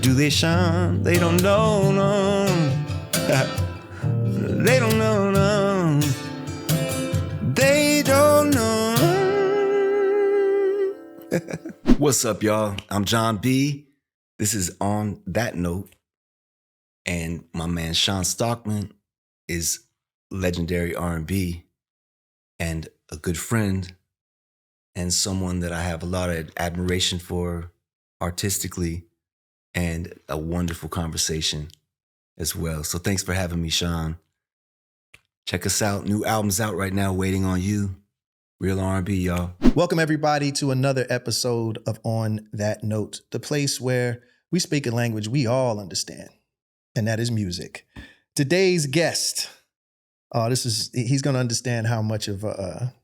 Do they shine? They don't know, no. They don't know, no. They don't know. What's up, y'all? I'm Jon B. This is On That Note. And my man Shawn Stockman is legendary R&B and a good friend and someone that I have a lot of admiration for artistically and a wonderful conversation as well. So thanks for having me, Shawn. Check us out. New album's out right now, Waiting on You. Real R&B, y'all. Welcome, everybody, to another episode of On That Note, the place where we speak a language we all understand, and that is music. Today's guest, he's going to understand how much of a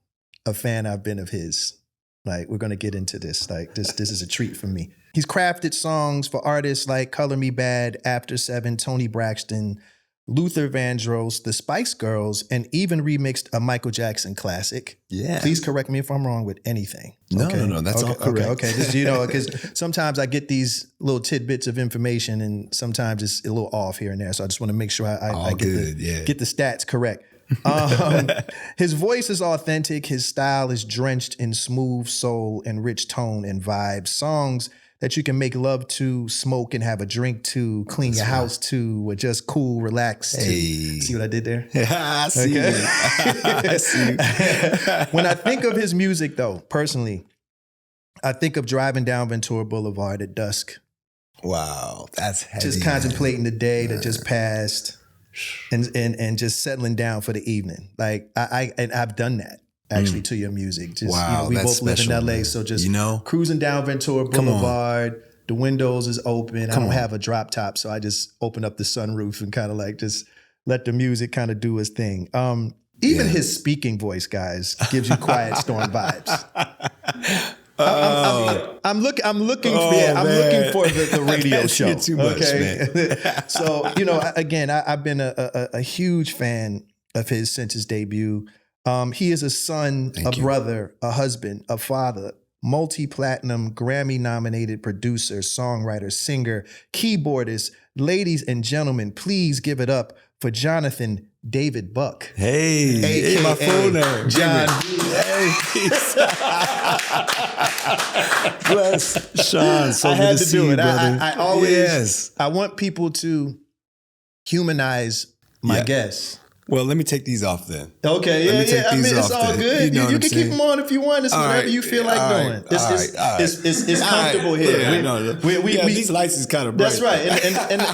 fan I've been of his. Like, we're going to get into this. Like, this is a treat for me. He's crafted songs for artists like Color Me Bad, After 7, Toni Braxton, Luther Vandross, the Spice Girls, and even remixed a Michael Jackson classic. Yeah. Please correct me if I'm wrong with anything. No, that's all correct. Okay. Just, because sometimes I get these little tidbits of information and sometimes it's a little off here and there. So I just want to make sure I get the stats correct. His voice is authentic. His style is drenched in smooth soul and rich tone and vibes. Songs that you can make love to, smoke and have a drink to, clean your house to, or just cool, relax to. See what I did there? I see it. I see. When I think of his music, though, personally, I think of driving down Ventura Boulevard at dusk. Wow, that's heavy. Just contemplating the day that just passed and just settling down for the evening. Like, I've done that. Actually, to your music. Just, wow, we both special, live in LA, man. so just cruising down Ventura Boulevard, the windows is open. I don't have a drop top, so I just open up the sunroof and kind of like just let the music kind of do its thing. Even his speaking voice, guys, gives you Quiet Storm vibes. I'm looking for the radio show. Too much, man. So, again, I've been a huge fan of his since his debut. He is a son, brother, a husband, a father, multi-platinum, Grammy-nominated producer, songwriter, singer, keyboardist. Ladies and gentlemen, please give it up for Jonathan David Buck. Hey, my phone there. Jon B. Bless Shawn. So I had to do it. brother. I always, I want people to humanize my guests. Well, let me take these off then. Okay, I mean, it's all good. You can keep them on if you want. It's whatever you feel like doing. It's comfortable here. These lights is kind of bright. That's right,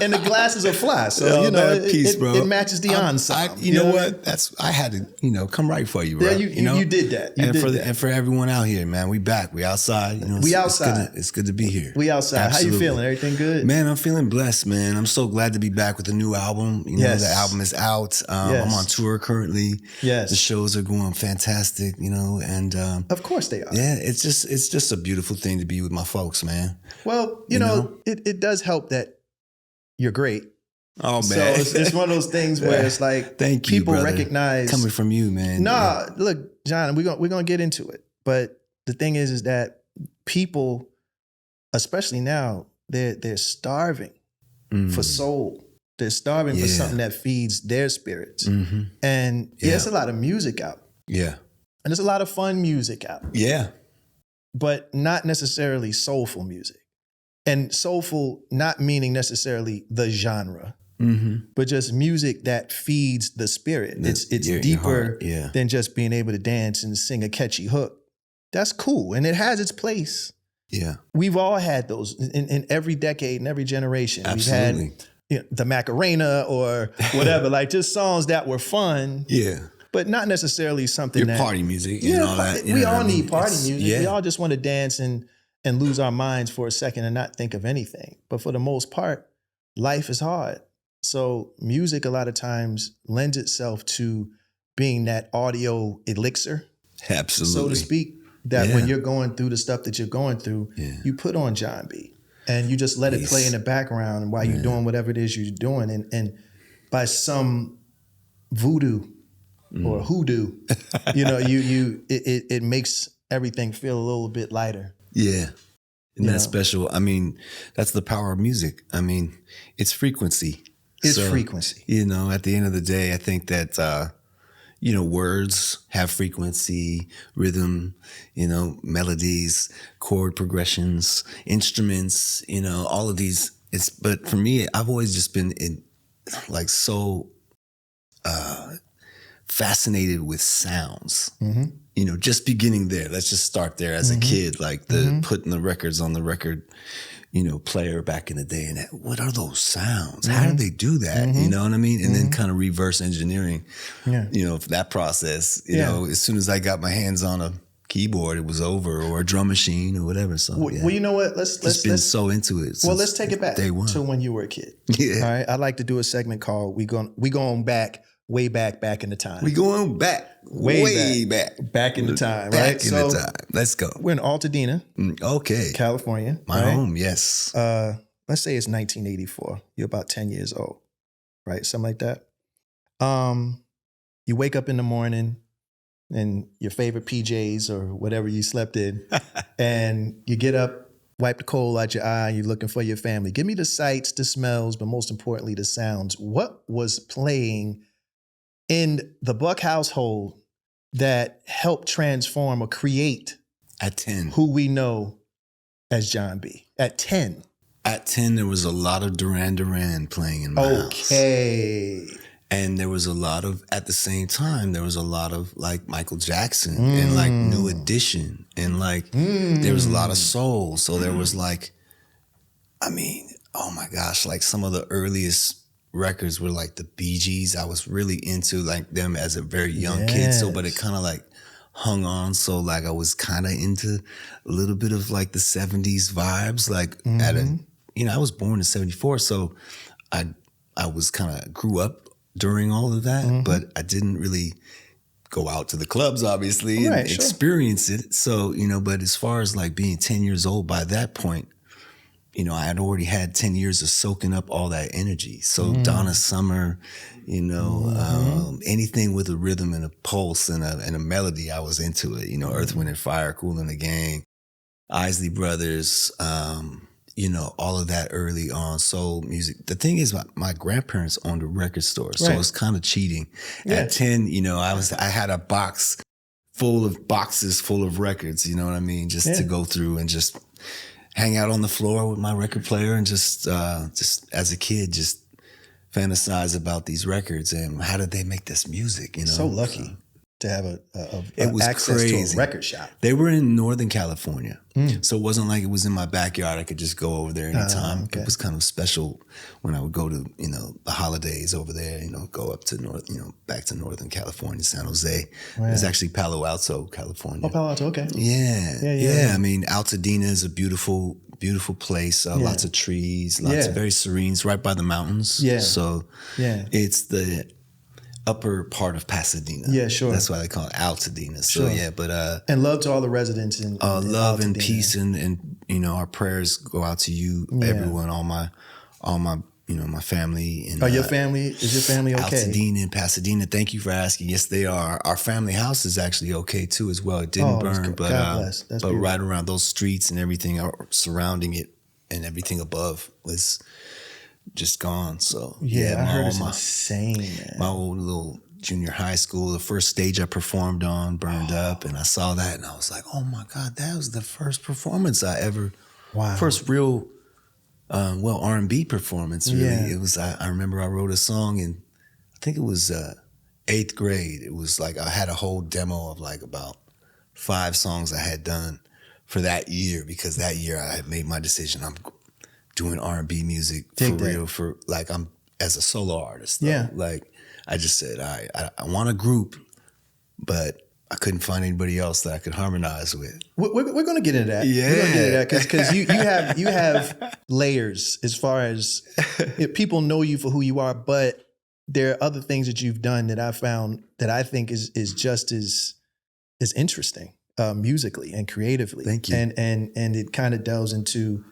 and the glasses are fly, so it matches the ensemble. You know what? I had to come right for you, bro. Yeah, you did that. And for everyone out here, man, we back. We outside. We outside. It's good to be here. We outside. Absolutely. How you feeling? Everything good? Man, I'm feeling blessed, man. I'm so glad to be back with a new album. The album is out. I'm on tour currently. Yes. The shows are going fantastic, and of course they are. Yeah, it's just a beautiful thing to be with my folks, man. Well, it does help that you're great. Oh man. So it's one of those things where it's like thank you, people brother. recognize coming from you, man. Look, John, we're gonna get into it. But the thing is that people, especially now, they're starving for soul. They're starving for something that feeds their spirits. Mm-hmm. And there's a lot of music out. Yeah. And there's a lot of fun music out. Yeah. But not necessarily soulful music. And soulful not meaning necessarily the genre, but just music that feeds the spirit. It's deeper than just being able to dance and sing a catchy hook. That's cool. And it has its place. Yeah. We've all had those in every decade, in every generation. Absolutely. We've had the Macarena or whatever, like just songs that were fun. Yeah. But not necessarily something that party music and all that. We all need party music. Yeah. We all just want to dance and lose our minds for a second and not think of anything. But for the most part, life is hard. So music a lot of times lends itself to being that audio elixir. Absolutely. So to speak, that when you're going through the stuff that you're going through, you put on Jon B. And you just let it play in the background while you're doing whatever it is you're doing. And by some voodoo or hoodoo, it makes everything feel a little bit lighter. Yeah. Isn't that special? I mean, that's the power of music. I mean, it's frequency. It's frequency. You know, at the end of the day, I think that, you know, words have frequency, rhythm, you know, melodies, chord progressions, instruments, you know, all of these. But for me, I've always just been so fascinated with sounds. Mm-hmm. You know, just beginning there. Let's just start there as a kid, like putting the records on the record, you know, player back in the day. And what are those sounds? How do they do that? You know what I mean? And then kind of reverse engineering, you know, that process, you know, as soon as I got my hands on a keyboard, it was over, or a drum machine or whatever. So, well, you know what? Let's been so into it. Well, let's take it back day one to when you were a kid. Yeah. All right. I'd like to do a segment called We Going Back, Way Back in the Time. We going back, way back. Back in the time, back right? in the time. Let's go. We're in Altadena, okay, California. My home, yes. Let's say it's 1984. You're about 10 years old, right? Something like that. You wake up in the morning in your favorite PJs or whatever you slept in, and you get up, wipe the coal out your eye, you're looking for your family. Give me the sights, the smells, but most importantly, the sounds. What was playing in the Buck household that helped transform or create at 10 who we know as Jon B? At 10. At 10, there was a lot of Duran Duran playing in my house. Okay. And there was a lot of, at the same time, there was a lot of like Michael Jackson and like New Edition. And like, there was a lot of soul. So there was like, I mean, oh my gosh, like some of the earliest records were like the Bee Gees. I was really into like them as a very young kid. So, but it kind of like hung on. So like I was kind of into a little bit of like the 70s vibes, like at a, you know, I was born in 74. So I was kind of grew up during all of that, but I didn't really go out to the clubs, obviously, and experience it. So, you know, but as far as like being 10 years old by that point, you know, I had already had 10 years of soaking up all that energy. So Donna Summer, you know, anything with a rhythm and a pulse and a melody, I was into it. You know, Earth, Wind and Fire, Kool and the Gang, Isley Brothers, you know, all of that early on soul music. The thing is, my grandparents owned a record store, so it's kind of cheating. At 10, you know, I had a boxes full of records, you know what I mean? Just to go through and just hang out on the floor with my record player and just as a kid, just fantasize about these records and how did they make this music, you know? So lucky to have it was access crazy. to a record shop. They were in Northern California. So it wasn't like it was in my backyard. I could just go over there anytime. It was kind of special when I would go to, you know, the holidays over there, you know, go up to back to Northern California, San Jose. It was actually Palo Alto, California. Oh, Palo Alto, okay. Yeah. I mean, Altadena is a beautiful, beautiful place. Lots of trees, lots of very serene. It's right by the mountains. Yeah. So it's the upper part of Pasadena. Yeah, sure. That's why they call it Altadena. So but and love to all the residents in love Altadena. And peace and you know, our prayers go out to you, everyone, all my you know, my family and is your family okay? Altadena and Pasadena. Thank you for asking. Yes, they are. Our family house is actually okay too as well. It didn't burn, but right around those streets and everything surrounding it and everything above was just gone. So I heard it's insane, man. My old little junior high school, the first stage I performed on burned up, and I saw that and I was like, oh my God, that was the first performance I ever, first real, R&B performance really. It was, I remember I wrote a song in, I think it was 8th grade. It was like, I had a whole demo of like about 5 songs I had done for that year, because that year I had made my decision. I'm doing R&B music for real, for like, I'm as a solo artist. Though. Like I just said, I want a group, but I couldn't find anybody else that I could harmonize with. We're going to get into that. Yeah. We're going to get into that because you have layers as far as people know you for who you are, but there are other things that you've done that I found that I think is just as interesting musically and creatively. Thank you. And it kind of delves into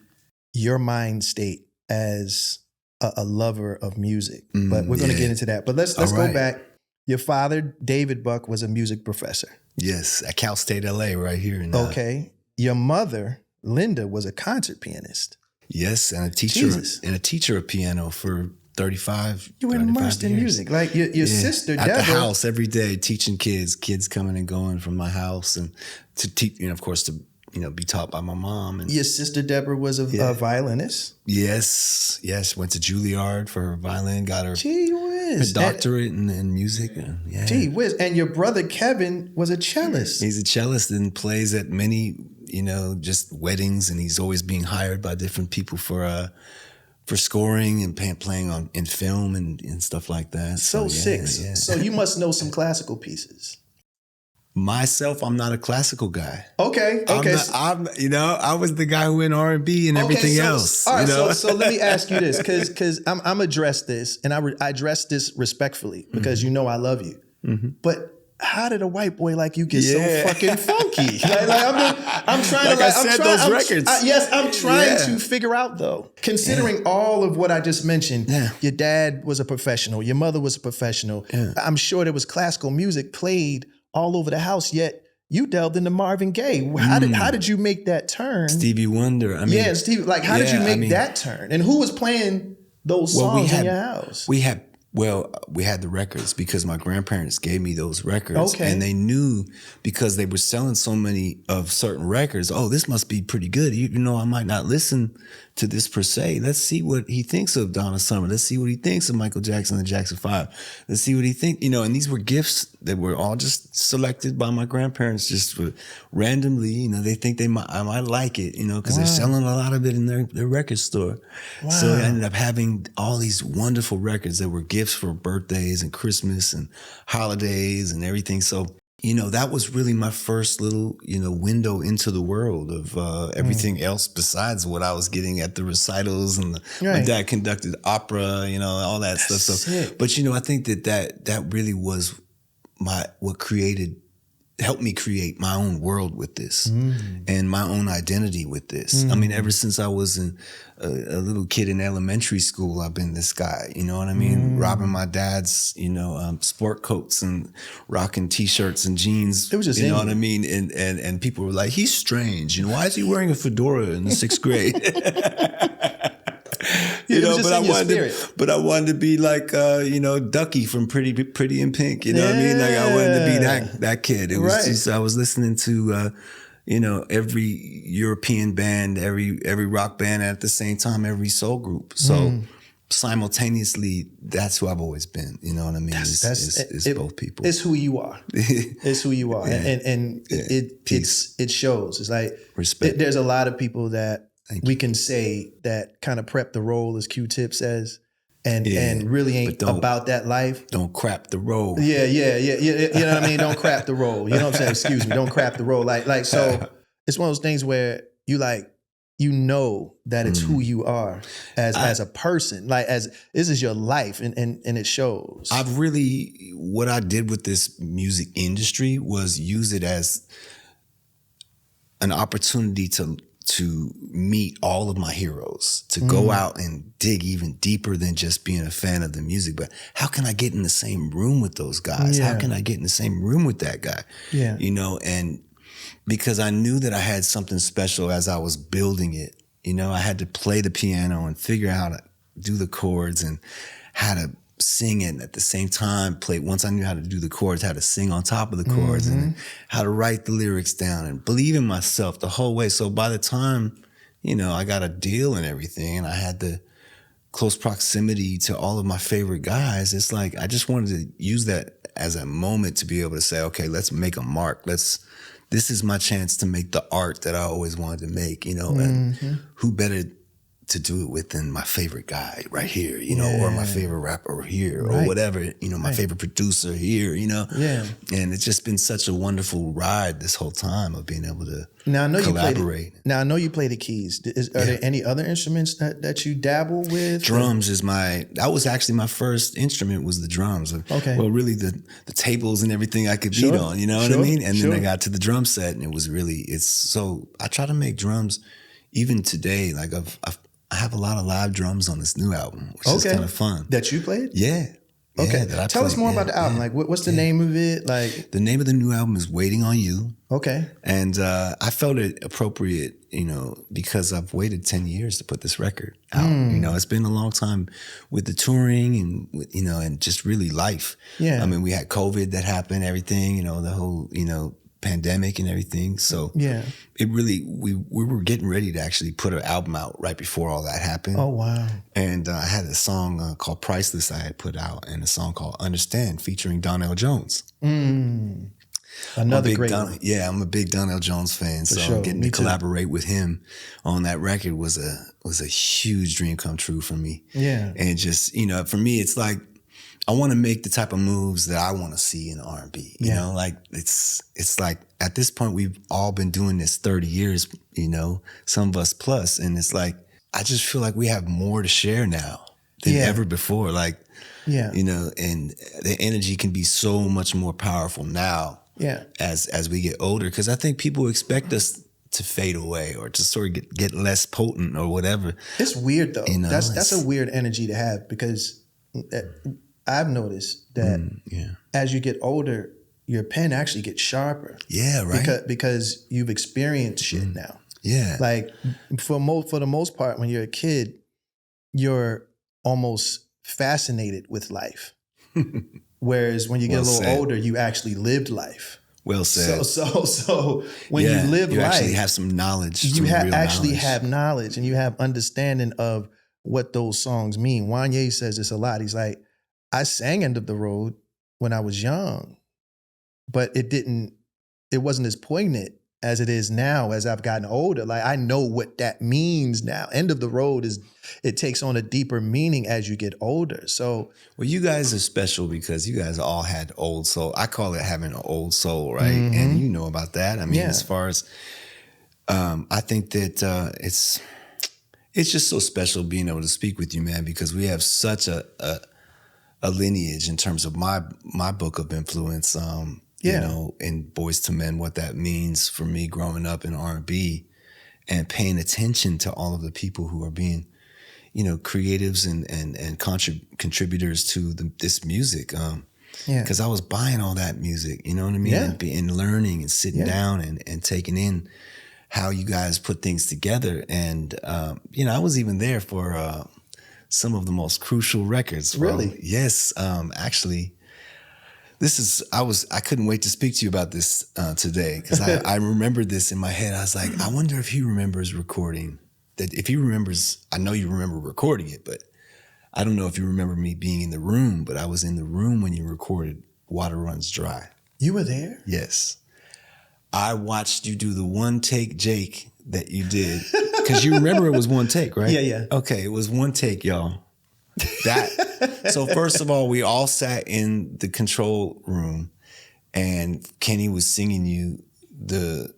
your mind state as a lover of music, but we're going to get into that. But let's go back. Your father, David Buck, was a music professor. Yes, at Cal State LA right here. Okay. Your mother, Linda was a concert pianist. Yes, and a teacher Jesus. and a teacher of piano for 35 You were immersed in years. music. Like your sister, at Deborah. the house every day, teaching kids coming and going from my house, and to teach, of course, to be taught by my mom. And Your sister Deborah was a violinist. yes, went to Juilliard for her violin, got her, Gee whiz. doctorate in music. Gee whiz. And your brother Kevin was a cellist. He's a cellist and plays at many, just weddings, and he's always being hired by different people for scoring and playing in film and stuff like that. So sick. Yeah. So you must know some classical pieces. Myself, I'm not a classical guy. Okay. I was the guy who went R&B and everything else. All right. So let me ask you this, because I'm address this, and I address this respectfully because I love you. Mm-hmm. But how did a white boy like you get so fucking funky? I'm trying those records. I'm trying to figure out though, considering all of what I just mentioned. Yeah. Your dad was a professional. Your mother was a professional. Yeah. I'm sure there was classical music played all over the house, yet you delved into Marvin Gaye. How did you make that turn? Stevie Wonder. Stevie. How did you make that turn? And who was playing those songs in your house? We had the records because my grandparents gave me those records. Okay. And they knew, because they were selling so many of certain records, this must be pretty good. Even though I might not listen to this per se, let's see what he thinks of Donna Summer. Let's see what he thinks of Michael Jackson and the Jackson 5. Let's see what he thinks. And these were gifts that were all just selected by my grandparents just randomly. They think I might like it, because they're selling a lot of it in their record store. Wow. So I ended up having all these wonderful records that were gifts for birthdays and Christmas and holidays and everything. So, that was really my first little, window into the world of everything else besides what I was getting at the recitals, and my dad conducted opera, all that stuff. So, sick. But, I think that really was what helped me create my own world with this and my own identity with this. I mean, ever since I was a little kid in elementary school, I've been this guy, you know what I mean? Robbing my dad's, sport coats and rocking t-shirts and jeans, it was just what I mean? And people were like, he's strange. Why is he wearing a fedora in the 6th grade? But I wanted to be like, Ducky from Pretty in Pink. You know what I mean? Like I wanted to be that kid. It was just, I was listening to, every European band, every rock band at the same time, every soul group. So simultaneously, that's who I've always been. You know what I mean? It's both people. It's who you are. It's who you are. And it shows. It's like, respect. There's a lot of people that we can say that kind of prep the role, as Q-Tip says, and really ain't about that life. Don't crap the role. Yeah. You know what I mean? Don't crap the role. You know what I'm saying? Excuse me. Don't crap the role. Like so. It's one of those things where that it's who you are as a person. Like as this is your life, and it shows. What I did with this music industry was use it as an opportunity to meet all of my heroes, to go out and dig even deeper than just being a fan of the music. But how can I get in the same room with those guys? Yeah. How can I get in the same room with that guy? Yeah. And because I knew that I had something special as I was building it. I had to play the piano and figure out how to do the chords and how to sing it, and at the same time once I knew how to do the chords, how to sing on top of the chords and how to write the lyrics down and believe in myself the whole way. So by the time, I got a deal and everything, and I had the close proximity to all of my favorite guys, it's like I just wanted to use that as a moment to be able to say, okay, let's make a mark. This is my chance to make the art that I always wanted to make, and who better to do it with than my favorite guy right here, or my favorite rapper here, or whatever, my favorite producer here, Yeah. And it's just been such a wonderful ride this whole time of being able to collaborate. I know you play the keys. Are there any other instruments that you dabble with? Drums that was actually my first instrument, was the drums. Okay. Well, really the tables and everything I could beat on, you know what I mean? And then I got to the drum set, and it was really, I try to make drums even today. Like I have a lot of live drums on this new album, which is kind of fun. That you played? Yeah. Okay. that I Tell us played. more Yeah, about the album. yeah. Like, what's the name of it? Like, The name of the new album is Waiting on You. okay. And I felt it appropriate, because I've waited 10 years to put this record out. It's been a long time with the touring and, and just really life. Yeah. I mean, we had COVID that happened, everything, the whole, pandemic and everything. So Yeah. it really, we were getting ready to actually put an album out right before all that happened. Oh, wow. And I had a song called Priceless I had put out, and a song called Understand featuring Donnell Jones. Another great one. Yeah, I'm a big Donnell Jones fan. So sure. getting Me to too. collaborate with him on that record was a huge dream come true for me. Yeah. And just, for me, it's like, I want to make the type of moves that I want to see in R&B. Like it's like at this point, we've all been doing this 30 years, some of us plus. And it's like, I just feel like we have more to share now than ever before. Like, Yeah. and the energy can be so much more powerful now. Yeah. As we get older, because I think people expect us to fade away or to sort of get less potent or whatever. It's weird though. That's a weird energy to have, because I've noticed that as you get older, your pen actually gets sharper. Yeah, right. Because you've experienced shit now. Yeah. Like for the most part, when you're a kid, you're almost fascinated with life. Whereas when you get a little older, you actually lived life. Well said. So when you live you life, actually have some knowledge. You have knowledge, and you have understanding of what those songs mean. Wanye says this a lot. He's like, I sang End of the Road when I was young, but it wasn't as poignant as it is now as I've gotten older. Like, I know what that means now. End of the Road it takes on a deeper meaning as you get older. So, well, you guys are special because you guys all had old soul. I call it having an old soul, right? And you know about that. I mean, as far as, I think that it's just so special being able to speak with you, man, because we have such a lineage in terms of my book of influence, in Boyz II Men, what that means for me growing up in R&B and paying attention to all of the people who are being, creatives and contributors to this music. Because I was buying all that music, you know what I mean? Yeah. And learning and sitting down and taking in how you guys put things together. And, I was even there for some of the most crucial records. Really? Yes. Actually, I couldn't wait to speak to you about this today, because I remembered this in my head. I was like, I wonder if he remembers recording that. If he remembers, I know you remember recording it, but I don't know if you remember me being in the room, but I was in the room when you recorded Water Runs Dry. You were there? Yes. I watched you do the one take Jake that you did, because you remember it was one take, right? Yeah. Okay, it was one take, y'all. So first of all, we all sat in the control room, and Kenny was singing you the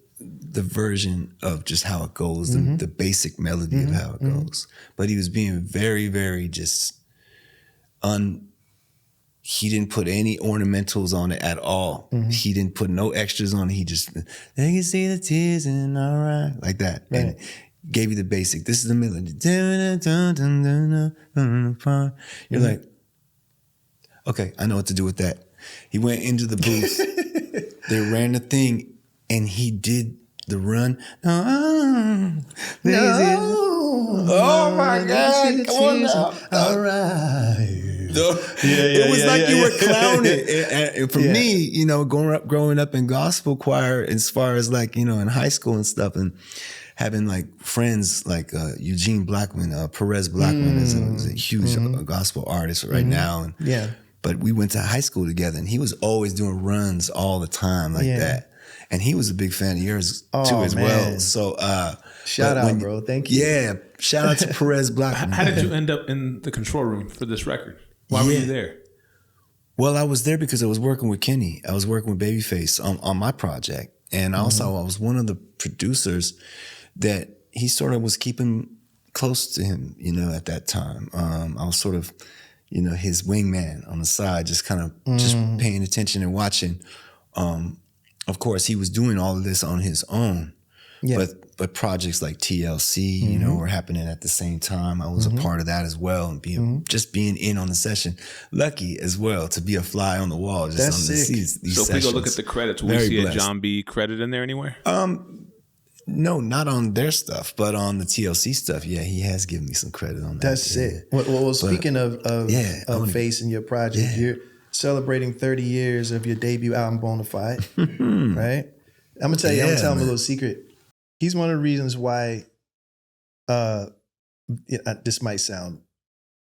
version of just how it goes, the basic melody of how it goes. But he was being very, very just he didn't put any ornamentals on it at all. He didn't put no extras on it. He just, they can see the tears and all right, like that. Right. And gave you the basic. This is the melody. You're like, okay, I know what to do with that. He went into the booth. They ran the thing, and he did the run. No. Oh my God! Come on now. All right. It was like you were clowning. And for me, growing up in gospel choir, as far as like, in high school and stuff, and having like friends like Eugene Blackman, Perez Blackman is a huge gospel artist right now. And, but we went to high school together, and he was always doing runs all the time like that. And he was a big fan of yours too as well. So shout out, bro. Thank you. Yeah. Shout out to Perez Blackman. How did you end up in the control room for this record? Why were you there? Well, I was there because I was working with Kenny. I was working with Babyface on my project. And also I was one of the producers that he sort of was keeping close to him, at that time. I was sort of, his wingman on the side, just kind of just paying attention and watching. Of course, he was doing all of this on his own. Yeah. But but projects like TLC, you know, were happening at the same time. I was a part of that as well, and just being in on the session. Lucky as well to be a fly on the wall. Just That's on sick. these So if we sessions. go look at the credits, will we Very see blessed. a Jon B credit in there anywhere? No, not on their stuff, but on the TLC stuff. Yeah, he has given me some credit on that. That's yeah. it. Well, speaking of Face and your project, you're celebrating 30 years of your debut album, Bonafide, right? I'm gonna tell you. I'm gonna tell him a little secret. He's one of the reasons why. This might sound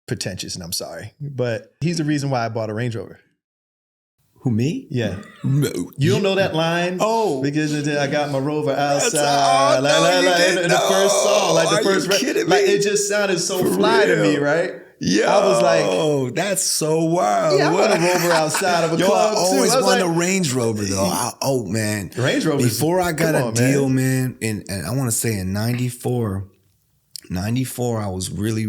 pretentious, and I'm sorry, but he's the reason why I bought a Range Rover. Who, me? Yeah. You don't know that line? Oh. Because I got my Rover outside. Oh, no, The first song, like the Are first you kidding me? like it just sounded so fly to me, right? Yeah. I was like, oh, that's so wild. yeah, I want a Rover outside of a club I always too. I was wanted like, a Range Rover though. Oh man. Range Rover. Before I got a deal, man, and I want to say in 94, I was really,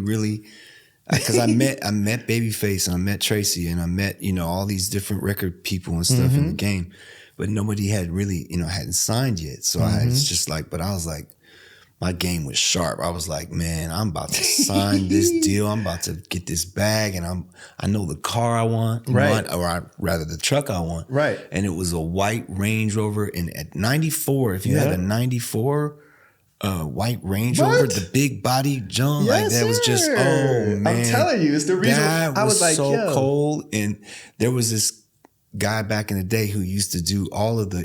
because I met Babyface and I met Tracy and I met, you know, all these different record people and stuff in the game, but nobody had really, you know, hadn't signed yet. So I was just like, but I was like, my game was sharp. I was like, man, I'm about to sign this deal. I'm about to get this bag, and I know the car I want, right? Rather the truck I want, right? And it was a white Range Rover. And at 94, if you had a 94 white Range Rover, the big body John, like that was just, oh man, I'm telling you, it's the reason that I was like, so cold. And there was this guy back in the day who used to do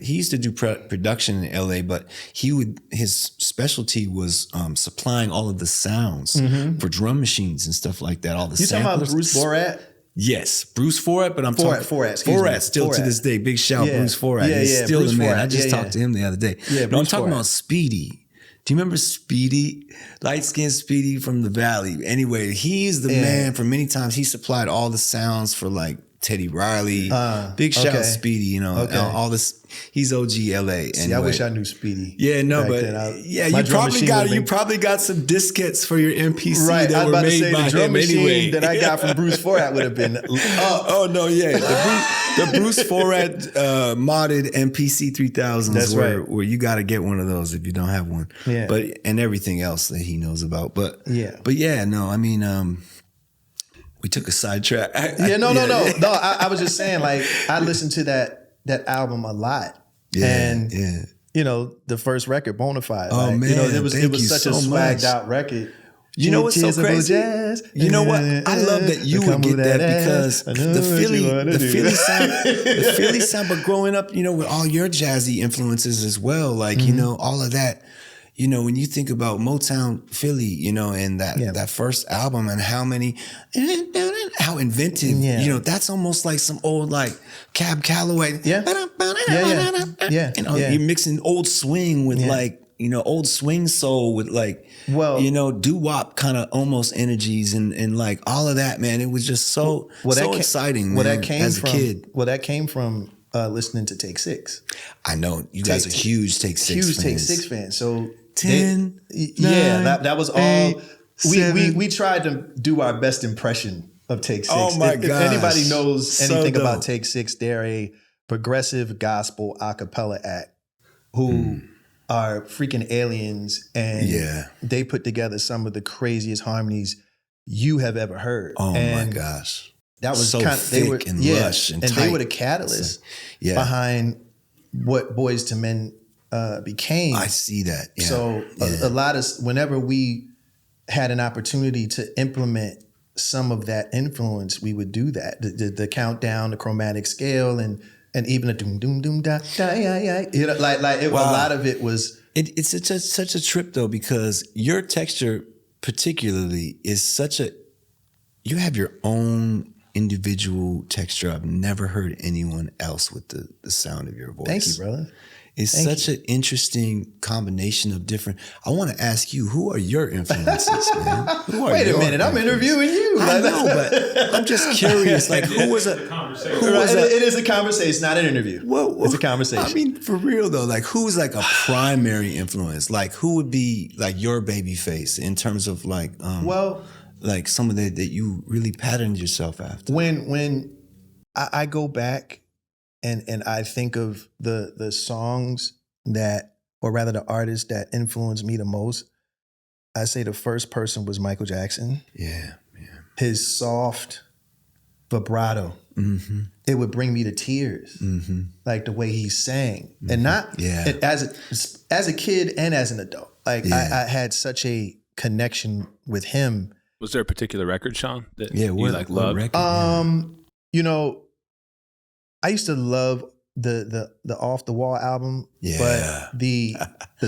he used to do production in LA, but his specialty was supplying all of the sounds for drum machines and stuff like that. All the you talking about Bruce Borat? Yes, Bruce Forat, but I'm talking Forat still to this day. Big shout, Bruce Forat. Yeah, He's still Bruce the man. Forat. I just talked to him the other day. Yeah, no, I'm talking about Speedy. Do you remember Speedy? Light-skinned Speedy from the Valley. Anyway, he's the man for many times. He supplied all the sounds for like Teddy Riley. Big shout out Speedy, you know, all this. He's OG LA. See, I wish I knew Speedy. Yeah, no, but you probably got some diskettes for your MPC that were made by him anyway. That I got from Bruce Forat would have been up. Oh no, yeah, the Bruce Forat modded MPC 3000s. That's where you got to get one of those if you don't have one. Yeah, but and everything else that he knows about. But no, I mean. We took a sidetrack. No. I was just saying, like, I listened to that album a lot. And you know, the first record, Bonafide. Oh man, you know, it was such a swagged out record. You know what's so crazy? You know what? I love that you would get that because the Philly sound, but growing up, you know, with all your jazzy influences as well, like, you know, all of that. You know, when you think about Motown Philly, you know, and that first album and how inventive, you know, that's almost like some old like Cab Calloway. Yeah. You know, you're mixing old swing with like, you know, old swing soul with like, you know, doo-wop kind of almost energies and like all of that, man. It was just so exciting, man, as a kid. Well, that came from listening to Take Six. I know. You guys are huge Take Six fans. Huge Take Six fans. So 10, that was all. 8, 7. We tried to do our best impression of Take Six. Oh my gosh. If anybody knows anything about Take Six, they're a progressive gospel a cappella act who are freaking aliens, and they put together some of the craziest harmonies you have ever heard. Oh my gosh. That was so thick and lush and tight. They were the catalyst behind what Boyz II Men became. I see that. Yeah. So a lot of, whenever we had an opportunity to implement some of that influence, we would do that. The countdown, the chromatic scale, and even a doom doom doom da da ya ya. You know, a lot of it was. It's such a trip though, because your texture particularly is you have your own individual texture. I've never heard anyone else with the sound of your voice. Thank you, brother. It's such an interesting combination of different. I want to ask you, who are your influences, man? Wait a minute, I'm interviewing you. I know, but I'm just curious. Like, who was a conversation? It is a conversation. It's not an interview. It's a conversation. I mean, for real though, like, who's like a primary influence? Like, who would be like your Babyface in terms of like, like someone that you really patterned yourself after? When I go back and I think of the songs that or rather the artist that influenced me the most, I say the first person was Michael Jackson. Yeah. His soft vibrato, it would bring me to tears, like the way he sang, and not as a kid and as an adult. Like I had such a connection with him. Was there a particular record, Shawn, that you what loved? record? You know, I used to love the Off the Wall album, but the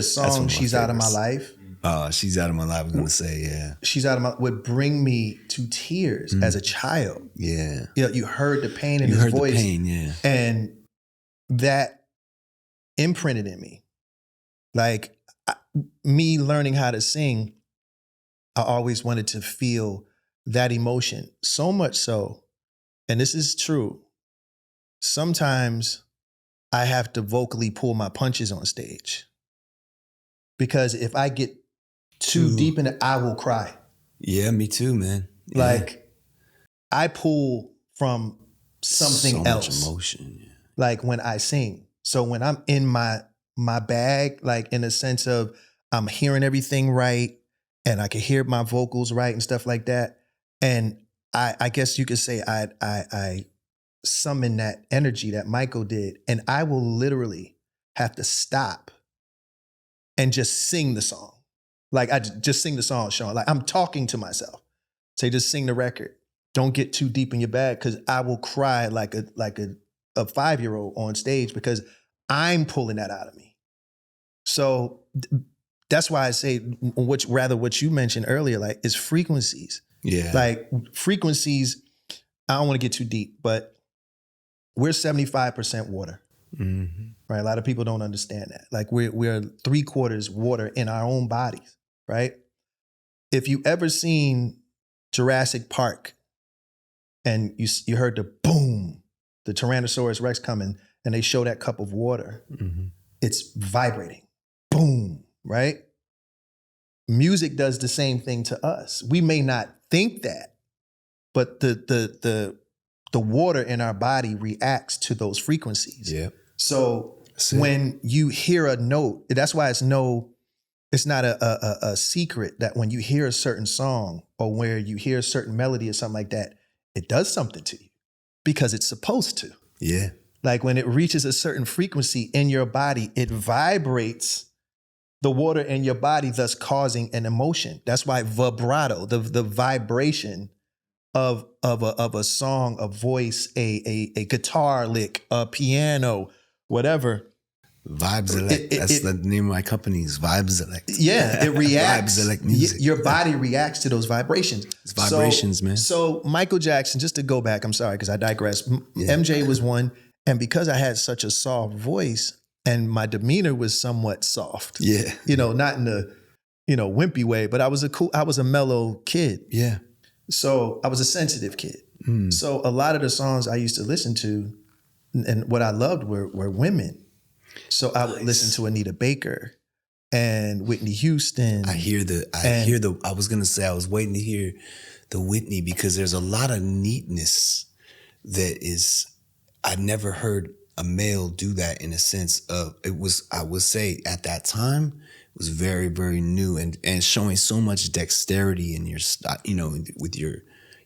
song "She's Out of My Life." She's Out of My Life. I was gonna say, She's Out of My would bring me to tears as a child. Yeah. You heard the pain in his voice. The pain, yeah. And that imprinted in me. Like me learning how to sing, I always wanted to feel that emotion. So much so, and this is true, sometimes I have to vocally pull my punches on stage. Because if I get too deep in it, I will cry. Yeah, me too, man. Yeah. Like I pull from something so else. Much emotion. Yeah. Like when I sing. So when I'm in my bag, like in the sense of I'm hearing everything right and I can hear my vocals right and stuff like that. And I guess you could say I summon that energy that Michael did, and I will literally have to stop and just sing the song. Like I just sing the song, Shawn. Like I'm talking to myself. Say, just sing the record. Don't get too deep in your bag, because I will cry like a 5-year-old on stage because I'm pulling that out of me. So that's why I say, what you mentioned earlier, like, is frequencies. Yeah. Like frequencies, I don't want to get too deep, but we're 75% water. Right? A lot of people don't understand that. Like we're 3/4 water in our own bodies, right? If you ever seen Jurassic Park and you heard the boom, the Tyrannosaurus Rex coming, and they show that cup of water, it's vibrating, boom, right? Music does the same thing to us. We may not think that, but the water in our body reacts to those frequencies. Yeah. So when you hear a note, that's why it's not a secret that when you hear a certain song or where you hear a certain melody or something like that, it does something to you because it's supposed to. Yeah. Like when it reaches a certain frequency in your body, it vibrates the water in your body, thus causing an emotion. That's why vibrato, the vibration of a song, a voice, a guitar lick, a piano, whatever. Vibes Elect. That's the name of my company, is Vibes Elect. Yeah, it reacts. Vibes Elect music. Your body reacts to those vibrations. It's vibrations, man. So Michael Jackson, just to go back, I'm sorry because I digress. Yeah. MJ was one, and because I had such a soft voice and my demeanor was somewhat soft. Yeah. Not in the, wimpy way, but I was a mellow kid. Yeah. So I was a sensitive kid. So a lot of the songs I used to listen to and what I loved were women. So I would listen to Anita Baker and Whitney Houston. I was going to say, I was waiting to hear the Whitney because there's a lot of neatness that is, I never heard a male do that in a sense of, I would say at that time, it was very, very new and showing so much dexterity in your, with your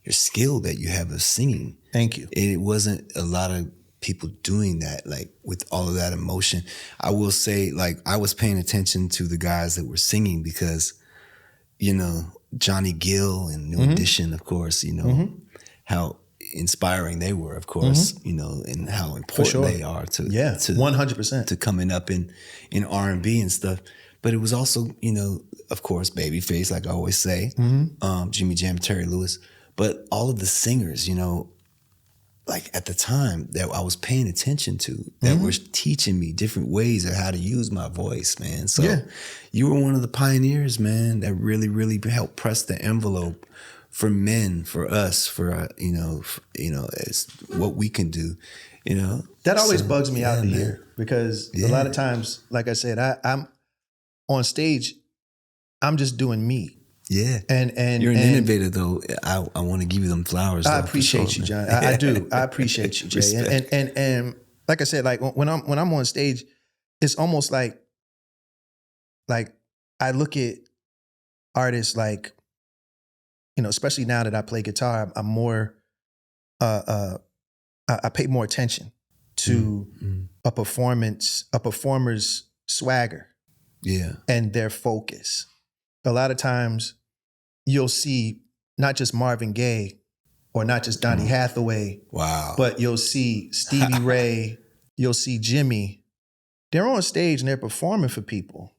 skill that you have of singing. Thank you. It wasn't a lot of people doing that, like with all of that emotion. I will say, like, I was paying attention to the guys that were singing because, Johnny Gill and New Edition, of course, how inspiring they were, of course, and how important they are to 100% to coming up in R&B and stuff. But it was also, of course, Babyface, like I always say, Jimmy Jam, Terry Lewis, but all of the singers, like at the time that I was paying attention to, that were teaching me different ways of how to use my voice, man. So you were one of the pioneers, man, that really, really helped press the envelope for men, for us, for as what we can do, That always bugs me out to hear because a lot of times, like I said, I'm on stage, I'm just doing me. Yeah. And you're an innovator though. I want to give you them flowers. I appreciate you, John. I do. I appreciate you, Jay. And like I said, like when I'm on stage, it's almost like like I look at artists like, you know, especially now that I play guitar, I'm more, I pay more attention to a performer's swagger and their focus. A lot of times you'll see not just Marvin Gaye or not just Donny Hathaway, but you'll see Stevie Ray, you'll see Jimmy. They're on stage and they're performing for people,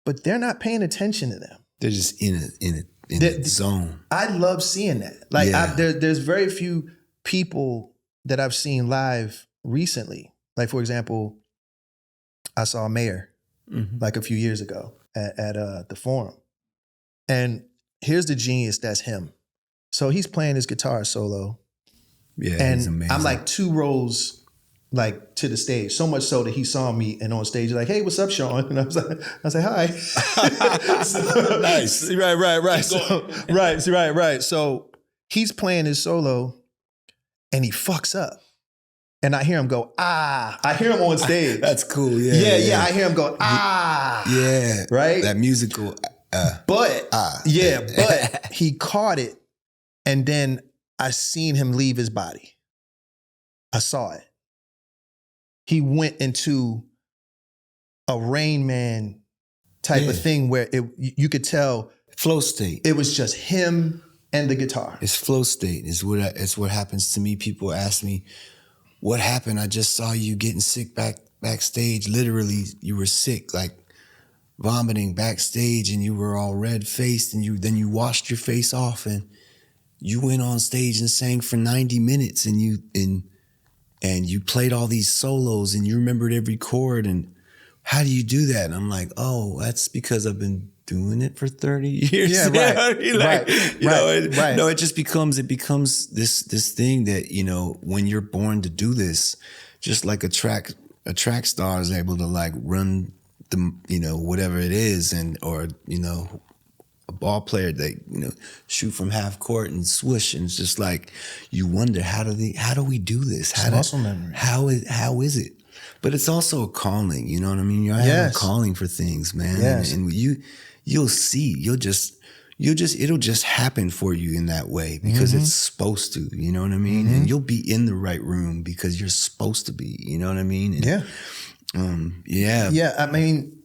but they're not paying attention to them. They're just in a zone. I love seeing that. Like there's very few people that I've seen live recently. Like for example, I saw Mayer like a few years ago at the Forum. And here's the genius that's him. So he's playing his guitar solo. Yeah, and he's amazing. I'm like 2 rows like to the stage, so much so that he saw me and on stage, like, hey, what's up, Shawn? And I was like, hi. So, nice. Right. So, right. So he's playing his solo and he fucks up. And I hear him go, ah. I hear him on stage. That's cool. Yeah. I hear him go, ah. Yeah. Right? That musical. But he caught it. And then I seen him leave his body. I saw it. He went into a Rain Man type of thing where you could tell flow state. It was just him and the guitar. It's flow state. It's what happens to me. People ask me, what happened? I just saw you getting sick backstage. Literally, you were sick, like vomiting backstage, and you were all red faced, and then you washed your face off, and you went on stage and sang for 90 minutes, and you played all these solos, and you remembered every chord. And how do you do that? And I'm like, oh, that's because I've been doing it for 30 years. Yeah, right. No, it just becomes this thing that, you know, when you're born to do this, just like a track star is able to like run the, you know, whatever it is, or, you know, a ball player that, you know, shoot from half court and swoosh, and it's just like you wonder how do we do this? Muscle memory. How is it? But it's also a calling, you know what I mean? I have a calling for things, man. Yes. And you'll see, it'll just happen for you in that way because it's supposed to, you know what I mean? And you'll be in the right room because you're supposed to be, you know what I mean? And, Yeah, I mean,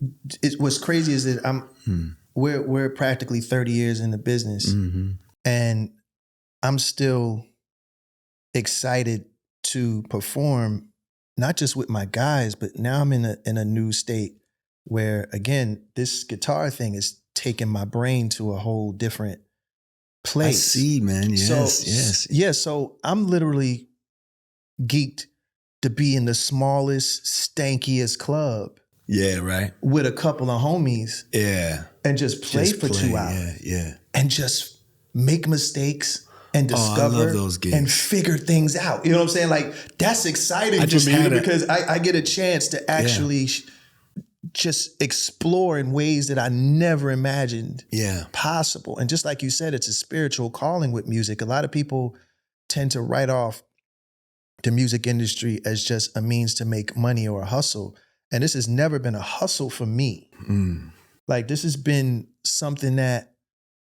what's crazy is that we're practically 30 years in the business, and I'm still excited to perform, not just with my guys, but now I'm in a new state where, again, this guitar thing is taking my brain to a whole different place. I see, man. Yes. Yeah, so I'm literally geeked to be in the smallest, stankiest club. Yeah, right. With a couple of homies. Yeah. And just play for 2 hours. Yeah. And just make mistakes and discover I love those gigs. and figure things out. You know what I'm saying? Like, that's exciting for me because I get a chance to actually just explore in ways that I never imagined possible. And just like you said, it's a spiritual calling with music. A lot of people tend to write off the music industry as just a means to make money or a hustle. And this has never been a hustle for me. Like, this has been something that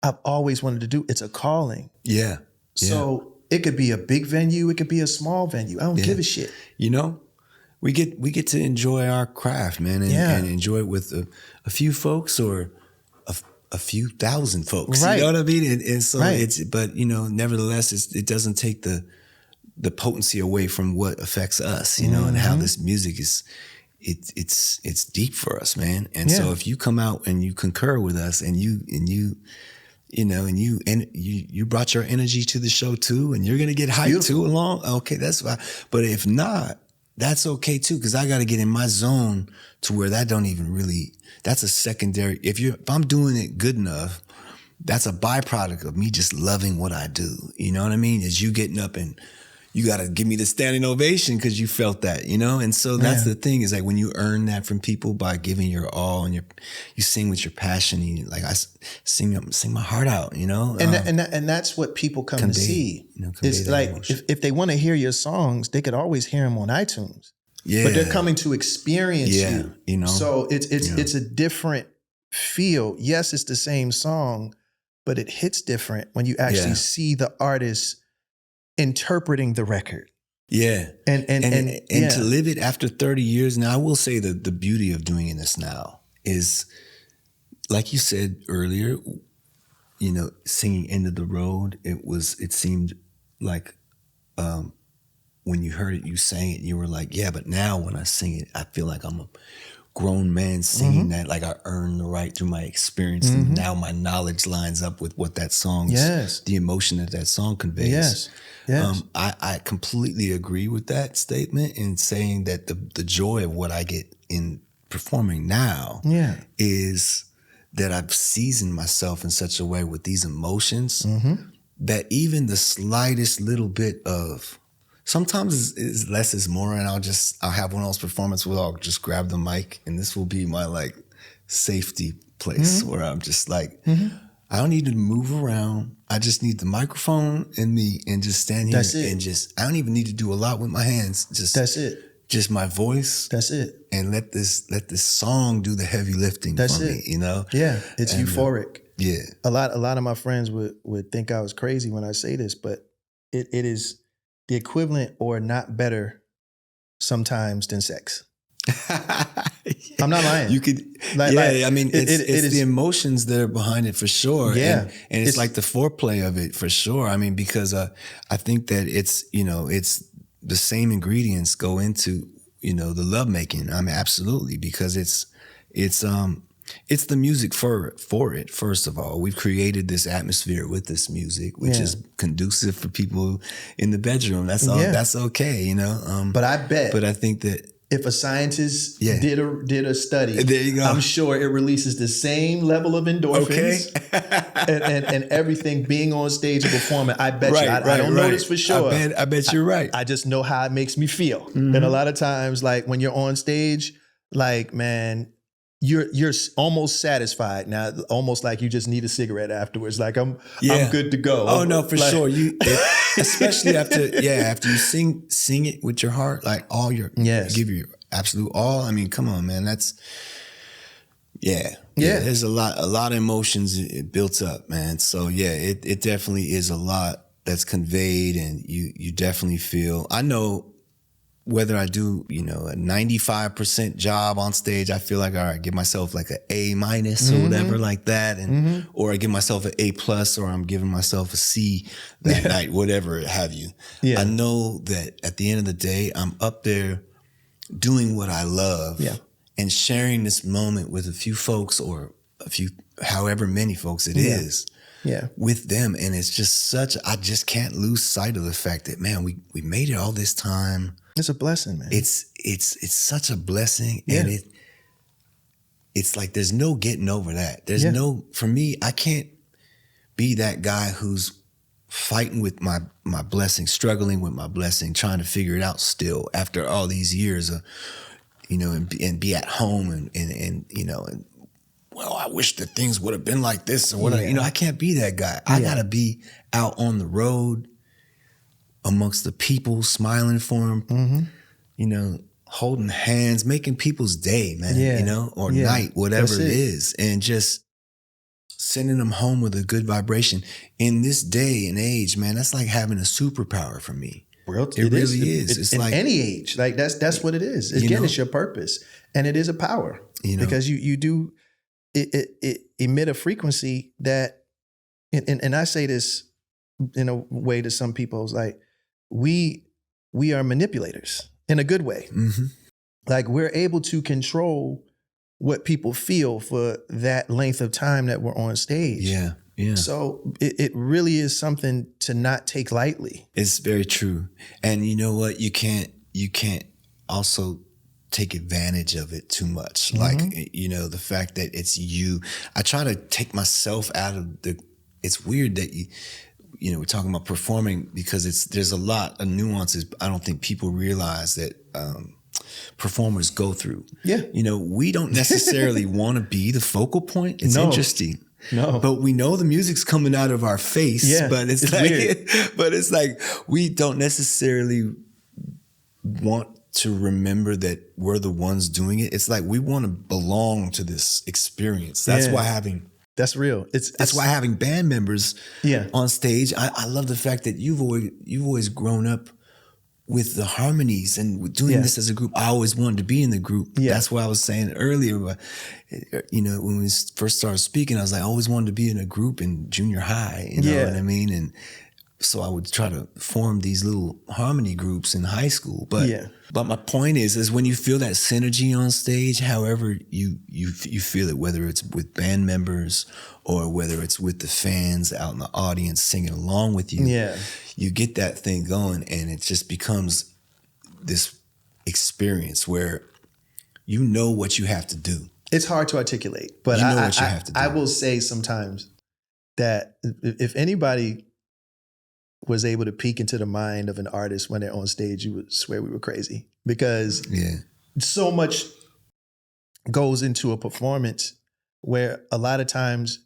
I've always wanted to do. It's a calling. Yeah. So it could be a big venue. It could be a small venue. I don't give a shit. You know, we get to enjoy our craft, man, and enjoy it with a few folks or a few thousand folks. Right. You know what I mean? And so but you know, nevertheless, it doesn't take the potency away from what affects us, you know, and how this music is. It's deep for us, man. And so if you come out and you concur with us and you brought your energy to the show too, and you're gonna get hyped too along. Okay, that's fine. But if not, that's okay too, because I got to get in my zone to where that don't even really. That's a secondary. If I'm doing it good enough, that's a byproduct of me just loving what I do. You know what I mean? Is you getting up and you got to give me the standing ovation because you felt that, you know? And so that's the thing, is like when you earn that from people by giving your all and you sing with your passion, and like I sing my heart out, you know? And that's what people come to see. You know, it's like, if they want to hear your songs, they could always hear them on iTunes. Yeah. But they're coming to experience you. You know? So it's a different feel, yes, it's the same song, but it hits different when you actually see the artist interpreting the record. Yeah. And to live it after 30 years now, I will say that the beauty of doing this now is, like you said earlier, you know, singing End of the Road, it seemed like when you heard it, you sang it, you were like, yeah, but now when I sing it, I feel like I'm a grown man singing that, like I earned the right through my experience. And now my knowledge lines up with what that song is, the emotion that song conveys. Yes. I completely agree with that statement in saying that the joy of what I get in performing now is that I've seasoned myself in such a way with these emotions that even the slightest little bit of, sometimes is less is more, and I'll have one of those performances where I'll just grab the mic, and this will be my like safety place where I'm just like, I don't need to move around. I just need the microphone and me, and just stand here and just, I don't even need to do a lot with my hands. Just that's it. Just my voice. That's it. And let this song do the heavy lifting for me, you know? Yeah. It's euphoric. Yeah. A lot of my friends would think I was crazy when I say this, but it is the equivalent or not better sometimes than sex. I'm not lying. You could, I mean, it's the emotions that are behind it for sure. Yeah. And it's like the foreplay of it for sure. I mean, because I think that it's, you know, it's the same ingredients go into, you know, the lovemaking. I mean, absolutely, because it's the music for it. First of all, we've created this atmosphere with this music, which is conducive for people in the bedroom. That's all. That's okay, you know. But I think that if a scientist did a study, there you go. I'm sure it releases the same level of endorphins and everything being on stage and performing. I bet you. I don't know this for sure. I bet you're right. I just know how it makes me feel. And a lot of times, like when you're on stage, like, man, you're almost satisfied now, almost like you just need a cigarette afterwards. Like I'm good to go. Oh no, for sure. Especially after you sing it with your heart, like all your give your absolute all. I mean, come on, man. That's there's a lot of emotions built up, man. So it definitely is a lot that's conveyed, and you definitely feel. I know. Whether I do, you know, a 95% job on stage, I feel like, all right, give myself like an A- or whatever like that. And, or I give myself an A+, or I'm giving myself a C that night, whatever have you. Yeah. I know that at the end of the day, I'm up there doing what I love and sharing this moment with a few folks or however many folks it is with them. And it's just I just can't lose sight of the fact that, man, we made it all this time. It's a blessing, man. It's such a blessing, and it's like there's no getting over that. There's no, for me, I can't be that guy who's fighting with my blessing, struggling with my blessing, trying to figure it out still after all these years of, you know, and be at home and you know, and well, I wish that things would have been like this or whatever. You know, I can't be that guy. I gotta be out on the road amongst the people, smiling for them, you know, holding hands, making people's day, man, you know, or night, whatever it is, and just sending them home with a good vibration. In this day and age, man, that's like having a superpower for me. It really is. It's in like any age, like that's what it is. Again, it's your purpose, and it is a power, you know, because you do it emit a frequency that, and I say this in a way to some people, is like, we are manipulators in a good way. Like we're able to control what people feel for that length of time that we're on stage. Yeah. So it really is something to not take lightly. It's very true. And you know what? You can't also take advantage of it too much. Like, you know, the fact that it's you. I try to take myself out of it's weird that you know, we're talking about performing because there's a lot of nuances I don't think people realize that performers go through. Yeah. You know, we don't necessarily want to be the focal point. It's interesting. No. But we know the music's coming out of our face. Yeah, but it's like weird. But it's like we don't necessarily want to remember that we're the ones doing it. It's like we want to belong to this experience. That's why that's real. That's why having band members on stage. I love the fact that you've always grown up with the harmonies and doing this as a group. I always wanted to be in the group. Yeah. That's why I was saying earlier, but when we first started speaking, I was like, I always wanted to be in a group in junior high. You know what I mean? And so I would try to form these little harmony groups in high school. But my point is when you feel that synergy on stage, however you feel it, whether it's with band members or whether it's with the fans out in the audience singing along with you, you get that thing going, and it just becomes this experience where you know what you have to do. It's hard to articulate, but I will say sometimes that if anybody was able to peek into the mind of an artist when they're on stage, you would swear we were crazy, because so much goes into a performance where a lot of times,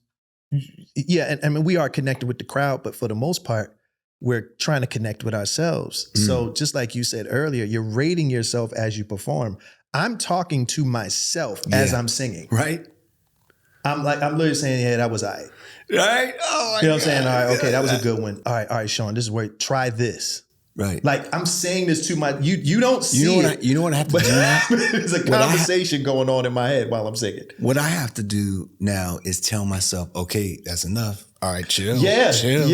and I mean, we are connected with the crowd, but for the most part, we're trying to connect with ourselves. So just like you said earlier, you're rating yourself as you perform. I'm talking to myself as I'm singing. Right. I'm literally saying, yeah, that was all right. Right? Oh my You know what I'm saying? All right, okay, that was a good one. All right, Shawn, this is where, try this. Right. Like, I'm saying this to my, you don't see it. You know what I have to do now? There's a conversation going on in my head while I'm singing. What I have to do now is tell myself, okay, that's enough. All right, chill. Chill.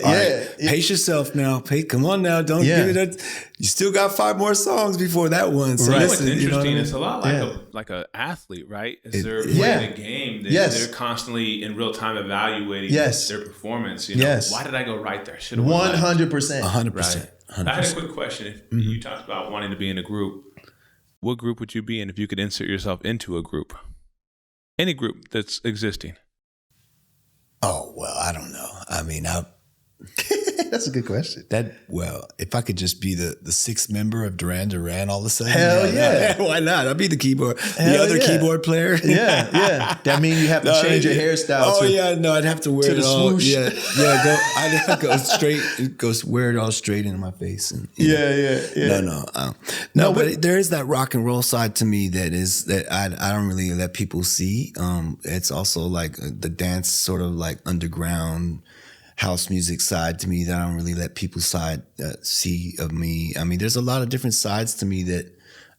Right, pace yourself now. Come on now. Don't give it a. You still got 5 more songs before that one. So listen, what's interesting, it's a lot like a athlete, right? As they're playing a game, they're constantly in real time evaluating their performance. Why did I go right there? Should have 100%. 100%. I had a quick question. If you talked about wanting to be in a group, what group would you be in if you could insert yourself into a group? Any group that's existing. Oh, well, I don't know. I mean, that's a good question. If I could just be the 6th member of Duran Duran all of a sudden. Hell yeah. Why not? I'll be the keyboard player. Yeah. That means you have to change your hairstyle. I'd have to wear it all. Swoosh. I'd have to go straight, wear it all straight into my face. And, No, but there is that rock and roll side to me that I don't really let people see. It's also like the dance sort of like underground house music side to me that I don't really let people see of me. I mean, there's a lot of different sides to me that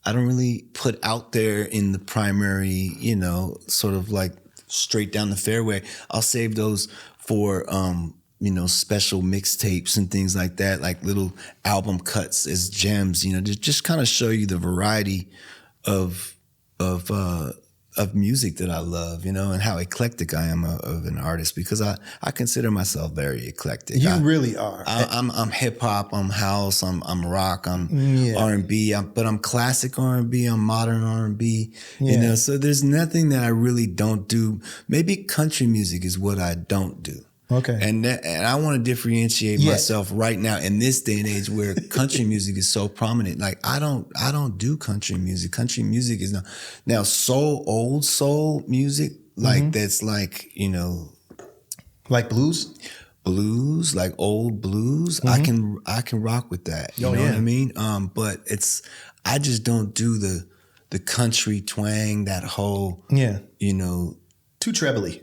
I don't really put out there in the primary, sort of like straight down the fairway. I'll save those for, special mixtapes and things like that, like little album cuts as gems, to just kind of show you the variety of music that I love, and how eclectic I am of an artist, because I consider myself very eclectic. You really are. I'm hip hop, I'm house, I'm rock, I'm R&B, but I'm classic R&B, I'm modern R&B, so there's nothing that I really don't do. Maybe country music is what I don't do. Okay. And I want to differentiate myself right now in this day and age where country music is so prominent. Like I don't do country music. Country music is now old soul music, like that's like, like blues, like old blues. I can rock with that. You know what I mean? But I just don't do the country twang, that whole too trebly.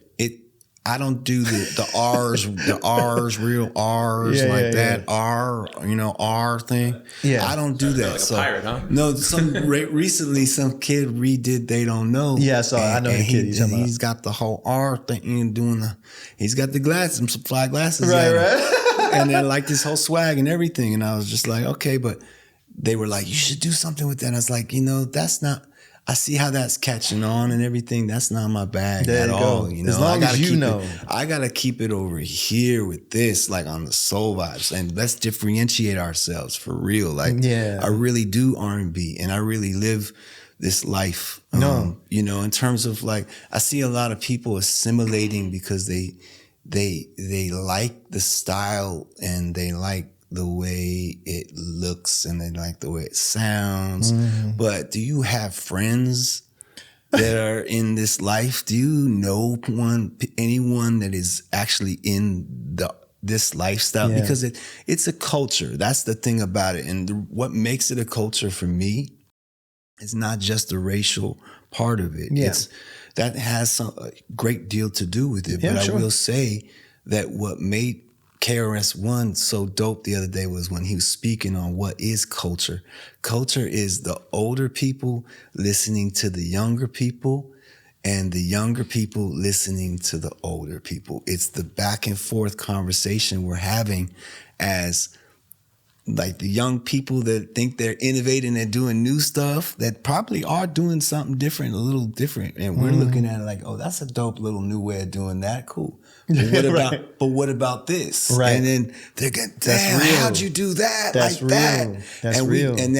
I don't do the R's, real R's that R thing. Yeah, I don't do that. Like a pirate, huh? No, recently some kid redid They Don't Know. Yeah, I know the kid. He's got the whole R thing and he's got the glasses, some fly glasses, right, and then like this whole swag and everything. And I was just like, okay, but they were like, you should do something with that. And I was like, that's not. I see how that's catching on and everything. That's not my bag at all. As long as you know. I gotta keep it over here with this, like on the soul vibes, and let's differentiate ourselves for real. Like, I really do R&B, and I really live this life. In terms of like, I see a lot of people assimilating because they like the style and they like the way it looks and they like the way it sounds. But do you have friends that are in this life? Do you know anyone that is actually in the this lifestyle because it's a culture. That's the thing about it. And what makes it a culture for me is not just the racial part of it. That has a great deal to do with it. But I will say that what made KRS-One so dope the other day was when he was speaking on what is culture. Culture is the older people listening to the younger people and the younger people listening to the older people. It's the back and forth conversation we're having as like the young people that think they're innovating and doing new stuff that probably are doing something different, a little different. And we're looking at it like, oh, that's a dope little new way of doing that. Cool. But what about this? Right. And then they're going, damn, how'd you do that? That's like real. that? That's and real. And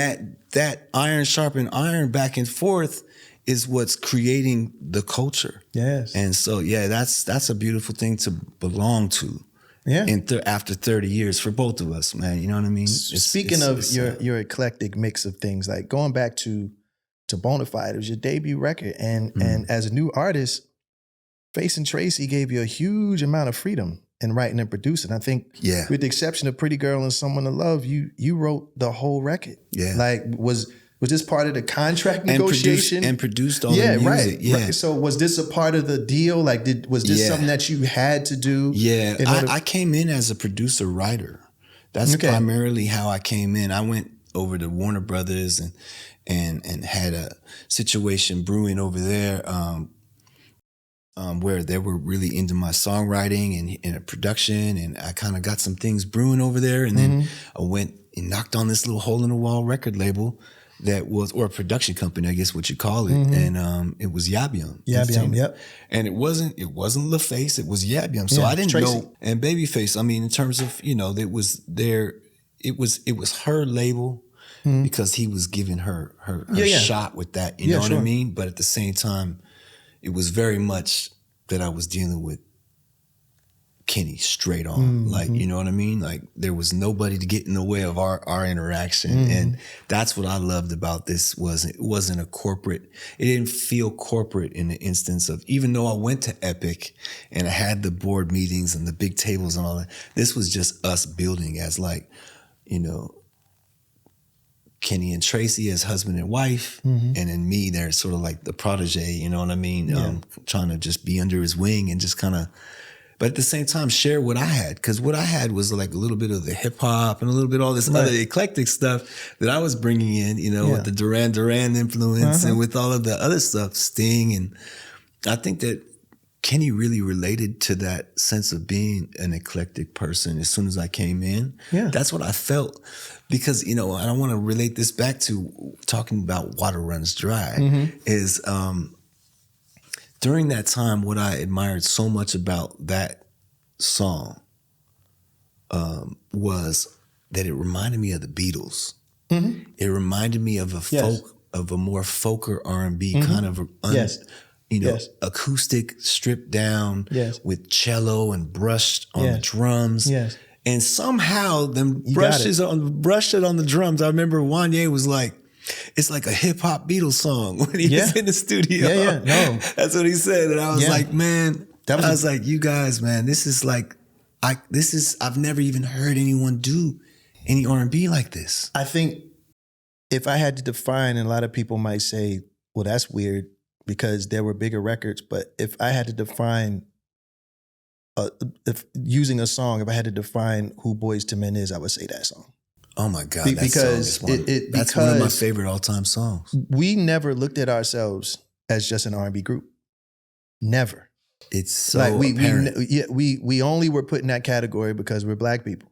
that iron sharpen iron back and forth is what's creating the culture. Yes. And so, that's a beautiful thing to belong to. Yeah. After 30 years for both of us, man. You know what I mean? Speaking of your eclectic mix of things, like going back to Bonafide, it was your debut record. And as a new artist, Face and Tracy gave you a huge amount of freedom in writing and producing. I think with the exception of Pretty Girl and Someone to Love, you wrote the whole record. Yeah. Like was this part of the contract negotiation? And produced all the music. Right. Yeah. So was this a part of the deal? Like, was this something that you had to do? Yeah. I came in as a producer-writer. That's primarily how I came in. I went over to Warner Brothers and had a situation brewing over there where they were really into my songwriting and production, and I kind of got some things brewing over there. And then I went and knocked on this little hole-in-the-wall record label that was, or a production company, I guess what you call it. And it was Yabyum. Yabyum, yep. And it wasn't LaFace, it was Yabyum. So I didn't know. And Babyface, I mean, in terms of, it was her label because he was giving her shot with that, you know what I mean? But at the same time, it was very much that I was dealing with Kenny straight on. Like, you know what I mean? Like there was nobody to get in the way of our interaction. And that's what I loved about this was it wasn't a corporate, it didn't feel corporate in the instance of, even though I went to Epic and I had the board meetings and the big tables and all that, this was just us building as like, Kenny and Tracy as husband and wife, and then me, they're sort of like the protege, you know what I mean? Trying to just be under his wing and just kind of, but at the same time, share what I had. Because what I had was like a little bit of the hip hop and a little bit of all this other eclectic stuff that I was bringing in, with the Duran Duran influence and with all of the other stuff, Sting. And I think that Kenny really related to that sense of being an eclectic person as soon as I came in. Yeah. That's what I felt. Because, I don't want to relate this back to talking about Water Runs Dry, is during that time, what I admired so much about that song was that it reminded me of the Beatles. It reminded me of a more folker R&B kind of acoustic, stripped down with cello and brushed on the drums. Yes. And somehow them brushed it on the drums. I remember Wanye was like, it's like a hip hop Beatles song when he was in the studio. No. That's what he said. And I was like, man, you guys, man, this is like, I've never even heard anyone do any R&B like this. I think if I had to define, and a lot of people might say, well, that's weird because there were bigger records. But if I had to define, if I had to define who Boyz II Men is, I would say that song. Oh my God, that's one of my favorite all-time songs. We never looked at ourselves as just an R&B group. Never. It's so apparent. We only were put in that category because we're Black people.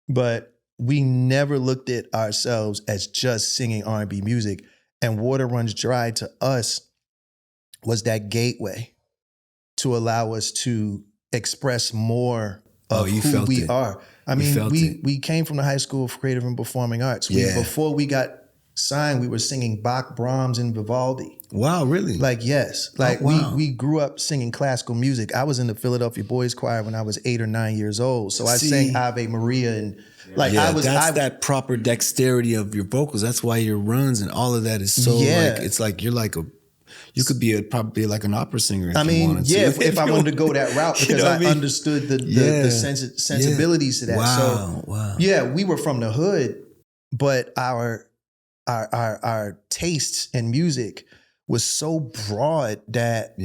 But we never looked at ourselves as just singing R&B music. And Water Runs Dry to us was that gateway to allow us to express more of who we are. I mean, we came from the High School of Creative and Performing Arts. Before we got signed, we were singing Bach, Brahms, and Vivaldi. Wow, really? We grew up singing classical music. I was in the Philadelphia Boys Choir when I was 8 or 9 years old. So I sang Ave Maria and that proper dexterity of your vocals. That's why your runs and all of that is so it's like you're like You could be probably like an opera singer. If I wanted to go that route, because I understood the sensibilities to that. Wow. Yeah, we were from the hood, but our tastes in music was so broad that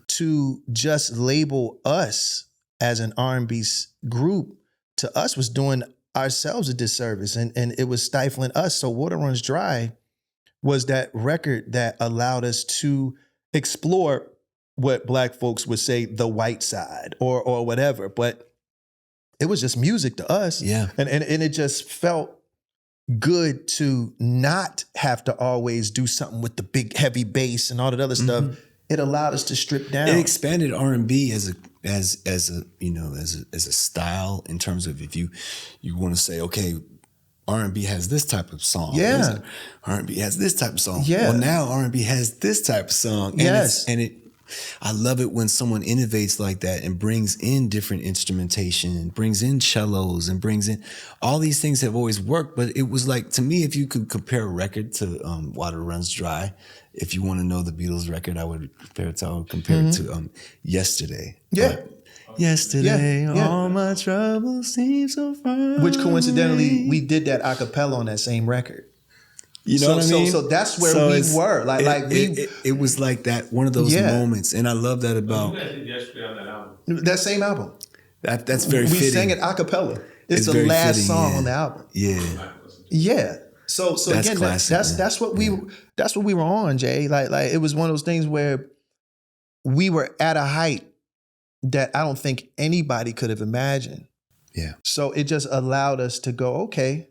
to just label us as an R&B group to us was doing ourselves a disservice, and it was stifling us. So Water Runs Dry was that record that allowed us to explore what Black folks would say the white side or whatever, but it was just music to us. Yeah. And it just felt good to not have to always do something with the big heavy bass and all that other stuff. It allowed us to strip down. It expanded R&B as a style, in terms of, if you want to say, okay, R&B has this type of song. Yeah. R&B has this type of song. Yeah. Well, now R&B has this type of song. And yes. I love it when someone innovates like that and brings in different instrumentation and brings in cellos and brings in all these things have always worked. But it was like, to me, if you could compare a record to Water Runs Dry, if you want to know the Beatles record, I would compare it to Yesterday. Yeah. Yesterday, all my troubles seem so far. Which coincidentally, we did that a cappella on that same record. You know what I mean? So that's where we were. It was like that, one of those moments. And I love that about you guys did Yesterday on that album. That same album. That's very fitting. We sang it a cappella. It's the last fitting, song on the album. Yeah. Yeah. So that's again, classic, that's what we were on, Jay. Like it was one of those things where we were at a height that I don't think anybody could have imagined. Yeah. So it just allowed us to go, okay.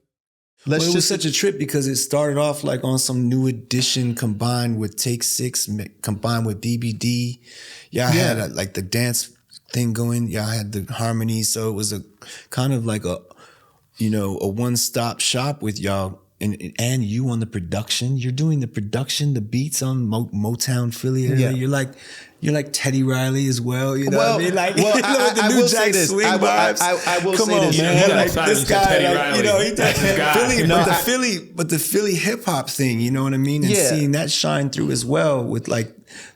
It was such a trip because it started off like on some New Edition combined with Take 6, combined with BBD. Y'all had like the dance thing going. Y'all had the harmonies. So it was a kind of like a one-stop shop with y'all. And you on the production. You're doing the production, the beats on Motown Philly area. Yeah. You're like Teddy Riley as well. You know what I mean? Like, I will say this. Swing vibes. I will Come say on, this. man. Like this guy, he does Philly. but the Philly hip hop thing. You know what I mean? And seeing that shine through as well with like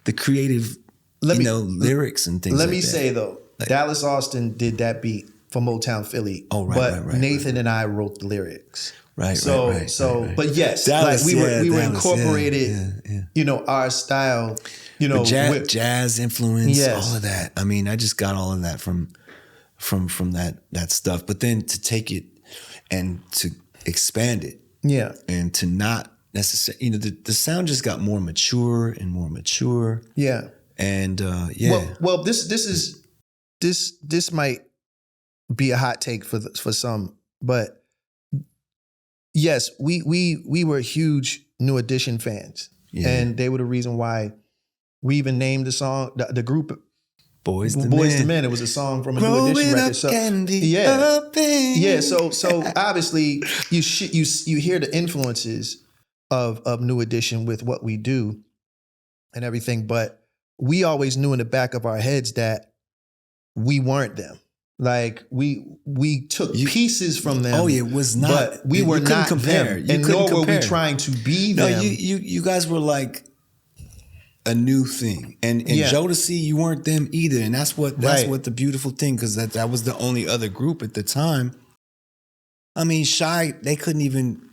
the creative, lyrics and things. Let me say though, Dallas Austin did that beat for Motown Philly. Oh, right. But Nathan and I wrote the lyrics. Right. But yes, Dallas, like we were Dallas, incorporated, our style, jazz influence, all of that. I mean, I just got all of that from that stuff. But then to take it and to expand it, and to not necessarily, the sound just got more mature and more mature. Yeah, and Well, this might be a hot take for some, but. Yes, we were huge New Edition fans, and they were the reason why we even named the song the group Boyz II Men. It was a song from a New Edition record. So obviously you hear the influences of New Edition with what we do and everything, but we always knew in the back of our heads that we weren't them. Like we took pieces from them. Oh, it was not. But we were not compare. them, and nor were we trying to be them. No, you guys were like a new thing, and Jodeci, you weren't them either, and that's what the beautiful thing, because that was the only other group at the time. I mean, Shy, they couldn't even.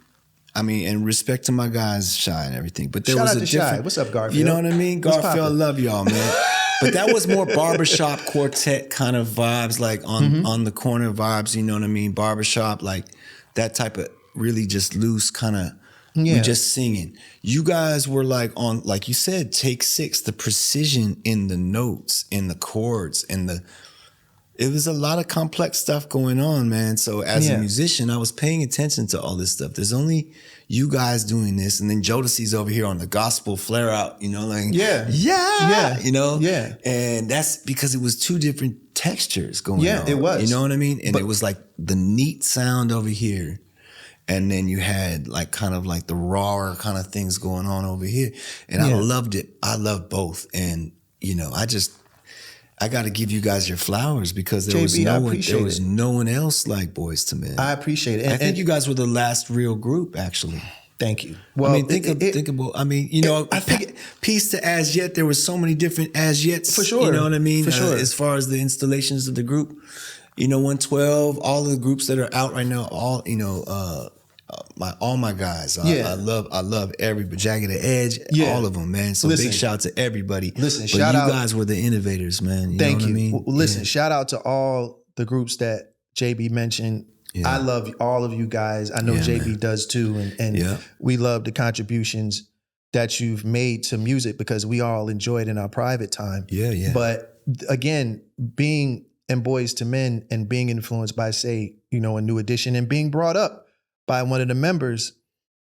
I mean, and respect to my guys, Shy and everything, but there Shout was out a to different. Shy. What's up, Garfield? You know what I mean, Garfield. I love y'all, man. But that was more barbershop quartet kind of vibes, like on the corner vibes, you know what I mean? Barbershop, like that type of really just loose kind of, we just singing. You guys were like on, like you said, Take 6, the precision in the notes, in the chords, it was a lot of complex stuff going on, man. So as a musician, I was paying attention to all this stuff. There's only you guys doing this, and then Jodeci's over here on the gospel flare out, you know, like you know, and that's because it was two different textures going on. Yeah, it was. You know what I mean? And it was like the neat sound over here, and then you had like kind of like the raw kind of things going on over here, and I loved it. I love both, and I got to give you guys your flowers because there was no one else like Boyz II Men. I appreciate it. I think you guys were the last real group, actually. Thank you. Well, I mean, think about. I mean, you know, I think piece to As Yet. There were so many different As Yets. For sure. You know what I mean? For sure. As far as the installations of the group, you know, 112, all the groups that are out right now, all you know, all my guys. I love every Jagged Edge, all of them, man. So big shout out to everybody. Listen, shout out. You guys were the innovators, man. Thank you. Know what I mean? Listen, shout out to all the groups that JB mentioned. Yeah. I love all of you guys. I know JB does too. And we love the contributions that you've made to music because we all enjoy it in our private time. Yeah. But again, being in Boyz II Men and being influenced by, say, you know, a New Edition and being brought up by one of the members,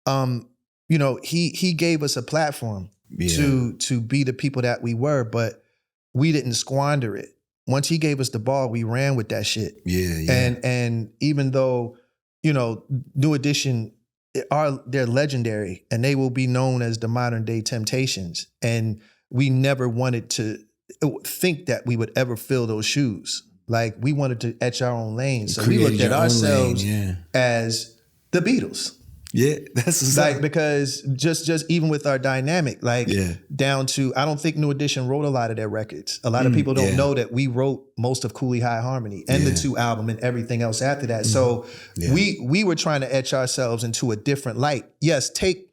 you know, he gave us a platform to be the people that we were, but we didn't squander it. Once he gave us the ball, we ran with that shit. Yeah. And even though, you know, New Edition they're legendary and they will be known as the modern day Temptations. And we never wanted to think that we would ever fill those shoes. Like we wanted to etch our own lane. So we looked at ourselves as the Beatles. Yeah, that's like because just even with our dynamic, like down to I don't think New Edition wrote a lot of their records. A lot of people don't know that we wrote most of Cooley High Harmony and the 2 album and everything else after that. So we were trying to etch ourselves into a different light. Yes, take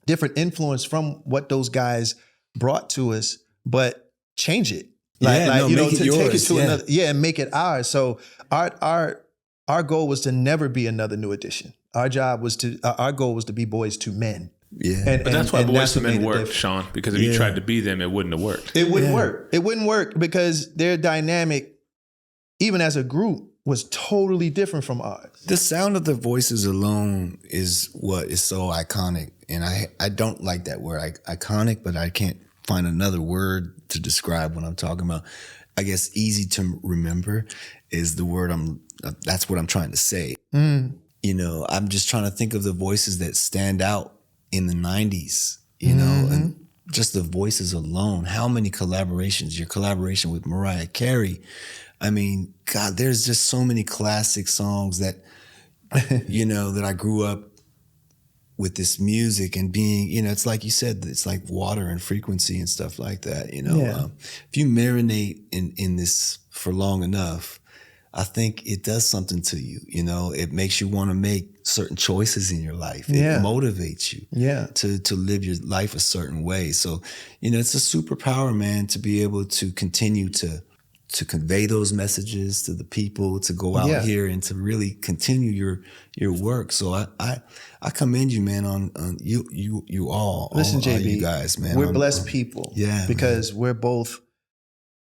different influence from what those guys brought to us, but change it. Like you know, to take it to another, and make it ours. So our goal was to never be another New Edition. Our goal was to be Boyz II Men. Yeah. But that's why Boyz II Men worked, Shawn, because if you tried to be them, it wouldn't have worked. It wouldn't work. It wouldn't work because their dynamic, even as a group, was totally different from ours. The sound of the voices alone is what is so iconic. And I don't like that word, iconic, but I can't find another word to describe what I'm talking about. I guess easy to remember is the word that's what I'm trying to say. You know, I'm just trying to think of the voices that stand out in the 90s, you know, and just the voices alone. How many collaborations? Your collaboration with Mariah Carey. I mean, God, there's just so many classic songs that, you know, that I grew up with this music and being, you know, it's like you said, it's like water and frequency and stuff like that, you know. If you marinate in this for long enough, I think it does something to you, you know. It makes you want to make certain choices in your life. It motivates you to live your life a certain way. So, you know, it's a superpower, man, to be able to continue to convey those messages to the people, to go out here and to really continue your work. So I commend you, man, on you all. Listen, all JB, you guys, man. We're blessed people. Yeah. Because we're both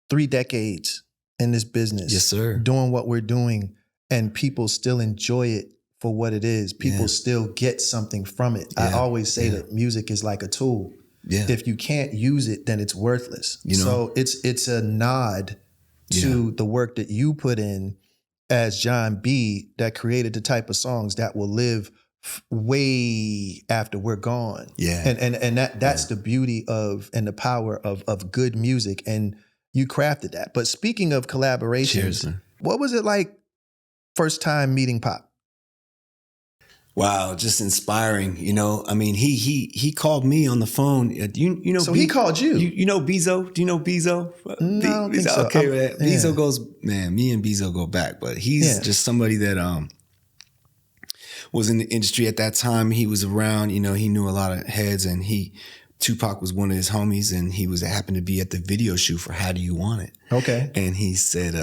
3 decades in this business. Yes, sir. Doing what we're doing, and people still enjoy it for what it is. People still get something from it. I always say that music is like a tool. Yeah. If you can't use it, then it's worthless. You know? So it's a nod to the work that you put in as Jon B that created the type of songs that will live way after we're gone. Yeah. And that's the beauty of and the power of good music. And you crafted that. But speaking of collaborations, what was it like first time meeting Pop? Wow, just inspiring. You know, I mean, he called me on the phone. You know, so he called you. You know Bezo? Do you know Bezo? No, I don't think so. Okay, man. Bezo goes, man. Me and Bezo go back, but he's just somebody that was in the industry at that time. He was around. You know, he knew a lot of heads, and Tupac was one of his homies, and he happened to be at the video shoot for How Do You Want It? Okay. And he said,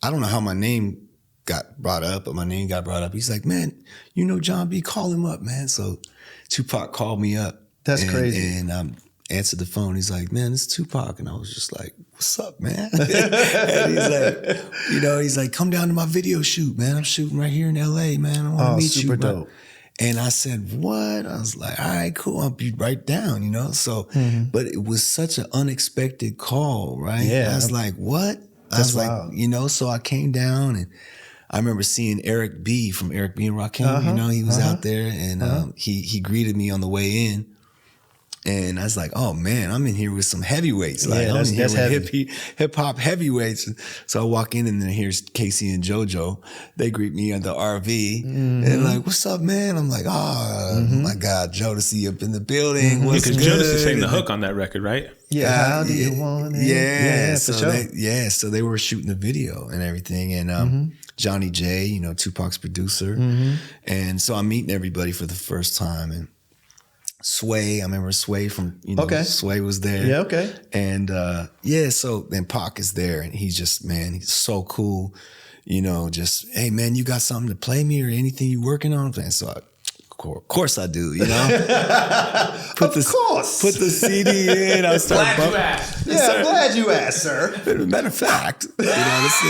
I don't know how my name got brought up, but my name got brought up. He's like, man, you know Jon B, call him up, man. So Tupac called me up. That's crazy. And answered the phone. He's like, man, it's Tupac. And I was just like, what's up, man? And he's like, come down to my video shoot, man. I'm shooting right here in LA, man. I want to meet you. Super dope. And I said, what? I was like, all right, cool. I'll be right down, you know? So, but it was such an unexpected call, right? Yeah. I was like, what? I was like, you know, so I came down, and I remember seeing Eric B from Eric B and Rakim, you know, he was out there, and he greeted me on the way in. And I was like, oh man, I'm in here with some heavyweights. Like I'm in here with hip hop heavyweights. So I walk in and then here's Casey and JoJo. They greet me at the RV. And like, what's up, man? I'm like, oh my God, Jodeci up in the building. What's good? Because Jodeci sang the hook on that record, right? Yeah. How do you want it? Yeah. So they were shooting the video and everything. And Johnny J, you know, Tupac's producer. And so I'm meeting everybody for the first time. And Sway, I remember Sway from, you know, Sway was there. Yeah, okay. And so then Pac is there and he's just, man, he's so cool. You know, just, hey man, you got something to play me or anything you working on? And so of course I do, you know? Put the CD in. I start glad you asked. Yeah, I'm glad you asked, sir. Matter of fact, you know what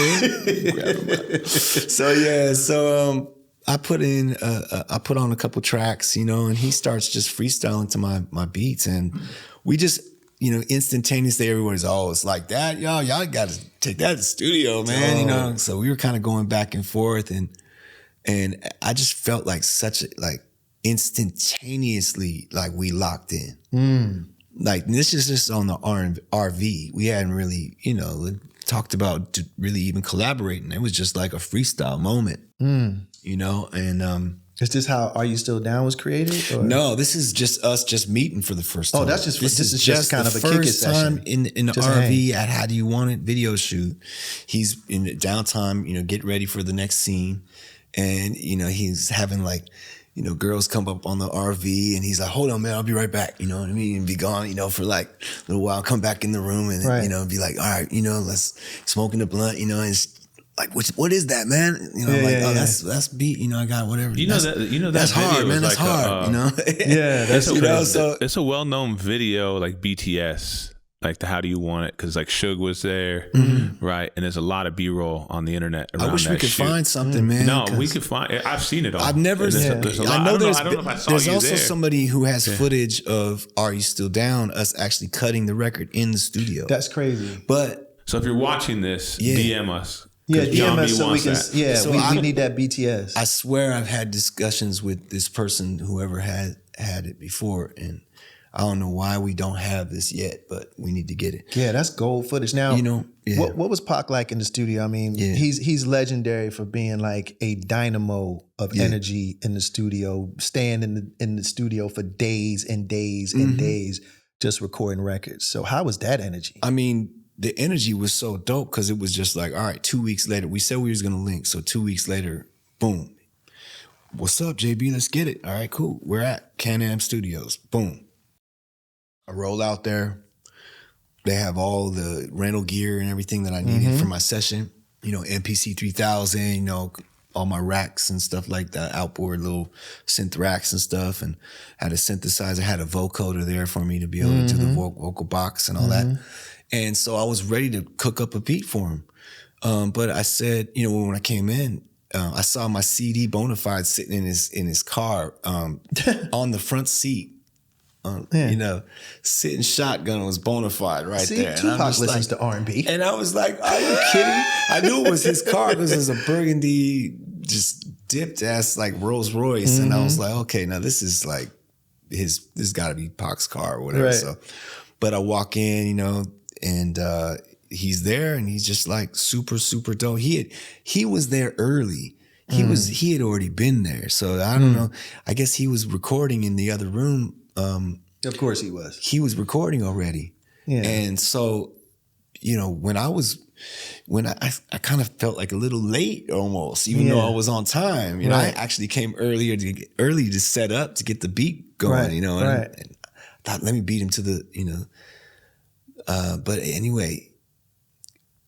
I'm saying? So I put on a couple tracks, you know, and he starts just freestyling to my beats, and we just, you know, instantaneously everybody's always like that, y'all got to take that to the studio, man, you know. So we were kind of going back and forth, and I just felt like instantaneously like we locked in. Like this is just on the RV. We hadn't really, you know, talked about really even collaborating. It was just like a freestyle moment. You know, and is this how Are You Still Down was created? Or? No, this is just us just meeting for the first time. Oh, this is just kind of a kick it session. In the RV at How Do You Want It video shoot. He's in the downtime, you know, get ready for the next scene. And, you know, he's having like, you know, girls come up on the RV and he's like, hold on, man, I'll be right back. You know what I mean? And be gone, you know, for like a little while, come back in the room and, you know, be like, all right, you know, let's smoking the blunt, you know, and it's, like, what is that, man? You know, that's beat. You know, I got whatever. That's hard, man. That's hard. You know, that's you know. So it's a well-known video, like BTS, like the How Do You Want It, because like Suge was there, right? And there's a lot of B-roll on the internet around that. I wish we could find something, man. No, we could find. I've seen it all. I've never. There's a lot. I don't know if I saw there's you also there. somebody who has footage of Are You Still Down? Us actually cutting the record in the studio. That's crazy. But so if you're watching this, DM us. Yeah, Jon B DM us so we can. that. Yeah, so we need that BTS. I swear I've had discussions with this person, whoever had it before, and I don't know why we don't have this yet, but we need to get it. Yeah, that's gold footage. Now, you know, what was Pac like in the studio? I mean, he's legendary for being like a dynamo of energy in the studio, staying in the studio for days and days and days, just recording records. So how was that energy? I mean, the energy was so dope because it was just like, all right, 2 weeks later, we said we was gonna link. So 2 weeks later, boom. What's up, JB? Let's get it. All right, cool. We're at Can-Am Studios. Boom. I roll out there. They have all the rental gear and everything that I needed for my session. You know, MPC 3000, you know, all my racks and stuff like that, outboard little synth racks and stuff, and had a synthesizer, had a vocoder there for me to be able to do the vocal box and all that. And so I was ready to cook up a beat for him. But I said, you know, when I came in, I saw my CD Bonafide sitting in his car on the front seat. You know, sitting shotgun was Bonafide right there. Tupac listens to R&B. And I was like, are you kidding? I knew it was his car because it was a burgundy, just dipped ass like Rolls Royce. And I was like, okay, now this is like this gotta be Pac's car or whatever. Right. So, but I walk in, you know, and he's there and he's just like super, super dope. He was there early. He had already been there. So I don't know. I guess he was recording in the other room. Of course he was. He was recording already. Yeah. And so, you know, when I kind of felt like a little late almost, even though I was on time. You know, I actually came early to set up to get the beat going, you know. And I thought, let me beat him to the, you know. But anyway,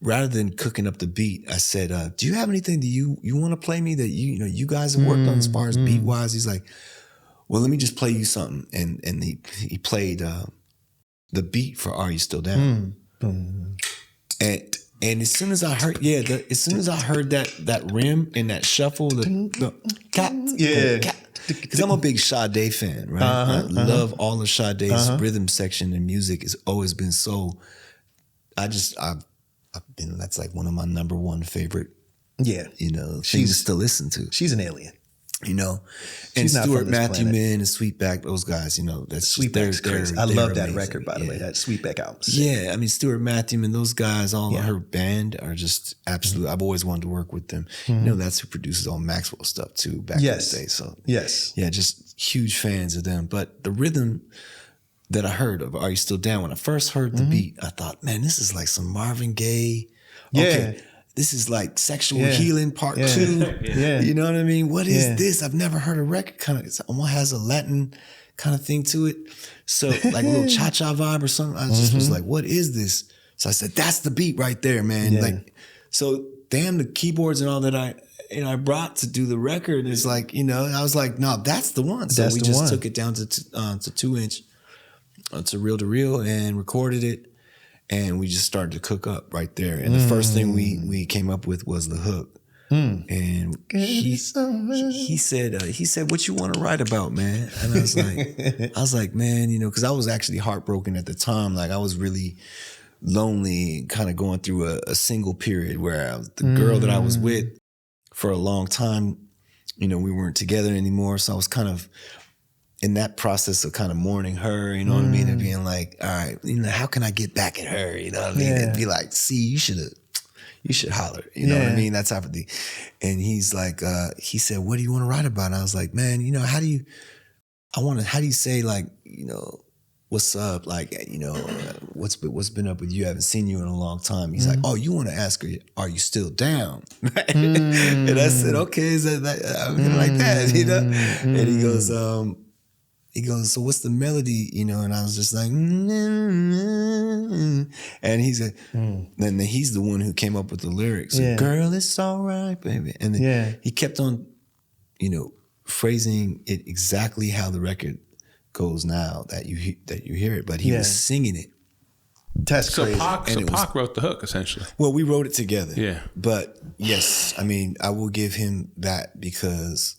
rather than cooking up the beat, I said, do you have anything that you want to play me that you guys have worked on as far as beat wise? He's like, well, let me just play you something. And he played the beat for Are You Still Down? And as soon as I heard, that rim and that shuffle, because I'm a big Sade fan, right? I love all of Sade's rhythm section and music has always been so. That's like one of my number one favorite. Yeah, you know, things to listen to. She's an alien. you know, and Stuart Matthewman and Sweetback, those guys, you know, that's Sweetback's crazy. I love that record, by the way, that Sweetback album. Yeah, I mean, Stuart Matthewman, those guys, all of her band are just absolute. I've always wanted to work with them. You know, that's who produces all Maxwell stuff too back in the day. So yeah, just huge fans of them. But the rhythm that I heard of Are You Still Down, when I first heard the beat, I thought, man, this is like some Marvin Gaye. Okay, this is like Sexual Healing Part 2. You know what I mean? What is this? I've never heard a record kind of, it almost has a Latin kind of thing to it. So like a little cha-cha vibe or something. I just was like, what is this? So I said, that's the beat right there, man. Like, so damn, the keyboards and all that I brought to do the record is like, you know, I was like, no, that's the one. So we just took it down to 2-inch, to reel and recorded it. And we just started to cook up right there. And the first thing we came up with was the hook. And he said, what you want to write about, man? And I was like, man, you know, because I was actually heartbroken at the time. Like I was really lonely, kind of going through a single period where the girl that I was with for a long time, you know, we weren't together anymore. So I was kind of in that process of kind of mourning her, you know what I mean? And being like, all right, you know, how can I get back at her? You know what I mean? And be like, see, you should holler. You know what I mean? That type of thing. And he's like, he said, what do you want to write about? And I was like, man, you know, how do you say like, you know, what's up? Like, you know, what's been up with you? I haven't seen you in a long time. He's like, oh, you want to ask her, are you still down? And I said, okay, is that I'm like that, you know? And he goes, so what's the melody, you know? And I was just like, and he said, then he's the one who came up with the lyrics. Girl, it's all right, baby. And then he kept on, you know, phrasing it exactly how the record goes now that you hear it, but he was singing it. That's crazy. Pac wrote the hook, essentially. Well, we wrote it together. Yeah. But yes, I mean, I will give him that because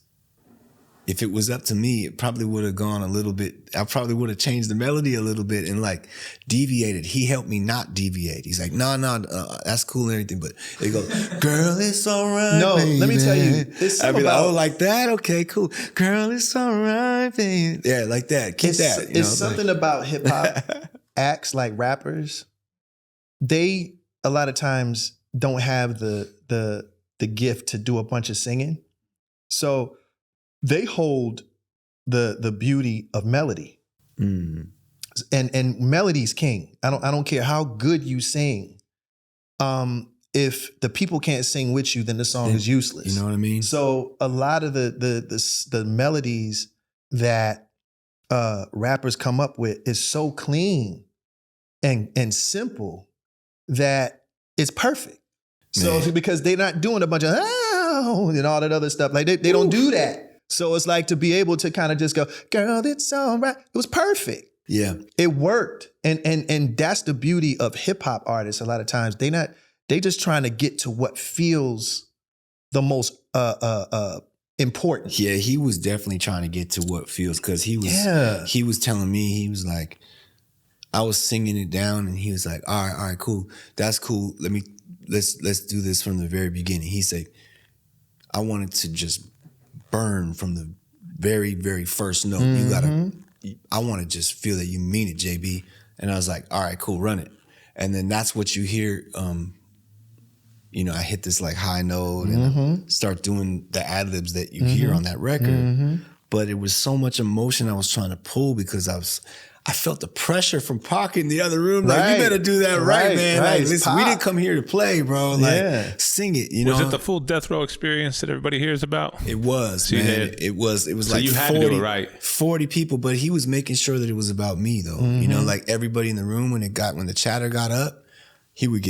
if it was up to me, it probably would have gone a little bit, I probably would have changed the melody a little bit and like deviated. He helped me not deviate. He's like, no, that's cool and everything. But he goes, girl, it's all right, no, baby. Let me tell you. I'd be like, oh, like that? Okay, cool. Girl, it's all right, baby. Yeah, like that. Keep that. It's something about hip hop acts like rappers. They, a lot of times, don't have the gift to do a bunch of singing. So they hold the beauty of melody, and melody's king. I don't care how good you sing. If the people can't sing with you, then the song is useless. You know what I mean? So a lot of the melodies that rappers come up with is so clean and simple that it's perfect. So because they're not doing a bunch of and all that other stuff, like they don't do that. So it's like to be able to kind of just go, girl, it's all right. It was perfect. Yeah. It worked. And that's the beauty of hip hop artists. A lot of times they just trying to get to what feels the most important. Yeah, he was definitely trying to get to what feels, because he was telling me, he was like, I was singing it down and he was like, all right, cool. That's cool. Let's do this from the very beginning. He said, I wanted to just burn from the very, very first note. I want to just feel that you mean it, JB. And I was like, all right, cool, run it. And then that's what you hear. You know, I hit this like high note and I start doing the ad-libs that you hear on that record. But it was so much emotion I was trying to pull because I felt the pressure from Pac in the other room. Like, you better do that right, man. Like, listen, we didn't come here to play, bro. Like, sing it, you know? Was it the full death row experience that everybody hears about? It was, man. It was so like you had 40, to do it right. 40 people, but he was making sure that it was about me, though. You know, like everybody in the room, when the chatter got up, he would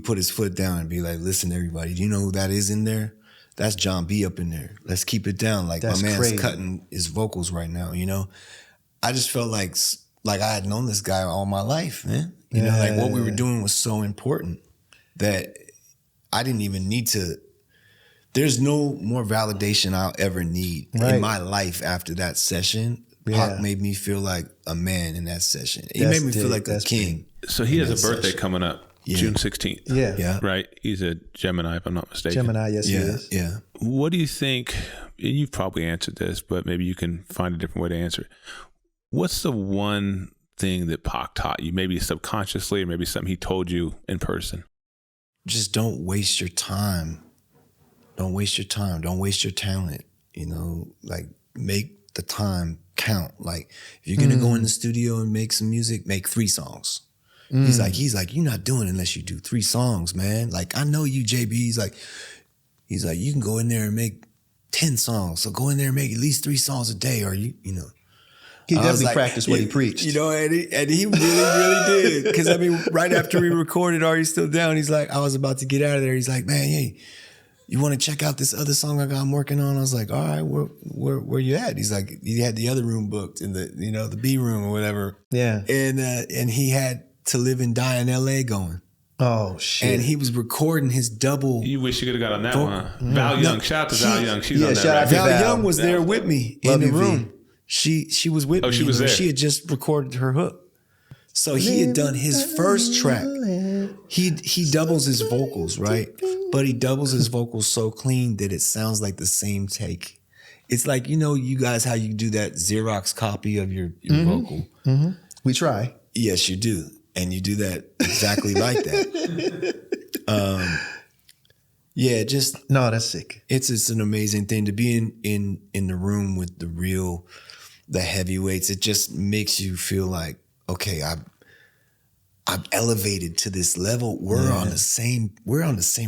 put his foot down and be like, listen, everybody, do you know who that is in there? That's Jon B up in there. Let's keep it down. Like, my man's cutting his vocals right now, you know? I just felt like I had known this guy all my life, man. You know, like what we were doing was so important that I didn't even need to. There's no more validation I'll ever need in my life after that session. Pac made me feel like a man in that session. He made me feel like a king. So he has a birthday coming up. June 16th. Yeah. Right? He's a Gemini, if I'm not mistaken. Gemini, yes, he is. Yeah. What do you think, and you've probably answered this, but maybe you can find a different way to answer it. What's the one thing that Pac taught you, maybe subconsciously or maybe something he told you in person? Just don't waste your time. Don't waste your time. Don't waste your talent. Like make the time count. Like if you're going to go in the studio and make some music, make 3 songs. He's like, you're not doing it unless you do 3 songs, man. Like, I know you, JB. He's like, you can go in there and make 10 songs. So go in there and make at least 3 songs a day, or you know. He definitely practiced what he preached. And he really did. Because, I mean, right after we recorded Are You Still Down, he's like, I was about to get out of there. He's like, man, hey, you want to check out this other song I'm working on? I was like, all right, where you at? He's like, he had the other room booked in the, the B room or whatever. Yeah. And he had To Live and Die in LA going. Oh, shit. And he was recording his double. You wish you could have got on that one. Val Young. Shout out to Val Young. She's on that. Shout out to Val Young was there with me in the room. She was with me. She was there. She had just recorded her hook. So he had done his first track. He doubles his vocals, right? But he doubles his vocals so clean that it sounds like the same take. It's like, you guys, how you do that Xerox copy of your vocal. Mm-hmm. We try. Yes, you do. And you do that exactly like that. Yeah, just no, that's sick. It's an amazing thing to be in the room with the heavyweights. It just makes you feel like, okay, I've elevated to this level. We're on the same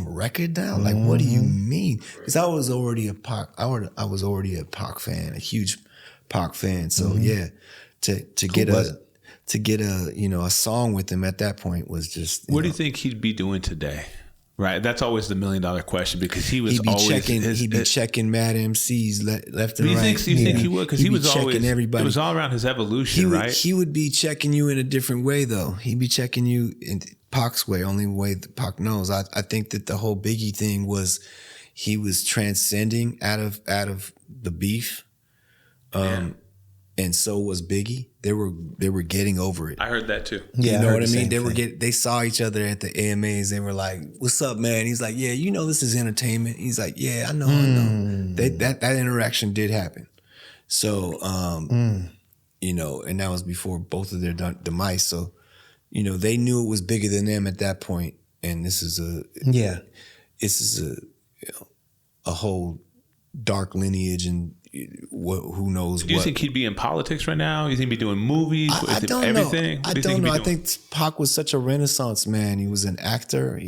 record now. Like, what do you mean? Because I was already a Pac. I was already a Pac fan, a huge Pac fan. So to get a song with him at that point was just. What do you think he'd be doing today? Right, that's always the $1 million question, because he'd be checking mad MCs left and right. Do you think he would? Because he was checking always everybody. It was all around his evolution, right? He would be checking you in a different way, though. He'd be checking you in Pac's way, only way that Pac knows. I think that the whole Biggie thing was he was transcending out of the beef, and so was Biggie. They were getting over it. I heard that too. Yeah, you know what I mean? They saw each other at the AMAs. They were like, "What's up, man?" He's like, "Yeah, this is entertainment." He's like, "Yeah, I know, I know." That interaction did happen. So, and that was before both of their demise. So, they knew it was bigger than them at that point. And this is a whole dark lineage, and who knows what. Do you think he'd be in politics right now? You think he'd be doing movies? I don't everything? know. I don't know. I think Pac was such a renaissance man. He was an actor.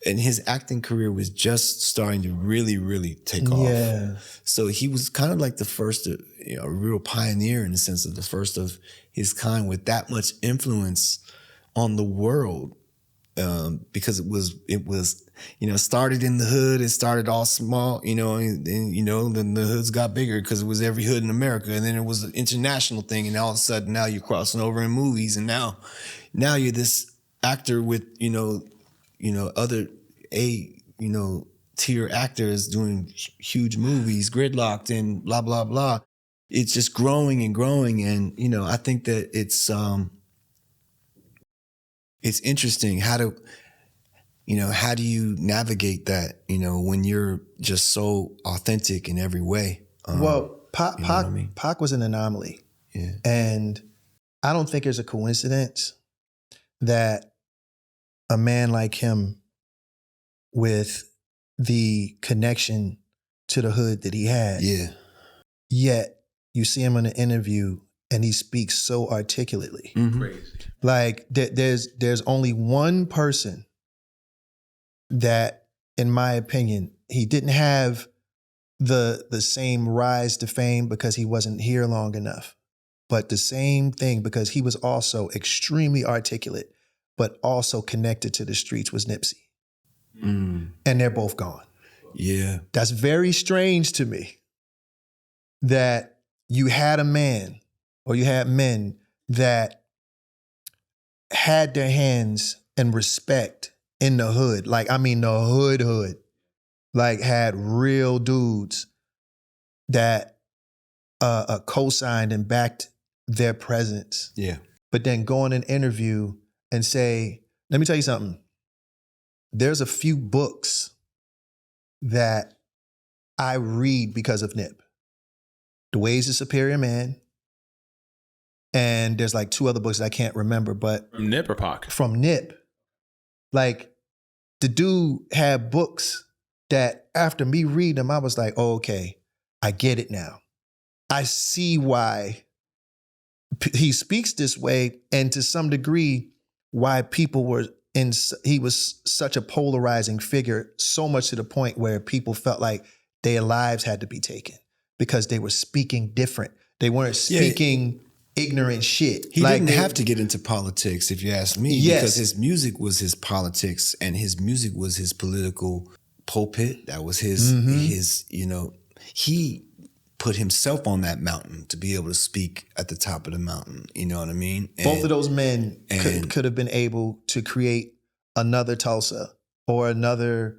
And his acting career was just starting to really, really take off. Yeah. So he was kind of like the first, a real pioneer in the sense of the first of his kind with that much influence on the world. Because it was started in the hood. It started all small, and then the hoods got bigger because it was every hood in America, and then it was an international thing, and all of a sudden now you're crossing over in movies, and now you're this actor with other tier actors doing huge movies, gridlocked and blah blah blah. It's just growing and growing, and I think that it's interesting how do you navigate that, when you're just so authentic in every way. Pac was an anomaly. Yeah. And I don't think there's a coincidence that a man like him, with the connection to the hood that he had, yet you see him in an interview and he speaks so articulately. Mm-hmm. Crazy. Like there's only one person that, in my opinion, he didn't have the same rise to fame because he wasn't here long enough, but the same thing because he was also extremely articulate, but also connected to the streets, was Nipsey. Mm. And they're both gone. Yeah. That's very strange to me that you had a man, or you had men that had their hands and respect in the hood. Like, I mean, the hood. Like, had real dudes that co-signed and backed their presence. Yeah. But then go in an interview and say, Let me tell you something. There's a few books that I read because of Nip. The Ways of Superior Man. And there's like 2 other books that I can't remember, but From Nip or Pac? from Nip. Like, the dude had books that after me reading them, I was like, oh, okay, I get it now. I see why he speaks this way, and to some degree, why people were he was such a polarizing figure, so much to the point where people felt like their lives had to be taken because they were speaking different. They weren't speaking ignorant shit. He didn't have to get into politics, if you ask me, because his music was his politics and his music was his political pulpit. That was his, he put himself on that mountain to be able to speak at the top of the mountain. You know what I mean? Both of those men could have been able to create another Tulsa or another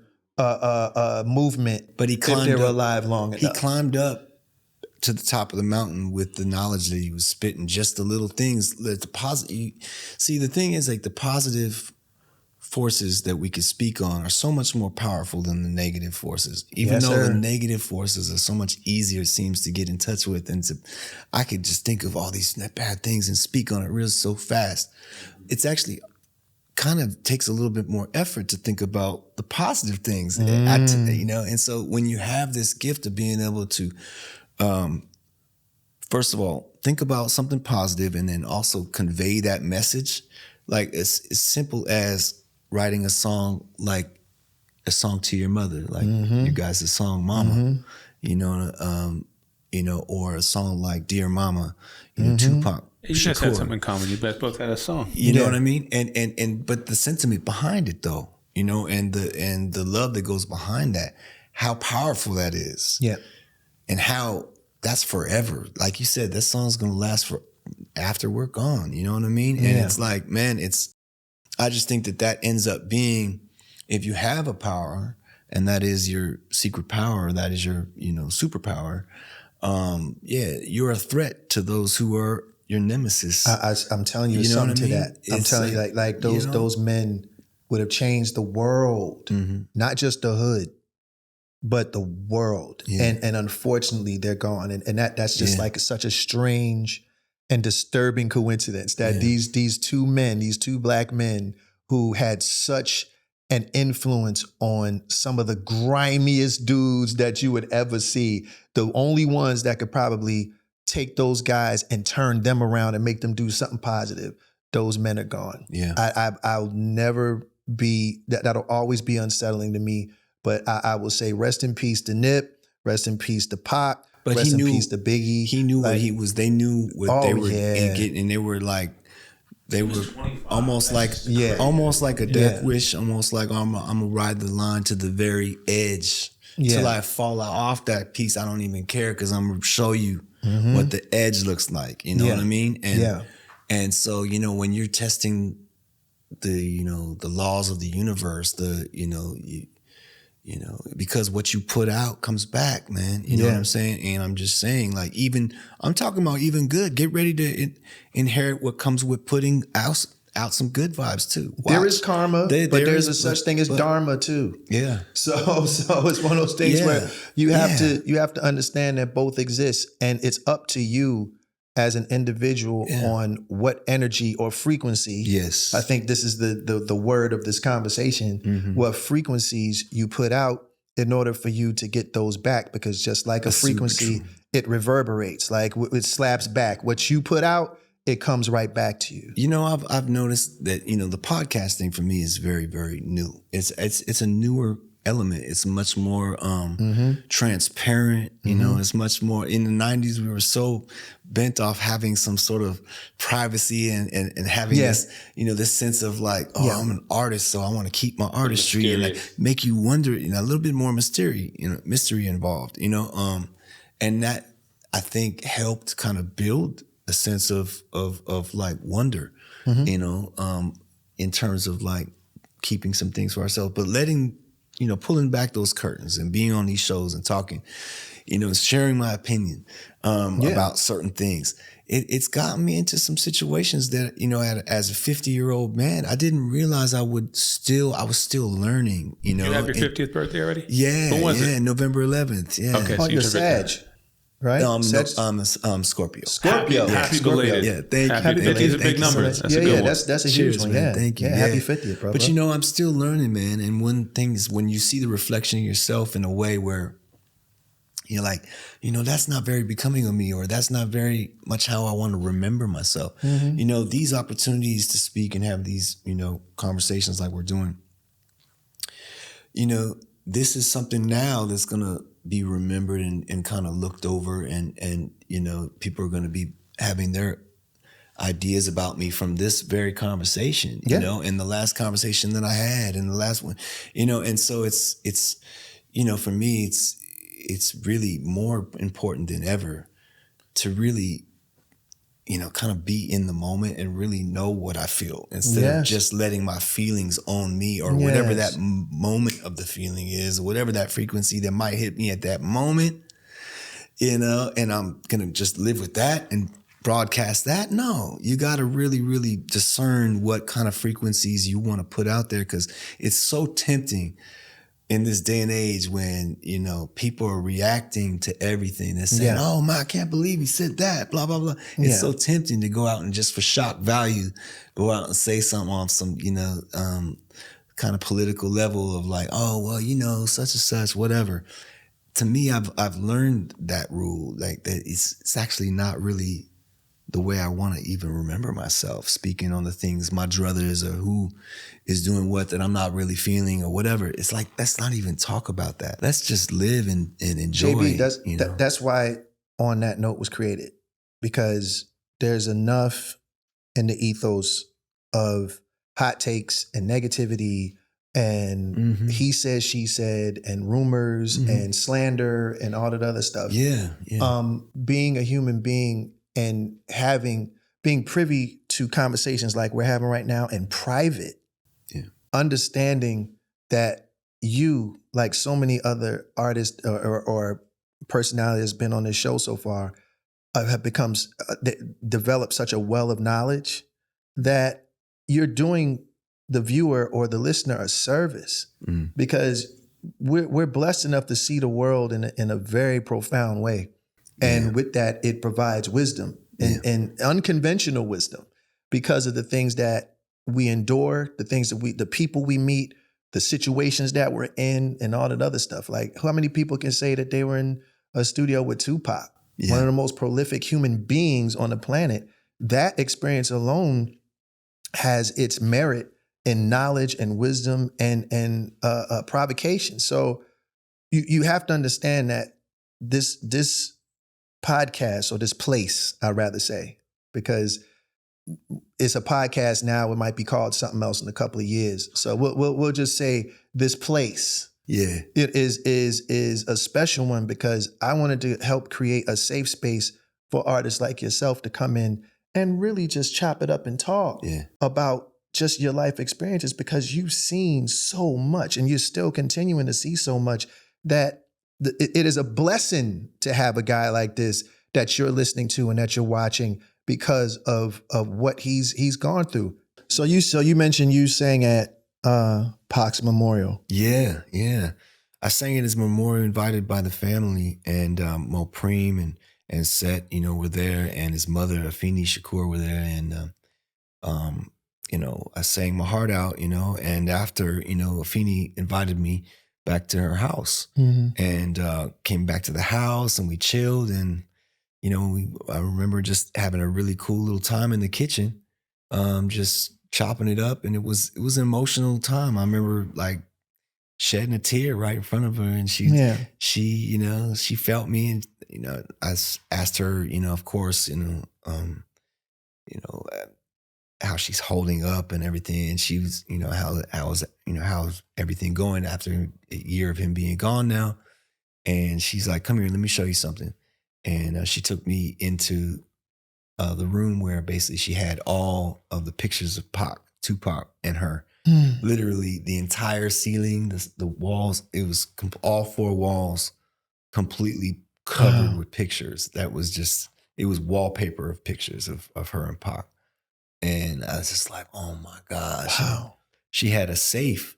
movement, but if they were alive long enough. He climbed up to the top of the mountain with the knowledge that he was spitting, just the little things. See, the thing is, like, the positive forces that we could speak on are so much more powerful than the negative forces. Even though the negative forces are so much easier, it seems, to get in touch with. And I could just think of all these bad things and speak on it real so fast. It's actually kind of takes a little bit more effort to think about the positive things, And so when you have this gift of being able to, first of all, think about something positive and then also convey that message. Like, it's as simple as writing a song, like a song to your mother, like you guys' song Mama, or a song like Dear Mama, Tupac. You guys had something in common. You guys both had a song. You know what I mean? And but the sentiment behind it, though, and the love that goes behind that, how powerful that is. Yeah. And how that's forever. Like you said, that song's gonna last for after we're gone. You know what I mean? And it's like, man, I just think that ends up being, if you have a power, and that is your secret power, that is your, superpower, you're a threat to those who are your nemesis. I'm telling you, something to that. I'm telling you, like those men would have changed the world, not just the hood, but the world. Yeah. And unfortunately, they're gone. And that's just like such a strange and disturbing coincidence that these 2 men, these 2 black men who had such an influence on some of the grimiest dudes that you would ever see, the only ones that could probably take those guys and turn them around and make them do something positive, those men are gone. Yeah. I'll never be, that'll always be unsettling to me, but I will say rest in peace to Nip, rest in peace to Pac, but rest in peace to Biggie. He knew what he was, they knew what they were getting, and they were like, they were almost like a death wish, almost like I'm gonna ride the line to the very edge till I fall off that piece. I don't even care because I'm gonna show you what the edge looks like. You know what I mean? And so, when you're testing the laws of the universe, because what you put out comes back, man. You know what I'm saying? And I'm just saying, like, I'm talking about even good. Get ready to inherit what comes with putting out some good vibes too. Watch. There is karma, but there's a such thing as dharma too. Yeah. So it's one of those things where you have to understand that both exist, and it's up to you as an individual on what energy or frequency. Yes. I think this is the word of this conversation. What frequencies you put out in order for you to get those back, because just like a frequency, it reverberates, like it slaps back. What you put out, it comes right back to you. I've noticed that, the podcasting for me is very, very new. It's a newer element. It's much more transparent. It's much more. In the 90s, we were so bent off having some sort of privacy and having this, this sense of like, I'm an artist, so I want to keep my artistry and like make you wonder, a little bit more mystery involved, and that I think helped kind of build a sense of like wonder, in terms of like keeping some things for ourselves, but letting, pulling back those curtains and being on these shows and talking, sharing my opinion about certain things. It's gotten me into some situations that, as a 50-year-old man, I didn't realize I was still learning, You have your 50th birthday already? Yeah. When was it? November 11th. Yeah. Okay. Oh, you're Sag, right? Scorpio. Scorpio. Happy belated. Yeah, thank you. Happy 50 is a big number. That's a good one. That's a Cheers, huge one. man. Yeah, Thank you. Yeah, happy 50th, brother. But I'm still learning, man. And one thing is when you see the reflection of yourself in a way where you're like, that's not very becoming of me, or that's not very much how I want to remember myself. Mm-hmm. These opportunities to speak and have these, conversations like we're doing, this is something now that's going to be remembered and kind of looked over, and people are going to be having their ideas about me from this very conversation, and the last conversation that I had and the last one, and so it's for me, it's really more important than ever to really, kind of be in the moment and really know what I feel instead of just letting my feelings own me, or whatever that moment of the feeling is, whatever that frequency that might hit me at that moment, and I'm going to just live with that and broadcast that. No, you got to really, really discern what kind of frequencies you want to put out there, because it's so tempting in this day and age when, people are reacting to everything. They're saying, oh man, I can't believe he said that, blah, blah, blah. It's so tempting to go out and just for shock value, go out and say something on some, kind of political level of like, oh, well, such and such, whatever. To me, I've learned that rule, like that it's actually not really the way I want to even remember myself, speaking on the things, my druthers, or who is doing what that I'm not really feeling or whatever. It's like, let's not even talk about that. Let's just live and enjoy. JB, that's why On That Note was created, because there's enough in the ethos of hot takes and negativity and he said, she said, and rumors and slander and all that other stuff. Yeah. Being a human being and being privy to conversations like we're having right now in private, understanding that you, like so many other artists or personalities that's been on this show so far, have developed such a well of knowledge that you're doing the viewer or the listener a service, because we're blessed enough to see the world in a very profound way. And with that, it provides wisdom and unconventional wisdom because of the things that we endure, the people we meet, the situations that we're in, and all that other stuff. Like, how many people can say that they were in a studio with Tupac, one of the most prolific human beings on the planet? That experience alone has its merit in knowledge and wisdom and provocation. So you have to understand that this podcast, or this place, I'd rather say, because it's a podcast now, it might be called something else in a couple of years. So we'll just say this place. Yeah. It is a special one, because I wanted to help create a safe space for artists like yourself to come in and really just chop it up and talk about just your life experiences, because you've seen so much and you're still continuing to see so much that it is a blessing to have a guy like this that you're listening to and that you're watching because of what he's gone through. So you mentioned you sang at Pac's memorial. Yeah. I sang at his memorial, invited by the family, and Mopreem and Set, were there, and his mother, Afeni Shakur, were there, and I sang my heart out, and after, Afeni invited me back to her house, and came back to the house, and we chilled, and I remember just having a really cool little time in the kitchen, just chopping it up, and it was an emotional time. I remember like shedding a tear right in front of her, and she felt me, and I asked her, of course, how she's holding up and everything, and she was, how's everything going after a year of him being gone now, and she's like, come here, let me show you something, and she took me into the room where basically she had all of the pictures of Tupac and her, literally the entire ceiling, the walls, it was all four walls completely covered with pictures. That was just, it was wallpaper of pictures of her and Pac. And I was just like, oh my gosh. Wow. She had a safe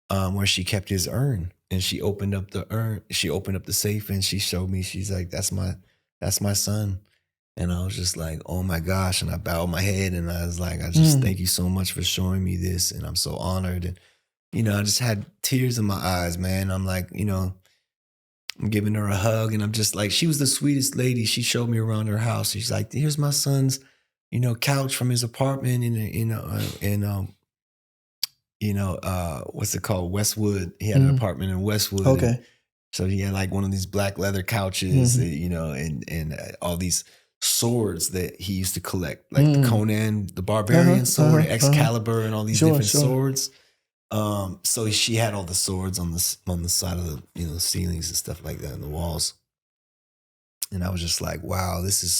where she kept his urn, and she opened up the urn. She opened up the safe and she showed me, she's like, that's my son. And I was just like, oh my gosh. And I bowed my head and I was like, I just thank you so much for showing me this. And I'm so honored. And, I just had tears in my eyes, man. I'm like, I'm giving her a hug and I'm just like, she was the sweetest lady. She showed me around her house. She's like, here's my son's, couch from his apartment what's it called? Westwood. He had an apartment in Westwood. Okay. So he had like one of these black leather couches, and all these swords that he used to collect, like the Conan the Barbarian sword, Excalibur, and all these different swords. So she had all the swords on the side of the ceilings and stuff like that, and the walls. And I was just like, wow, this is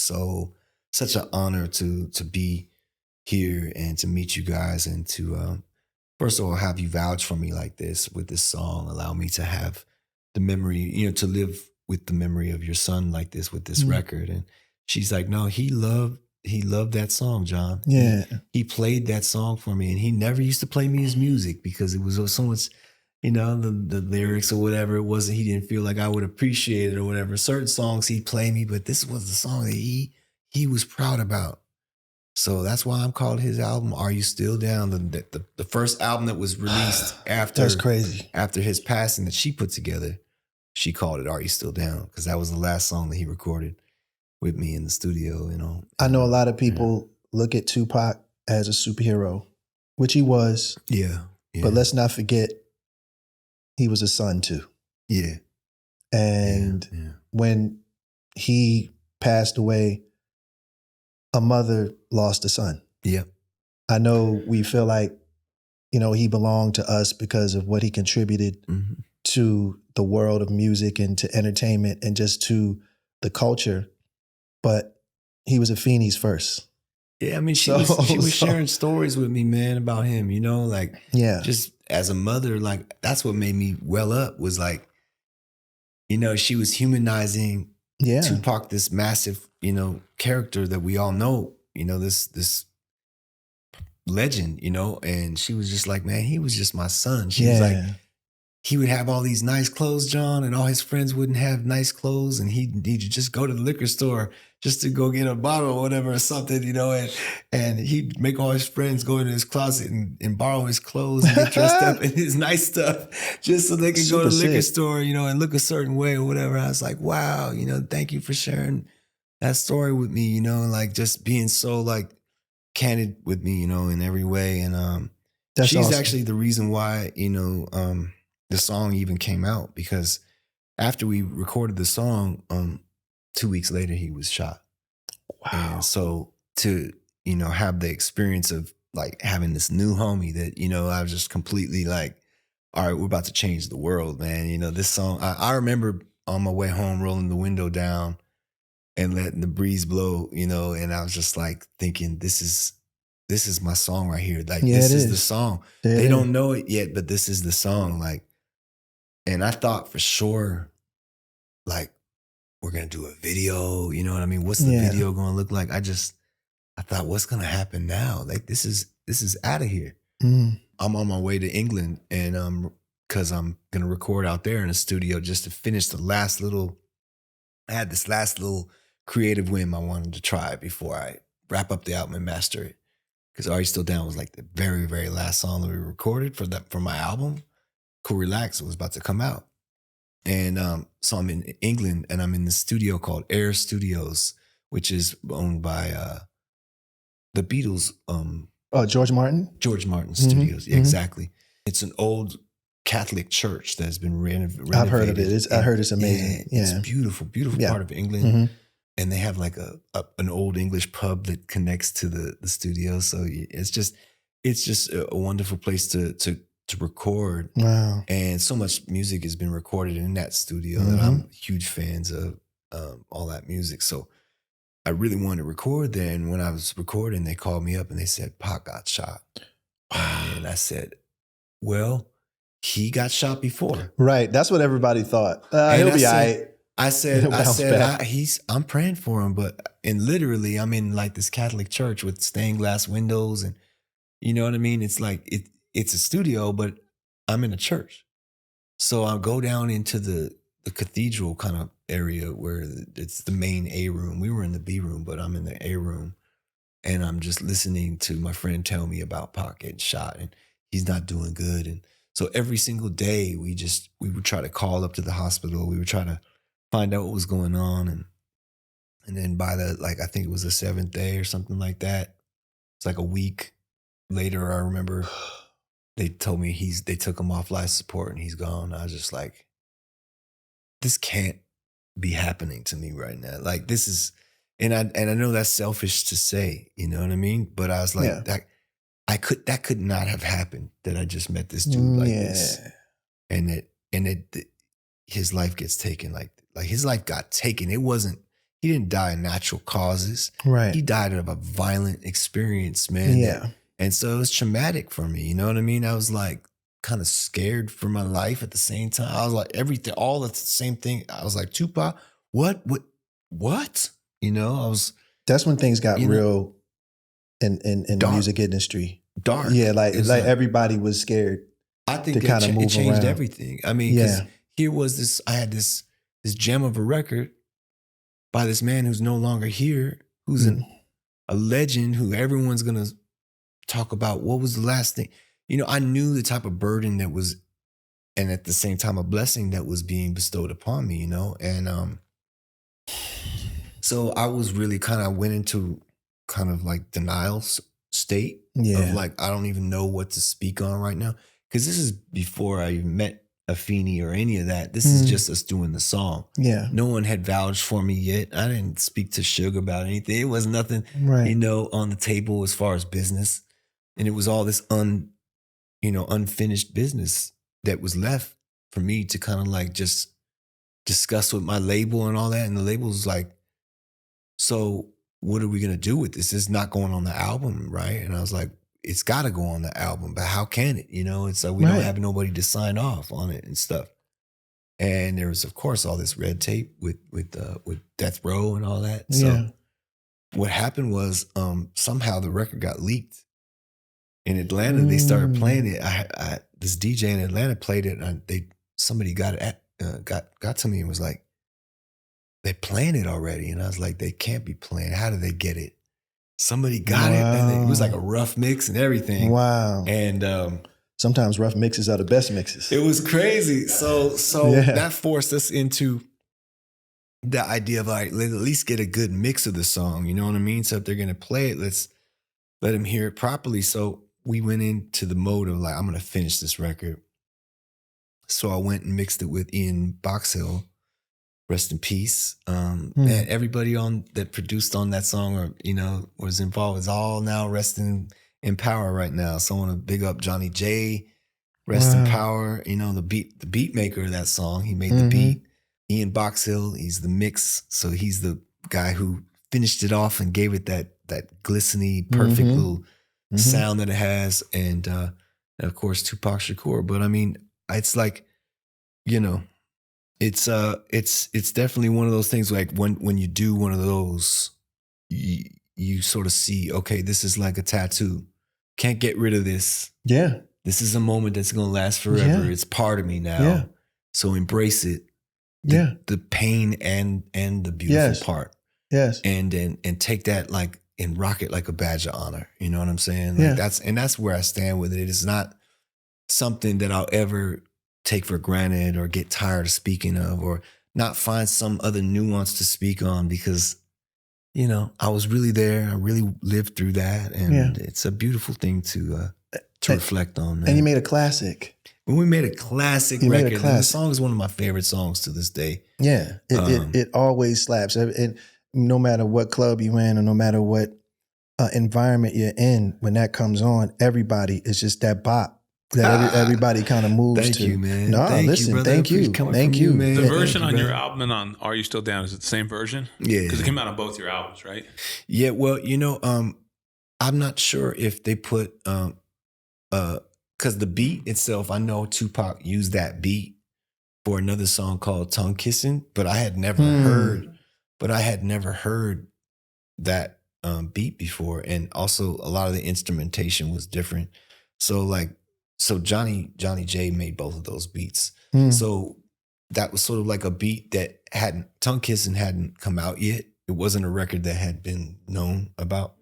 such an honor to be here and to meet you guys and to first of all have you vouch for me like this with this song, allow me to have the memory, to live with the memory of your son like this with this record. And she's like, no, he loved that song, John. Yeah. He played that song for me, and he never used to play me his music because it was so much, the lyrics or whatever. It wasn't, he didn't feel like I would appreciate it or whatever. Certain songs he'd play me, but this was the song that he was proud about. So that's why I'm called his album, Are You Still Down? The first album that was released after That's crazy. After his passing that she put together, she called it Are You Still Down? Because that was the last song that he recorded with me in the studio, I know a lot of people look at Tupac as a superhero, which he was. Yeah. But let's not forget, he was a son too. Yeah. And when he passed away, a mother lost a son. Yep. I know we feel like, he belonged to us because of what he contributed to the world of music and to entertainment and just to the culture. But he was a Feeney's first. Yeah, I mean, she was sharing stories with me, man, about him, just as a mother, like that's what made me well up was like, she was humanizing Tupac, this massive, character that we all know, this legend, and she was just like, man, he was just my son. She was like, he would have all these nice clothes, John, and all his friends wouldn't have nice clothes, and he'd just go to the liquor store just to go get a bottle or whatever or something, and he'd make all his friends go into his closet and borrow his clothes and get dressed up in his nice stuff just so they could go to the liquor store, and look a certain way or whatever. I was like, wow, thank you for sharing that story with me, like just being so like candid with me, in every way. And she's awesome. Actually the reason why, the song even came out, because after we recorded the song, 2 weeks later he was shot. Wow. And so to, have the experience of like having this new homie that, I was just completely like, all right, we're about to change the world, man. This song, I remember on my way home rolling the window down and letting the breeze blow, and I was just like thinking, this is my song right here. Like, this is the song. They don't know it yet, but this is the song. Like, and I thought for sure, like, we're going to do a video, you know what I mean? What's the video going to look like? I thought, what's going to happen now? Like, this is out of here. I'm on my way to England, and because I'm going to record out there in a studio just to finish I had this last little creative whim I wanted to try before I wrap up the album and master it. Because Are You Still Down was like the very, very last song that we recorded for my album. Cool Relax was about to come out. And so I'm in England, and I'm in the studio called Air Studios, which is owned by the Beatles. George Martin? George Martin Studios, yeah, exactly. It's an old Catholic church that's been renovated. I've heard of it. I heard it's amazing. Yeah, it's beautiful, beautiful part of England. And they have like an old English pub that connects to the studio. So it's just a wonderful place to record. Wow. And so much music has been recorded in that studio that I'm huge fans of all that music. So I really wanted to record there. And when I was recording, they called me up and they said, Pac got shot. And I said, well, he got shot before. Right. That's what everybody thought. He'll be all right. I said, Bounce back. I'm praying for him, and literally I'm in like this Catholic church with stained glass windows, and you know what I mean? It's like, it's a studio, but I'm in a church. So I'll go down into the cathedral kind of area where it's the main A room. We were in the B room, but I'm in the A room. And I'm just listening to my friend tell me about Pac getting shot and he's not doing good. And so every single day we would try to call up to the hospital. We would try to find out what was going on. And then by I think it was the 7th day or something like that. It's like a week later, I remember they told me they took him off life support and he's gone. I was just like, this can't be happening to me right now. Like this is, and I know that's selfish to say, you know what I mean? But I was like, that could not have happened, that I just met this dude like this. And his life gets taken, like his life got taken. He didn't die of natural causes. Right. He died of a violent experience, man. Yeah. And so it was traumatic for me, you know what I mean? I was like kind of scared for my life at the same time. I was like everything, all the same thing. I was like, Tupac, what? You know, that's when things got real in the music industry. Dark. Yeah, like everybody was scared. I think to kind of move it changed around. everything. I mean, because here was this, I had this gem of a record by this man who's no longer here, who's a legend, who everyone's gonna talk about. What was the last thing? You know, I knew the type of burden that was, and at the same time, a blessing that was being bestowed upon me, you know? And so I was really went into kind of like denial state of like, I don't even know what to speak on right now. Cause this is before I even met Afeni or any of that. This is just us doing the song. Yeah. No one had vouched for me yet. I didn't speak to Suge about anything. It was nothing, you know, on the table as far as business. And it was all this unfinished business that was left for me to kind of like just discuss with my label and all that. And the label was like, so what are we going to do with this? It's not going on the album, right? And I was like, it's got to go on the album, but how can it? You know, it's like we don't have nobody to sign off on it and stuff. And there was, of course, all this red tape with Death Row and all that. So what happened was somehow the record got leaked. In Atlanta, they started playing it. This DJ in Atlanta played it, and somebody got to me and was like, "They're playing it already," and I was like, "They can't be playing. How did they get it?" Somebody got it, and it was like a rough mix and everything. Wow! And sometimes rough mixes are the best mixes. It was crazy. So that forced us into the idea of like, let's at least get a good mix of the song. You know what I mean? So if they're gonna play it, let's let them hear it properly. So we went into the mode of like, I'm going to finish this record. So I went and mixed it with Ian Boxhill, rest in peace. And everybody that produced on that song or, you know, was involved is all now resting in power right now. So I want to big up Johnny J, rest in power. You know, the beat maker of that song, he made the beat. Ian Boxhill, he's the mix. So he's the guy who finished it off and gave it that glistening, perfect little sound that it has, and of course Tupac Shakur. But I mean, it's like, you know, it's definitely one of those things. Like when you do one of those, you sort of see, okay, this is like a tattoo. Can't get rid of this. Yeah, this is a moment that's gonna last forever. It's part of me now. Yeah. So embrace it. The pain and the beautiful part. Yes, and take that like. And rock it like a badge of honor. You know what I'm saying? Like that's where I stand with it. It is not something that I'll ever take for granted or get tired of speaking of or not find some other nuance to speak on because, you know, I was really there. I really lived through that. And it's a beautiful thing to reflect on. Man. And you made a classic. When we made a classic record, and the song is one of my favorite songs to this day. Yeah, it always slaps. And no matter what club you're in or no matter what environment you're in, when that comes on, everybody, it's just that bop that everybody kind of moves thank to. Thank you, man. No, listen, thank you. Thank you, man. The version on your album and on Are You Still Down, is it the same version? Yeah. Because it came out on both your albums, right? Yeah, well, you know, I'm not sure if they put, because the beat itself, I know Tupac used that beat for another song called Tongue Kissing, but I had never heard that beat before. And also a lot of the instrumentation was different. So Johnny J made both of those beats. So that was sort of like a beat that Tongue Kissing hadn't come out yet. It wasn't a record that had been known about.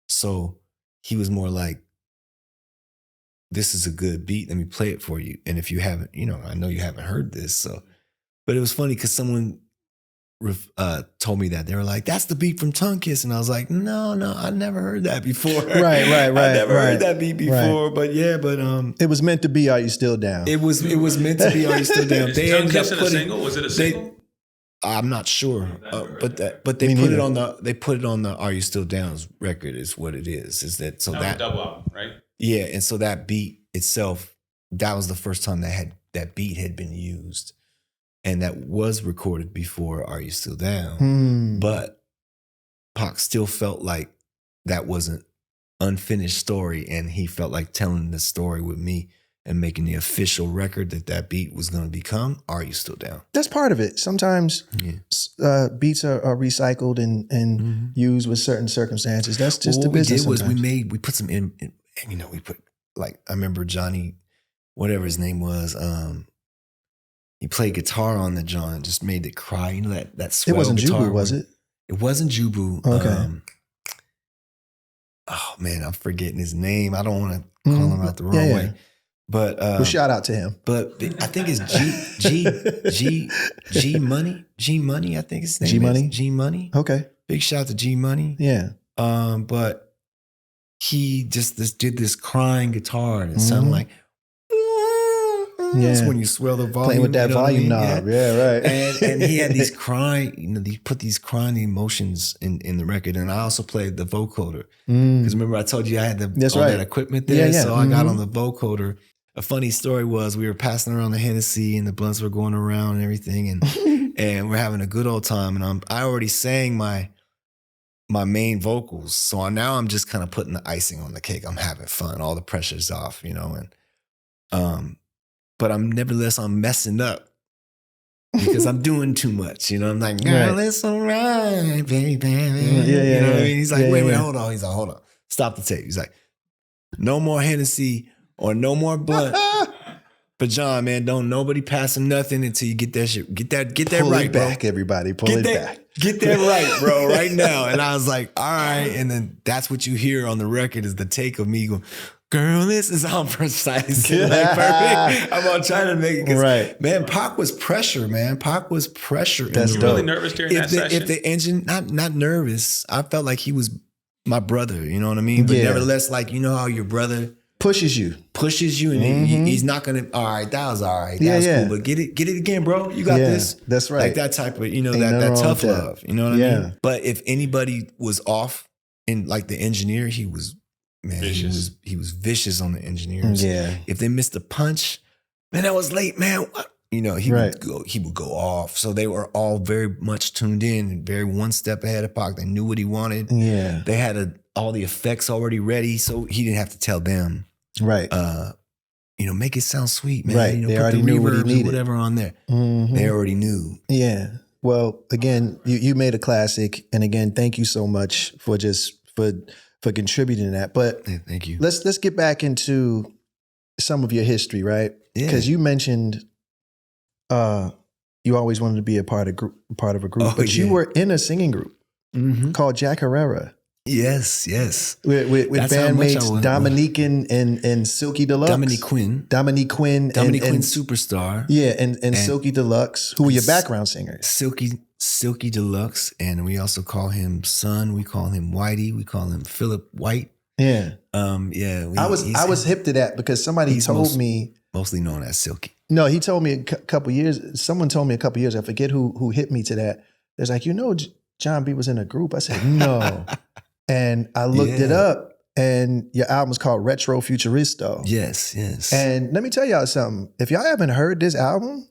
So he was more like, this is a good beat. Let me play it for you. And if you haven't, I know you haven't heard this. So, but it was funny because someone told me that. They were like, that's the beat from Tongue Kiss. And I was like, no, I never heard that before. Right. I never heard that beat before. But it was meant to be Are You Still Down? It was meant to be Are You Still Down? Is Tongue Kissing a single? Was it a single? I'm not sure, but they put it on the Are You Still Down's record is what it is. Is that so that double album, right? Yeah, and so that beat itself, that was the first time that beat had been used, and that was recorded before Are You Still Down? But Pac still felt like that was an unfinished story, and he felt like telling the story with me and making the official record that beat was going to become Are You Still Down? That's part of it. Sometimes beats are recycled and used with certain circumstances. That's just the business. What we did was we put some in we put, like, I remember Johnny, whatever his name was, he played guitar on the joint, just made it cry. That swell. It wasn't guitar. Jubu, was it? It wasn't Jubu. Okay. Oh man, I'm forgetting his name. I don't want to call him out the wrong way. But well, shout out to him. But I think it's G Money. G Money, I think his name G Money? is. G Money. Okay. Big shout out to G Money. Yeah. But he just did this crying guitar and it sounded like that's when you swell the volume. Playing with that volume knob. Yeah, right. And he had these crying, he put these crying emotions in the record. And I also played the vocoder. Because remember I told you I had that equipment there. So I got on the vocoder. A funny story was we were passing around the Hennessy and the blunts were going around and everything. And we're having a good old time. And I already sang my main vocals. So now I'm just kind of putting the icing on the cake. I'm having fun. All the pressure's off, but I'm messing up because I'm doing too much. I'm like, girl, it's all right, baby. You know what I mean? He's like, wait, hold on. He's like, hold on. Stop the tape. He's like, no more Hennessy or no more blunt. But John, man, don't nobody pass him nothing until you get that shit. Get that Pull right, it back, bro. everybody. Pull it back. Get that right, bro, right now. And I was like, all right. And then that's what you hear on the record is the take of me going, girl, this is all precise. Like perfect. I'm all trying to make it. Right. Man, Pac was pressure, man. Pac was pressure. That's Were you really nervous during that session? If the engine, not nervous, I felt like he was my brother, you know what I mean? But nevertheless, like, how your brother pushes you and he's not gonna, all right, that was all right, that was cool, but get it again, bro, you got this. That's right. Like that type of that tough love, you know what I mean? But if anybody was off in like the engineer, he was vicious. He was vicious on the engineers. If they missed a punch, man, that was late, man, what? He would go off. So they were all very much tuned in and very one step ahead of Pac. They knew what he wanted. They had all the effects already ready, so he didn't have to tell them. Right. Make it sound sweet, man. Right. They already knew what he needed. Whatever on there. They already knew. Yeah. Well, again, you made a classic, and again, thank you so much for contributing to that. But thank you. Let's get back into some of your history, right? Because you mentioned you always wanted to be a part of a group, but you were in a singing group called Jack Herrera. Yes. With bandmates Dominique and Silky Deluxe. Dominique Quinn Superstar. Yeah, and Silky Deluxe, who were your background singers. Silky Deluxe, and we also call him Son. We call him Whitey. We call him Philip White. Yeah. I was hip to that because somebody told me. Mostly known as Silky. No, he told me a couple years. Someone told me a couple years. I forget who hit me to that. There's like, Jon B was in a group. I said, no. And I looked it up, and your album's called Retro Futuristo. Yes. And let me tell y'all something. If y'all haven't heard this album,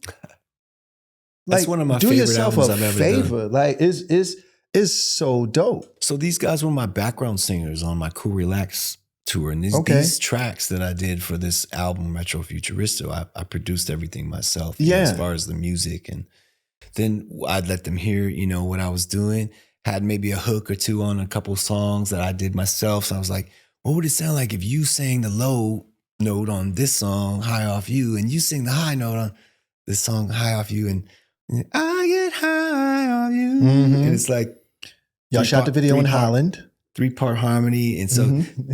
that's one of my favorite albums I've ever done. Like, it's so dope. So these guys were my background singers on my Cool Relax tour. And these tracks that I did for this album, Retro Futuristo, I produced everything myself, you know, as far as the music. And then I'd let them hear, you know, what I was doing. Had maybe a hook or two on a couple songs that I did myself. So I was like, what would it sound like if you sang the low note on this song, High Off You, and you sing the high note on this song, High Off You, and I get high off you. And it's like, y'all shot the video in Holland. 3-part harmony. And so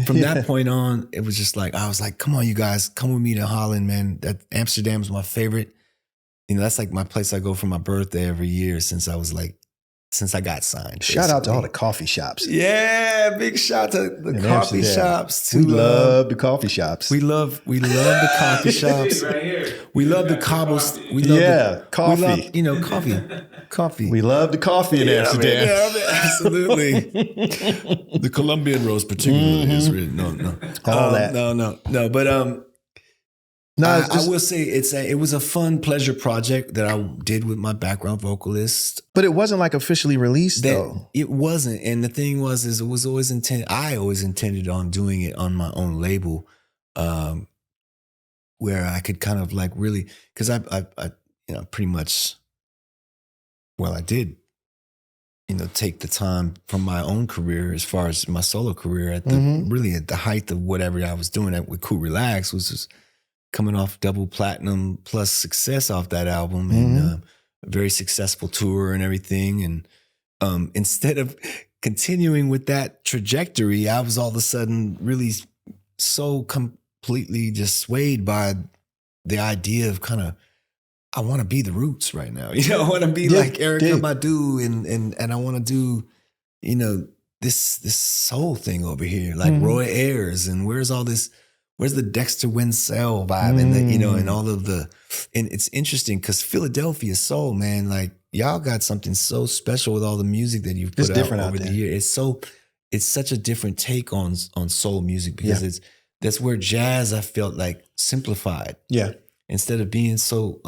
from that point on, it was just like, I was like, come on, you guys, come with me to Holland, man. That Amsterdam's my favorite. You know, that's like my place I go for my birthday every year since I got signed. Shout out to all the coffee shops. Yeah, big shout to the coffee Amsterdam. Shops. We love the coffee shops. We love the coffee shops. Right here. We love the cobbles. We love coffee. We love, you know, coffee. We love the coffee in Amsterdam. Absolutely. The Colombian rose particularly is really no. All that. No. But I will say it was a fun pleasure project that I did with my background vocalist. But it wasn't like officially released though. It wasn't. And the thing was it was always I always intended on doing it on my own label, where I could kind of like really, because I you know, pretty much, well, I did, you know, take the time from my own career as far as my solo career at the really at the height of whatever I was doing with Cool Relax, was just coming off double platinum plus success off that album, and a very successful tour and everything. And instead of continuing with that trajectory, I was all of a sudden really so completely just swayed by the idea of kind of, I want to be the Roots right now. You know, I want to be like Erykah Badu, and I want to do, you know, this soul thing over here, like Roy Ayers, and where's the Dexter Winsell vibe, and the, you know, and all of the, and it's interesting because Philadelphia soul, man, like y'all got something so special with all the music that you've put out over the years. It's such a different take on soul music, because that's where jazz, I felt like, simplified. Yeah. Instead of being so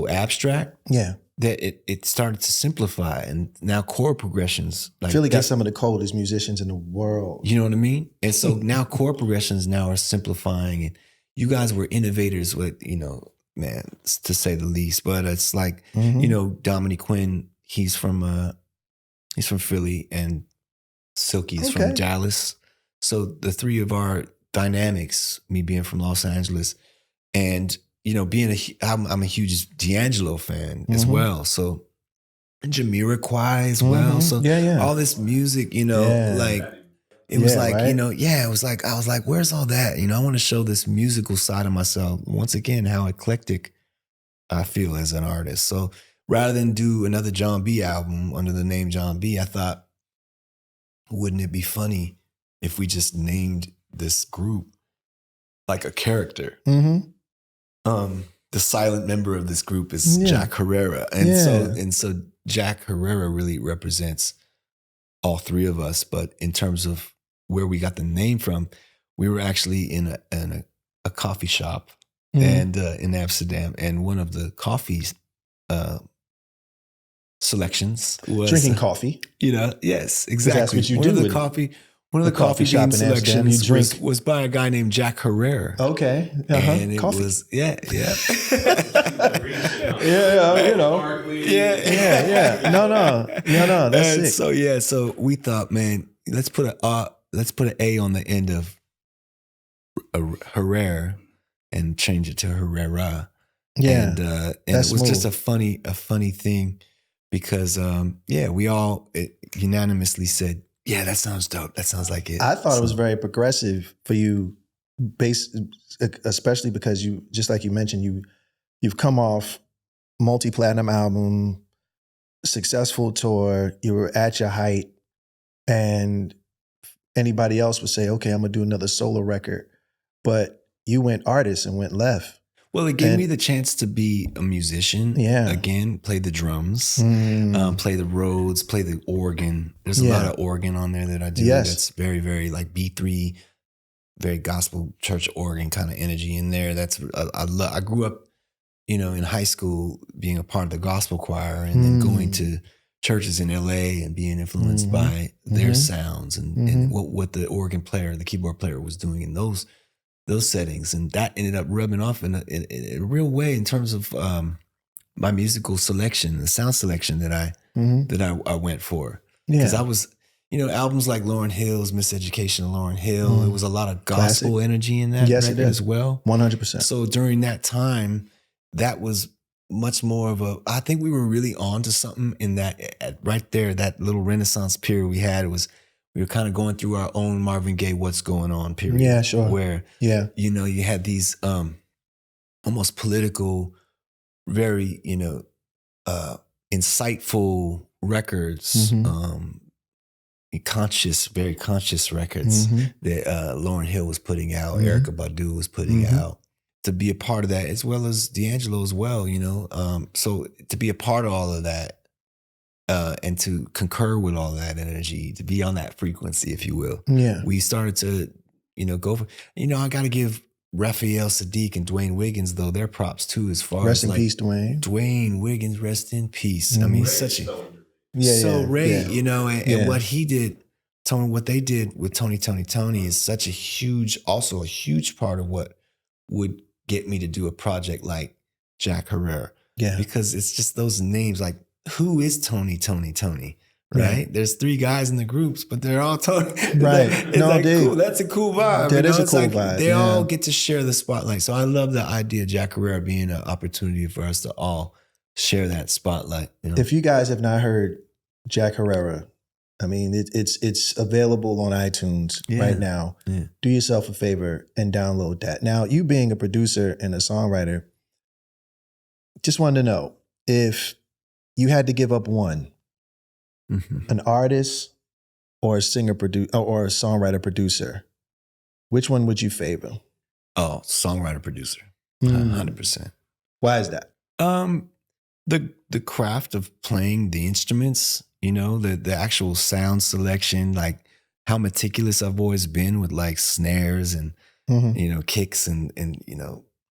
abstract. Yeah. That it started to simplify, and now chord progressions. Like Philly got some of the coldest musicians in the world. You know what I mean? And so now chord progressions now are simplifying, and you guys were innovators with, you know, man, to say the least. But it's like, you know, Dominic Quinn, he's from Philly, and Silky's from Dallas. So the three of our dynamics, me being from Los Angeles, and you know, I'm a huge D'Angelo fan as well. So, and Jamiroquai as well. So all this music, you know, like it was like, you know, it was like, I was like, where's all that? You know, I want to show this musical side of myself. Once again, how eclectic I feel as an artist. So rather than do another Jon B album under the name Jon B, I thought, wouldn't it be funny if we just named this group like a character? The silent member of this group is Jack Herrera. And so Jack Herrera really represents all three of us. But in terms of where we got the name from, we were actually in a coffee shop and in Amsterdam, and one of the coffees selections was drinking coffee. You know, yes, exactly. That's what you do. One of the coffee bean selections was by a guy named Jack Herrera. Okay. And it was, you know. No, that's it. So we thought, man, let's put an A on the end of Herrera and change it to Herrera. Yeah. And it was just a funny thing, because we all unanimously said, yeah, that sounds dope. That sounds like it. I thought it was very progressive for you, especially because you, just like you mentioned, you've come off multi-platinum album, successful tour, you were at your height, and anybody else would say, okay, I'm gonna do another solo record. But you went artist and went left. Well, it gave me the chance to be a musician. Yeah. Again, play the drums, play the Rhodes, play the organ. There's a lot of organ on there that I do. Yes. That's very, very like B3, very gospel church organ kind of energy in there. That's I grew up, you know, in high school being a part of the gospel choir, and then going to churches in LA and being influenced by their sounds and what the organ player, the keyboard player was doing in those settings. And that ended up rubbing off in a real way in terms of my musical selection, the sound selection that I went for. Because I was, albums like Lauryn Hill's Miseducation of Lauryn Hill, it was a lot of gospel energy in that record as well. 100%. So during that time, that was much more of I think we were really on to something in that, right there, that little Renaissance period we had. We were kind of going through our own Marvin Gaye what's going on period. Yeah, sure. Where, you had these almost political, very, insightful records, very conscious records that Lauryn Hill was putting out, Erykah Badu was putting out, to be a part of that, as well as D'Angelo as well, so to be a part of all of that, and to concur with all that energy, to be on that frequency, if you will. Yeah. We started to, go for, I got to give Raphael, Saadiq, and Dwayne Wiggins, though, their props too, as far rest as in peace, Dwayne. Dwayne Wiggins, rest in peace. I mean, such a, and what he did, Tony, what they did with Toni is such a huge part of what would get me to do a project like Jack Herrera. Yeah. Because it's just those names, like, who is Toni? Right? There's 3 guys in the groups, but they're all Toni. Right. Cool. That's a cool vibe. That is a cool vibe. They all get to share the spotlight. So I love the idea of Jack Herrera being an opportunity for us to all share that spotlight. If you guys have not heard Jack Herrera, I mean, it's available on iTunes right now. Yeah. Do yourself a favor and download that. Now, you being a producer and a songwriter, just wanted to know if you had to give up one, an artist or a or a songwriter producer, which one would you favor? Oh, songwriter producer, 100%. Why is that? The craft of playing the instruments, the actual sound selection, like how meticulous I've always been with like snares and kicks and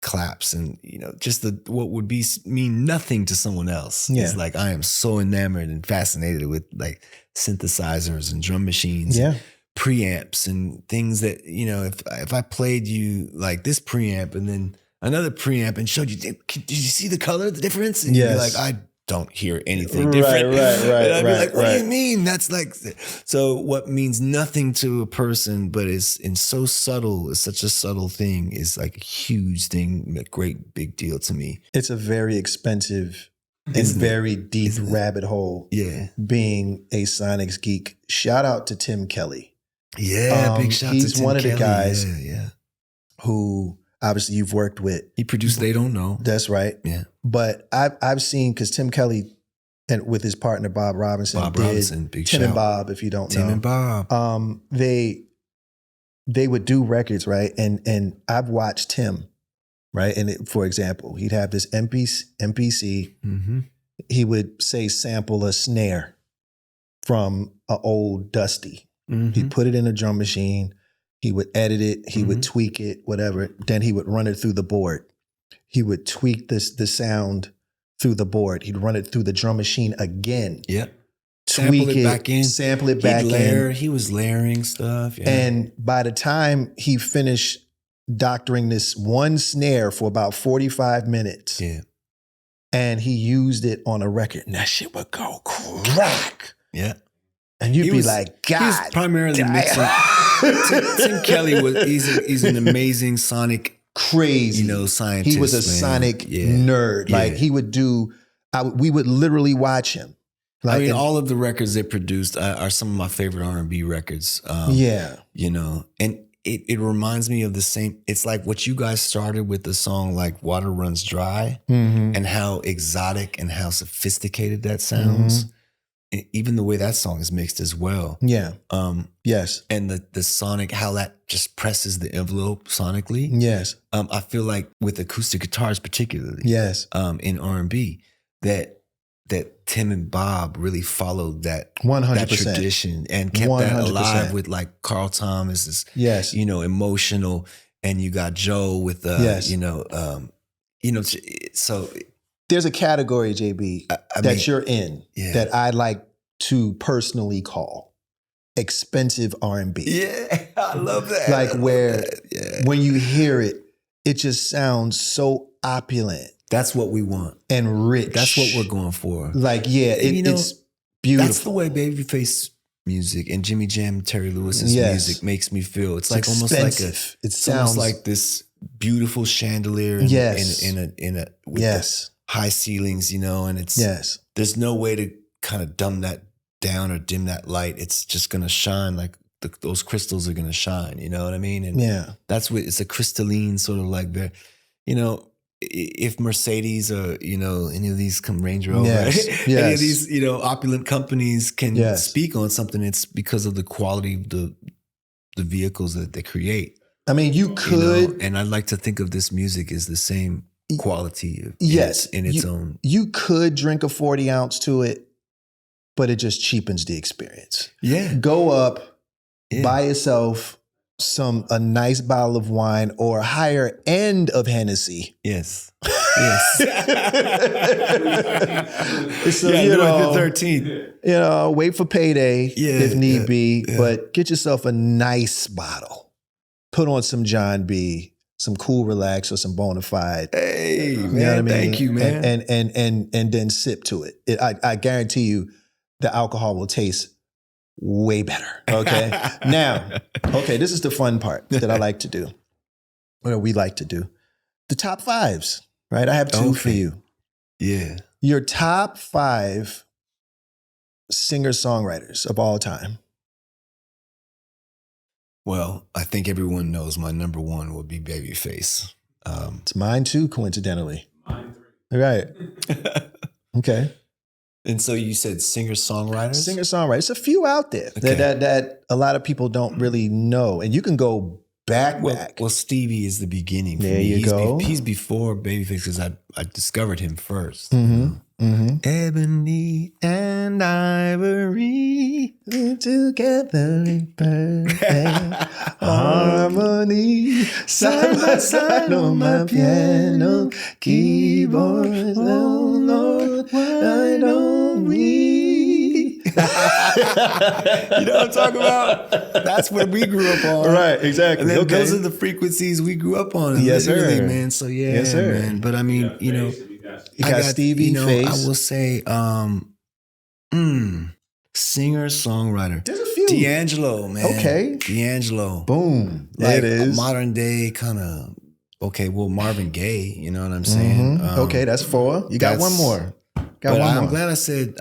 claps and just what would mean nothing to someone else. Yeah. It's like I am so enamored and fascinated with like synthesizers and drum machines, and preamps and things that if I played you like this preamp and then another preamp and showed you, did you see the color, the difference? And you'd be like, I don't hear anything different. Right. And I'd be like, what do you mean? That's like, so what means nothing to a person, but is so subtle, is such a subtle thing, is like a huge thing, a great big deal to me. It's a very expensive and very deep rabbit hole. Yeah. Being a Sonics geek. Shout out to Tim Kelly. Yeah, big shout out to Tim Kelly. He's one of the guys who obviously you've worked with. He produced They Don't Know. That's right. Yeah. But I've seen, because Tim Kelly and with his partner Bob Robinson, big Tim shout. and Bob, if you don't know. Tim and Bob. They would do records, right? And I've watched Tim, right? And for example, he'd have this MPC. He would say sample a snare from an old Dusty. He'd put it in a drum machine. He would edit it. He would tweak it, whatever. Then he would run it through the board. He would tweak the sound through the board. He'd run it through the drum machine again. Yep. Tweak it back in. Sample it back in. He was layering stuff. Yeah. And by the time he finished doctoring this one snare for about 45 minutes, and he used it on a record, and that shit would go crack. Yeah. And you'd be like, God. He was primarily mixing. Tim Kelly he's an amazing sonic, crazy, scientist. He was a sonic nerd. Like he would do, we would literally watch him. Like, all of the records they produced are some of my favorite R&B records. And it reminds me of the same. It's like what you guys started with the song like Water Runs Dry, and how exotic and how sophisticated that sounds. Even the way that song is mixed as well. Yeah. Yes. And the sonic, how that just presses the envelope sonically. Yes. I feel like with acoustic guitars particularly. Yes. In R&B, that Tim and Bob really followed that 100%. That tradition and kept 100%. That alive with like Carl Thomas is emotional, and you got Joe with so there's a category, JB, that you're in that I like to personally call expensive R&B. Yeah, I love that. Like where when you hear it, it just sounds so opulent. That's what we want. And rich. That's what we're going for. Like, it's beautiful. That's the way Babyface music and Jimmy Jam, Terry Lewis's music makes me feel. It's like expensive. It's almost like this beautiful chandelier with the high ceilings, and it's there's no way to kind of dumb that down or dim that light. It's just gonna shine like those crystals are gonna shine. You know what I mean? And that's what it's a crystalline sort of like if Mercedes or any of these Range Rover, any of these opulent companies can speak on something, it's because of the quality of the vehicles that they create. I mean, you could, and I like to think of this music as the same quality in its own. You could drink a 40 ounce to it, but it just cheapens the experience. Yeah, go up, buy yourself a nice bottle of wine or higher end of Hennessy. Yes. So, the 13th. Wait for payday if need be, but get yourself a nice bottle. Put on some Jon B, some Cool Relax or some Bonafide. Hey, man, thank you, man. And then sip to it. I guarantee you the alcohol will taste way better. Okay. Now, this is the fun part that I like to do. What we like to do. The top fives, right? I have two for you. Yeah. Your top 5 singer-songwriters of all time. Well, I think everyone knows my number 1 would be Babyface. It's mine too, coincidentally. Mine 3. Right. Okay. And so you said singer-songwriters? Singer-songwriters. There's a few out there that a lot of people don't really know. And you can go back. Well, Stevie is the beginning for there me. You go. He's before Babyface because I discovered him first. Mm-hmm. Mm-hmm. Ebony and ivory together in perfect harmony, side by side on my piano keyboard. Oh Lord, why don't we? You know what I'm talking about? That's what we grew up on. Right, exactly. And then those are the frequencies we grew up on. Yes, sir. Man. So yes, sir. Man. But I mean, you got Stevie, Face. I will say, singer-songwriter. There's a few. D'Angelo, man. Okay. D'Angelo. Boom. There it is. Modern day kind of, Marvin Gaye, you know what I'm saying? Okay, that's 4. You got one more. I'm glad I said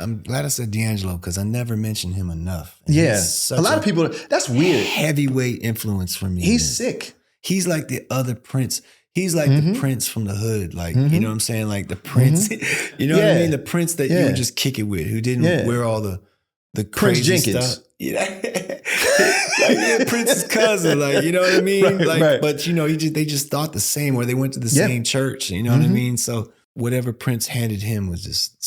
D'Angelo because I never mentioned him enough. And a lot of people, that's weird. Heavyweight influence for me. He's sick. He's like the other Prince. He's like the Prince from the hood. Like, you know what I'm saying? Like the Prince, you know what I mean? The Prince that you would just kick it with, who didn't wear all the crazy Prince Jenkins. stuff. Like Prince's cousin, like, you know what I mean? Right. But they just thought the same, or they went to the same church, you know what I mean? So whatever Prince handed him was just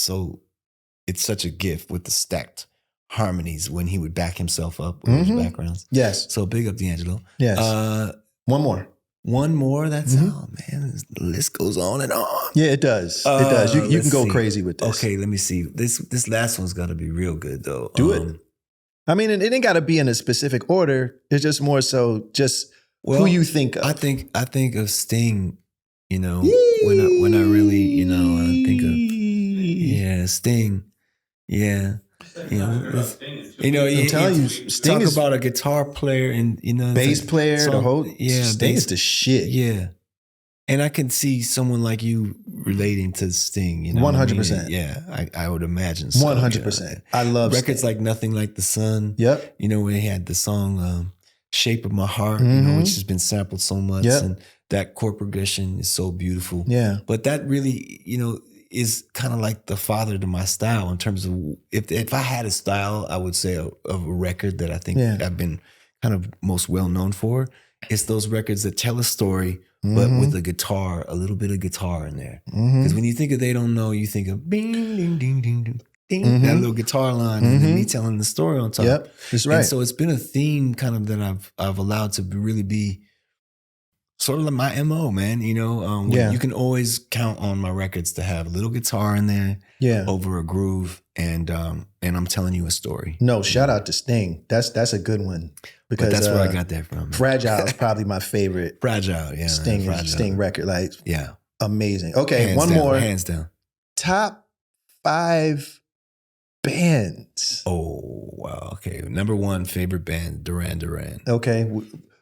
it's such a gift with the stacked harmonies when he would back himself up with his backgrounds. Yes. So big up D'Angelo. Yes. One more. One more. That's man. The list goes on and on. Yeah, it does. It does. You can go crazy with this. Okay, let me see. This last one's got to be real good though. Do it. I mean, it ain't got to be in a specific order. It's just more so who you think of. I think of Sting. When I really I think of Sting. Yeah. I'm telling you, Sting talk about a guitar player and bass player, the whole Sting is the shit. Yeah, and I can see someone like you relating to Sting. 100%. Yeah, I would imagine. So, 100%. I love records Sting. like Nothing Like the Sun. Yep. When he had the song "Shape of My Heart," which has been sampled so much, and that chord progression is so beautiful. Yeah, but that really, is kind of like the father to my style in terms of if I had a style, I would say of a record that I think I've been kind of most well known for. It's those records that tell a story, but with a guitar, a little bit of guitar in there. Because when you think of They Don't Know, you think of bing, ding, ding, ding, ding, ding, that little guitar line, and then me telling the story on top. Yep, that's right. And so it's been a theme kind of that I've allowed to really be sort of like my MO, man. You know, Yeah. you can always count on my records to have a little guitar in there Yeah. over a groove, and I'm telling you a story. No, shout out to Sting. That's a good one. Because But that's where I got that from. Man. Fragile is probably my favorite Fragile, yeah. Sting record. Like, yeah. amazing. Okay, Hands one down, more. hands down. Top 5 bands. Oh, wow. Okay. Number 1 favorite band, Duran Duran. Okay,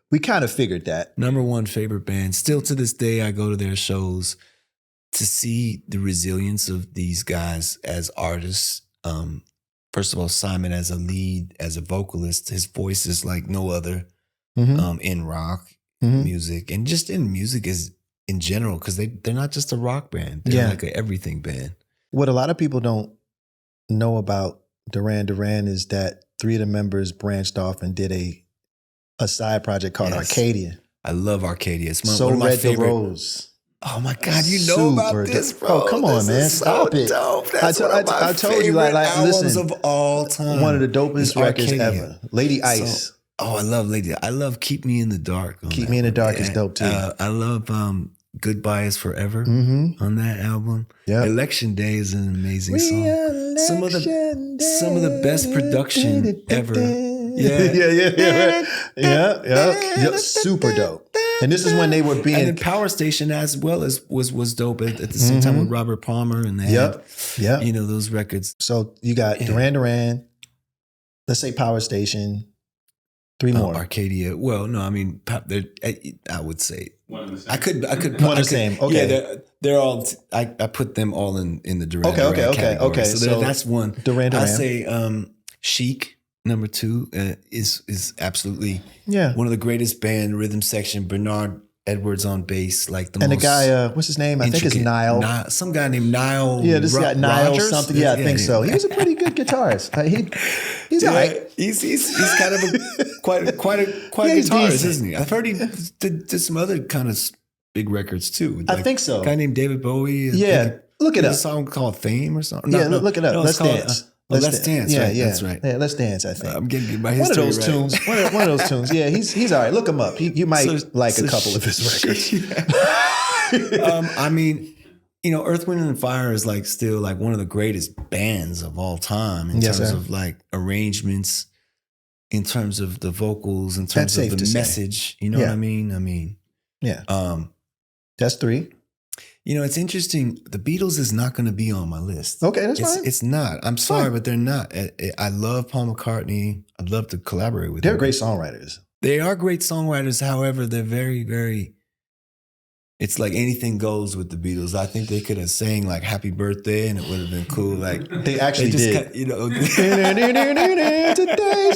we kind of figured that. Number 1 favorite band. Still to this day, I go to their shows to see the resilience of these guys as artists. First of all, Simon as a lead, as a vocalist, his voice is like no other in rock music and just in music is in general, because they're not just a rock band. They're like an everything band. What a lot of people don't know about Duran Duran is that 3 of the members branched off and did a side project called Arcadia. I love Arcadia. It's So one of my Red favorite. the Rose. Oh my God, you know about this, bro. Oh, come on, This man. is Stop so it. Dope. That's one of my I told you, like albums listen, of all time. one of the dopest It's records Arcadia. ever. Lady Ice. I love Lady. I love Keep Me in the Dark. Keep Me in the Dark is dope too. I love Goodbye is Forever on that album. Yeah. Election Day is an amazing song. Some of the best production ever. Yeah. Super dope. And this is when they were And being then Power Station as well as was dope at the same time with Robert Palmer, and they had, you know, those records. So you got Duran Duran, let's say Power Station, 3 more. Arcadia. Well, no, I mean, I would say One of the same. I could One of the same. Okay. Yeah, they're all. I put them all in the Duran Duran category. Okay. So that's one. Duran Duran. I say Chic. Number 2 is absolutely Yeah. one of the greatest band. Rhythm section, Bernard Edwards on bass, like the And most the guy, what's his name? I think it's Nile. Some guy named Nile. Yeah, this guy Nile Rodgers? something. Yeah, I think so. He was a pretty good guitarist. He's all right. He's kind of quite a he's guitarist, decent. isn't he? I've heard he did some other kind of big records too. I think so. A guy named David Bowie. Yeah, look it A up. song called Fame or something. Yeah, look it up. Let's dance. Let's dance. Yeah, right? yeah. That's right. Yeah, Let's Dance, I think. I'm getting my One of history those right. tunes. One of those tunes. Yeah, he's all right. Look him up. You might like a couple of his records. I mean, you know, Earth, Wind, and Fire is like still like one of the greatest bands of all time in terms of like arrangements, in terms of the vocals, in terms of the message. You know what I mean? Yeah. That's 3. You know, it's interesting. The Beatles is not going to be on my list. Okay, that's fine. It's not. I'm sorry, but they're not. I love Paul McCartney. I'd love to collaborate with them. They're great songwriters. They are great songwriters. However, they're very, very. It's like anything goes with the Beatles. I think they could have sang like "Happy Birthday" and it would have been cool. Like they actually did. You know, today's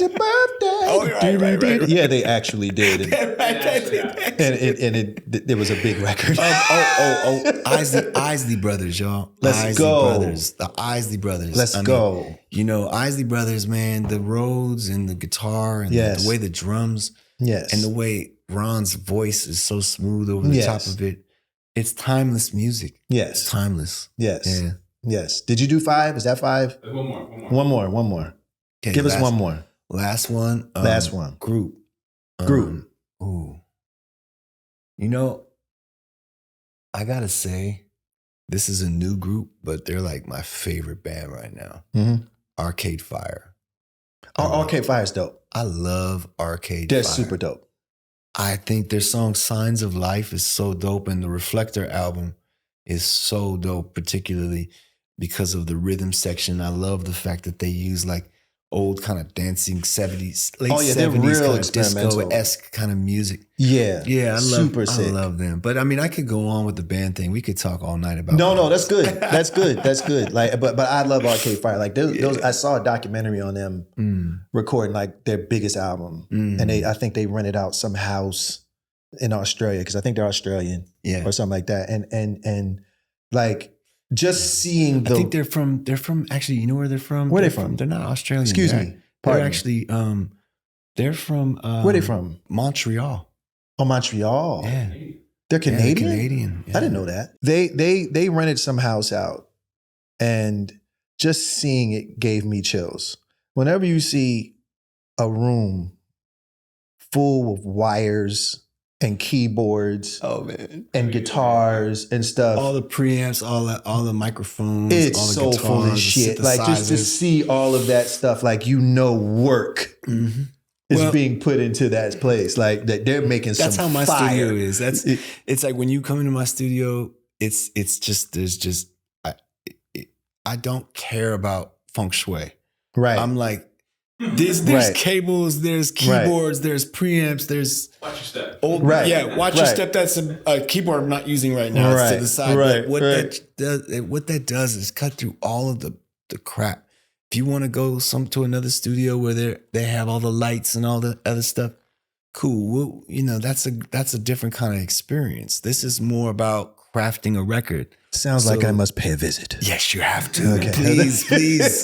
your birthday. Oh, right. Yeah, they actually did. And it was a big record. Isley Brothers, y'all. Let's go. The Isley Brothers. Let's go. You know, Isley Brothers, man, the Rhodes and the guitar and the way the drums and the way Ron's voice is so smooth over the top of it. It's timeless music. Yes. It's timeless. Yes. Yeah. Yes. Did you do 5? Is that 5? One more. Okay, Give us one more. Last one. Group. Ooh. You know, I gotta say, this is a new group, but they're like my favorite band right now. Mm-hmm. Arcade Fire. Arcade Fire is dope. I love Arcade Fire. They're super dope. I think their song Signs of Life is so dope, and the Reflector album is so dope, particularly because of the rhythm section. I love the fact that they use like old kind of dancing 70s, late 70s they're real kind of experimental. disco-esque kind of music. Yeah. Yeah, super sick. I love them. But I mean, I could go on with the band thing. We could talk all night about No, that's good. That's good. Like, but I love Arcade Fire. Like those I saw a documentary on them recording like their biggest album. And I think they rented out some house in Australia, because I think they're Australian or something like that. And like just seeing I think they're from actually, you know where they're from? Where are they from? They're not Australian. Excuse me. They're actually they're from where are they from? Montreal. Oh, Montreal. Yeah. They're Canadian? Yeah, they're Canadian. Yeah. I didn't know that. They rented some house out, and just seeing it gave me chills. Whenever you see a room full of wires and keyboards Oh man. and guitars and stuff. All the preamps, all the microphones, It's all the soulful guitars, as shit. the Like just to synthesizers. see all of that stuff, like work Mhm. is Well, being put into that place. Like that they're making That's some how my fire. studio is. It's like when you come into my studio, it's just there's just I don't care about feng shui. Right. I'm like there's Right. cables, there's keyboards, there's preamps, there's Watch your step. old Right. yeah. Watch your Right. step. That's a keyboard I'm not using right now. It's Right. to the side. Right. But what Right. what that does is cut through all of the crap. If you want to go to another studio where they have all the lights and all the other stuff, cool. Well, that's a different kind of experience. This is more about crafting a record. Sounds like I must pay a visit. Yes, you have to. Okay. Please.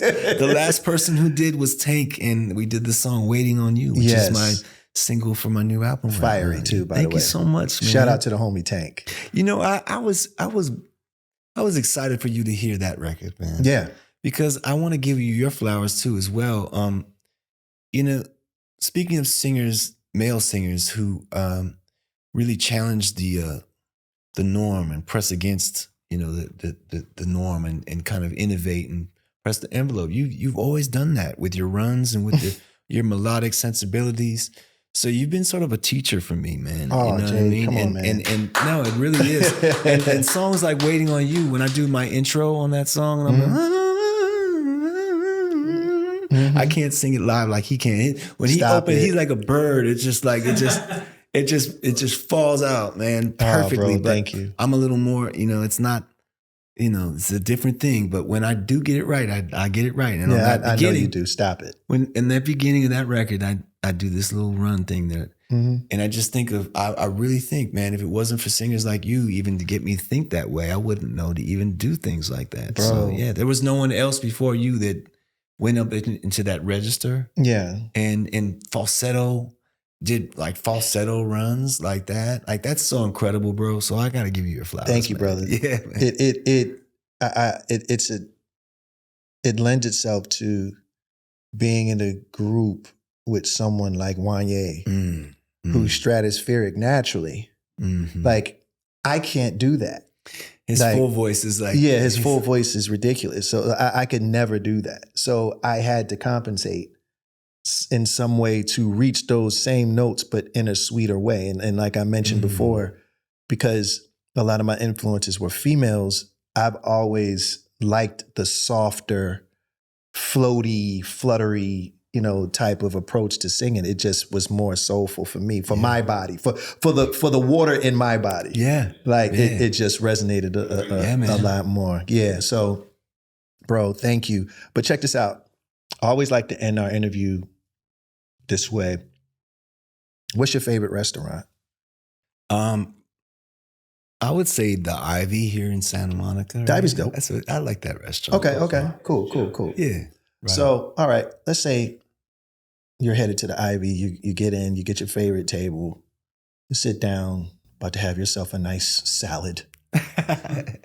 The last person who did was Tank, and we did the song "Waiting on You," which Yes. is my single for my new album. right Fiery now. too, by the way. Thank you so much, man. Shout out to the homie Tank. I was excited for you to hear that record, man. Yeah. Because I want to give you your flowers too as well. Speaking of singers, male singers who really challenge the norm and press against the norm and kind of innovate and press the envelope. You've always done that with your runs and with your melodic sensibilities. So you've been sort of a teacher for me, man. Oh, you know Jay, what I mean? come on, man. And no, it really is. and songs like "Waiting on You," when I do my intro on that song, and I'm like, I can't sing it live like he can. When he opens, he's like a bird. It's just like it just falls out, man, perfectly. Oh, bro, but thank you. I'm a little more, it's not, it's a different thing. But when I do get it right, I get it right. And Yeah, I know you do. Stop it. When in that beginning of that record, I do this little run thing there. And I just think I really think, man, if it wasn't for singers like you, even to get me to think that way, I wouldn't know to even do things like that. Bro. So yeah, there was no one else before you that went up into that register Yeah. and falsetto, did like falsetto runs like that. Like that's so incredible, bro. So I gotta give you your flowers. Thank you, man. brother. Yeah, man. It lends itself to being in a group with someone like Wanye, who's stratospheric naturally. Like I can't do that. His like, full voice is like his full voice is ridiculous. So I could never do that. So I had to compensate in some way to reach those same notes, but in a sweeter way. And like I mentioned before, because a lot of my influences were females, I've always liked the softer, floaty, fluttery, type of approach to singing. It just was more soulful for me, for my body, for the water in my body. Yeah. Like it just resonated a lot more. Yeah. So, bro, thank you. But check this out. I always like to end our interview this way. What's your favorite restaurant? I would say the Ivy here in Santa Monica. The Ivy's dope. I like that restaurant. Okay. Cool. Yeah. Right. So, all right, let's say you're headed to the Ivy, you get in, you get your favorite table, you sit down, about to have yourself a nice salad,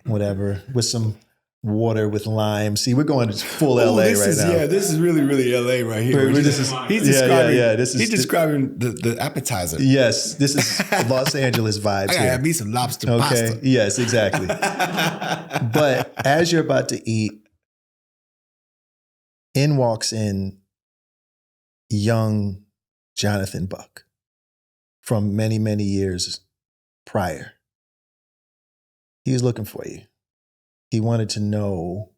whatever, with some water with lime. See, we're going full LA right now. Yeah, this is really, really LA right here. He's describing the appetizer. Yes, this is Los Angeles vibes I gotta here. have me some lobster Okay, pasta. yes, exactly. But as you're about to eat, in walks in young Jonathan Buck from many, many years prior. He was looking for you. He wanted to know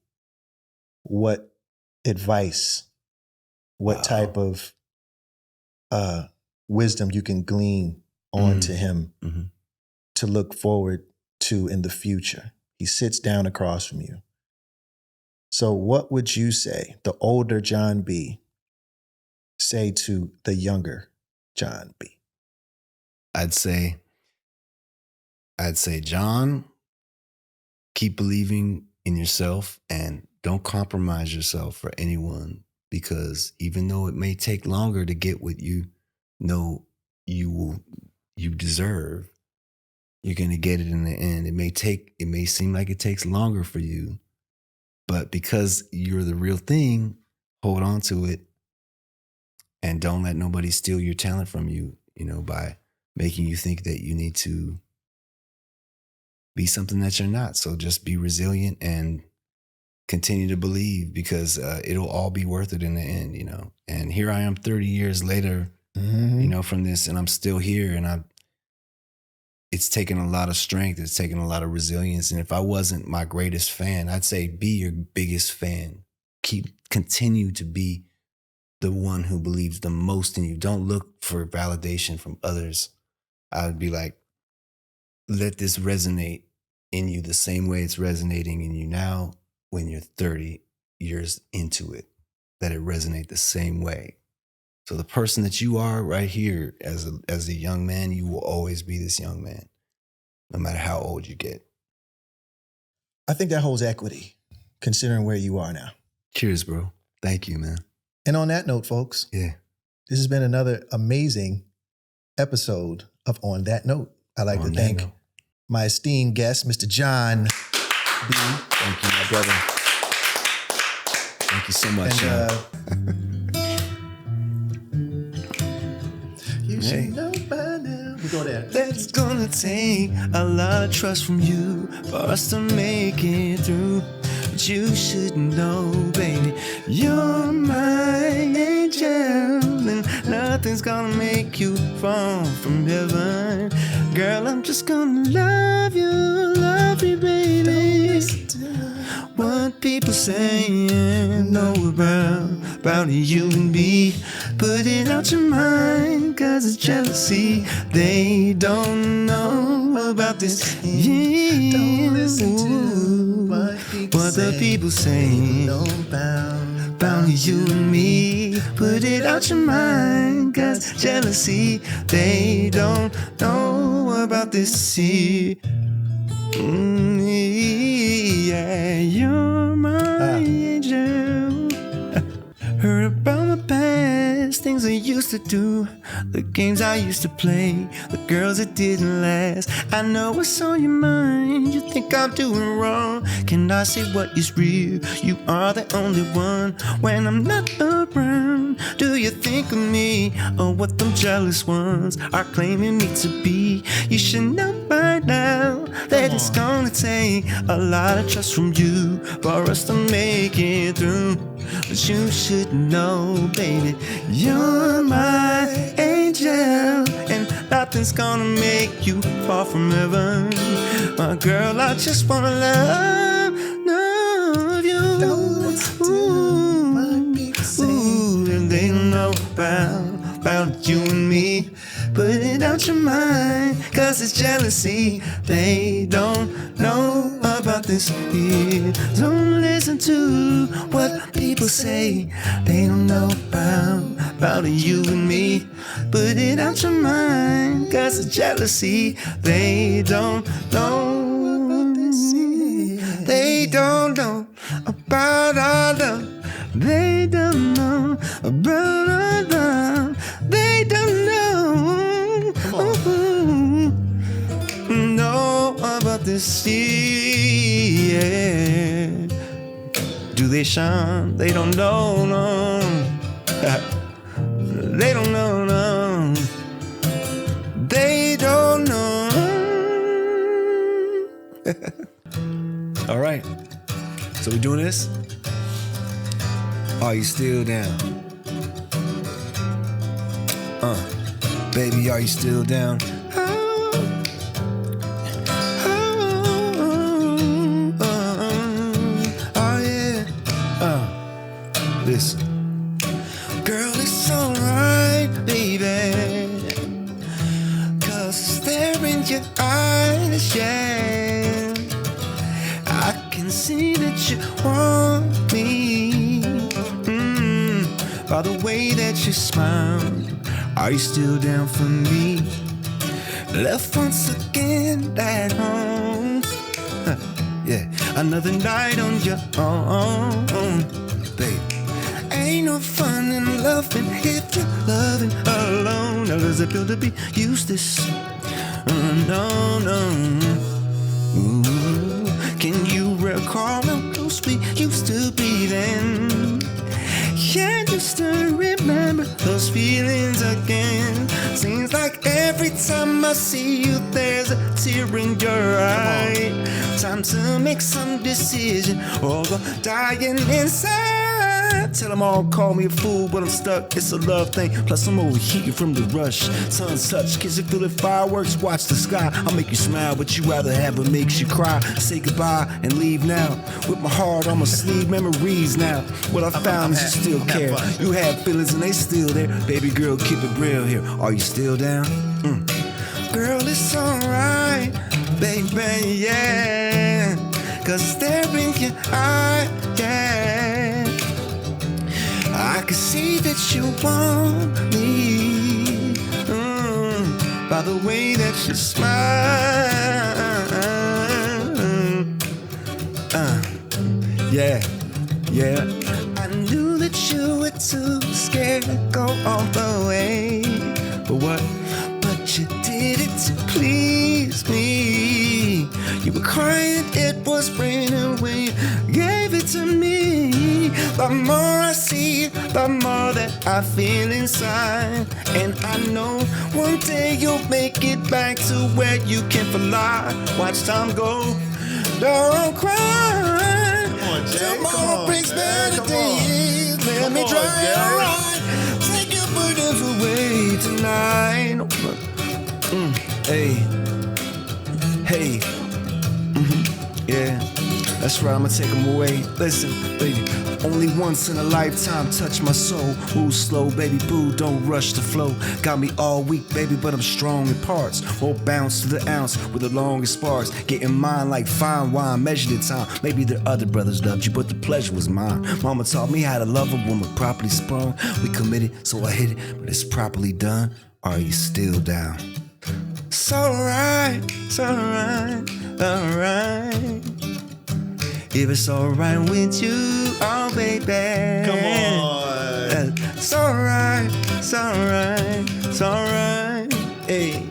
what advice, what type of wisdom you can glean onto him to look forward to in the future. He sits down across from you. So what would you say, the older Jon B, say to the younger Jon B? I'd say, John, keep believing in yourself and don't compromise yourself for anyone, because even though it may take longer to get what you know you deserve, you're going to get it in the end. It may seem like it takes longer for you, but because you're the real thing, hold on to it and don't let nobody steal your talent from you, by making you think that you need to be something that you're not. So just be resilient and continue to believe, because it'll all be worth it in the end, you know. And here I am 30 years later, you know, from this, and I'm still here, and it's taken a lot of strength. It's taken a lot of resilience. And if I wasn't my greatest fan, I'd say be your biggest fan. Continue to be the one who believes the most in you. Don't look for validation from others. I would be like, let this resonate in you the same way it's resonating in you now when you're 30 years into it, that it resonate the same way. So the person that you are right here as a young man, you will always be this young man, no matter how old you get. I think that holds equity, considering where you are now. Cheers, bro. Thank you, man. And on that note, folks, Yeah. this has been another amazing episode of On That Note. I'd like to thank my esteemed guest, Mr. Jon B. Thank you, my brother. Thank you so much. You should know by now. We go there. That's gonna take a lot of trust from you for us to make it through. But you should know, baby, you're my angel, and nothing's gonna make you fall from heaven. Girl, I'm just gonna love you, baby. What people saying, know about you and me. Put it out your mind, cause it's jealousy. They don't know about this. Yeah. Don't listen to what the people saying about you and me. Put it out your mind, cause jealousy. They don't know about this. Yeah, you're my angel. Heard about my past, things I used to do, the games I used to play, the girls that didn't last. I know what's on your mind, you think I'm doing wrong. Can I say what is real? You are the only one when I'm not around. Do you think of me, or what them jealous ones are claiming me to be? You should know by now that it's gonna take a lot of trust from you for us to make it through. But you should know, baby, you're my angel, and nothing's gonna make you fall from heaven. My girl, I just wanna love you. Don't listen to what people say. And they don't know about you and me. Put it out your mind, cause it's jealousy. They don't know about this here. Don't listen to what people say. They don't know about you and me. Put it out your mind, cause it's jealousy. They don't know about this here. They don't know about our love. They don't know about our love. They don't know. Know about this year. Do they shine? They don't know, no. They don't know, no. They don't know. All right. So we doing this? Are you still down? Baby, are you still down? Oh yeah. Listen. Girl, it's alright, baby. Cause it's there in your eyes, yeah. I can see that you want me. By the way that you smile. Are you still down for me? Left once again at home. Yeah, another night on your own, babe. Ain't no fun in loving if you're loving alone. Now does it feel to be useless? No. Ooh, can you recall how close we used to be then? Yeah, just to remember those feelings again. Seems like every time time I see you, there's a tear in your eye. Time to make some decision or go dying inside. Tell them all call me a fool, but I'm stuck. It's a love thing. Plus I'm overheating from the rush. Sun touch, kiss it through the fireworks. Watch the sky. I'll make you smile, but you rather have it makes you cry. Say goodbye and leave now. With my heart on my sleeve, memories now. What I found is you still care. You have feelings and they still there. Baby girl, keep it real here. Are you still down? Girl, it's alright, baby, yeah. Cause there in your eye, yeah. I can see that you want me, by the way that you smile. Yeah. I knew that you were too scared to go all the way. But what? But you did it to please me. You were crying, it was raining when you gave it to me. The more I see, the more that I feel inside. And I know one day you'll make it back to where you can fly. Watch time go, don't cry. Tomorrow brings better days. Let me try it right. Take your burdens away tonight. Hey. Yeah, that's right, I'ma take them away. Listen, baby, only once in a lifetime touch my soul. Move slow, baby boo, don't rush the flow. Got me all weak, baby, but I'm strong in parts. Won't bounce to the ounce with the longest sparks. Getting mine like fine wine, measured in time. Maybe the other brothers loved you, but the pleasure was mine. Mama taught me how to love a woman properly sprung. We committed, so I hit it, but it's properly done. Are you still down? It's alright, alright. If it's alright with you, oh baby. Come on. It's alright. Hey.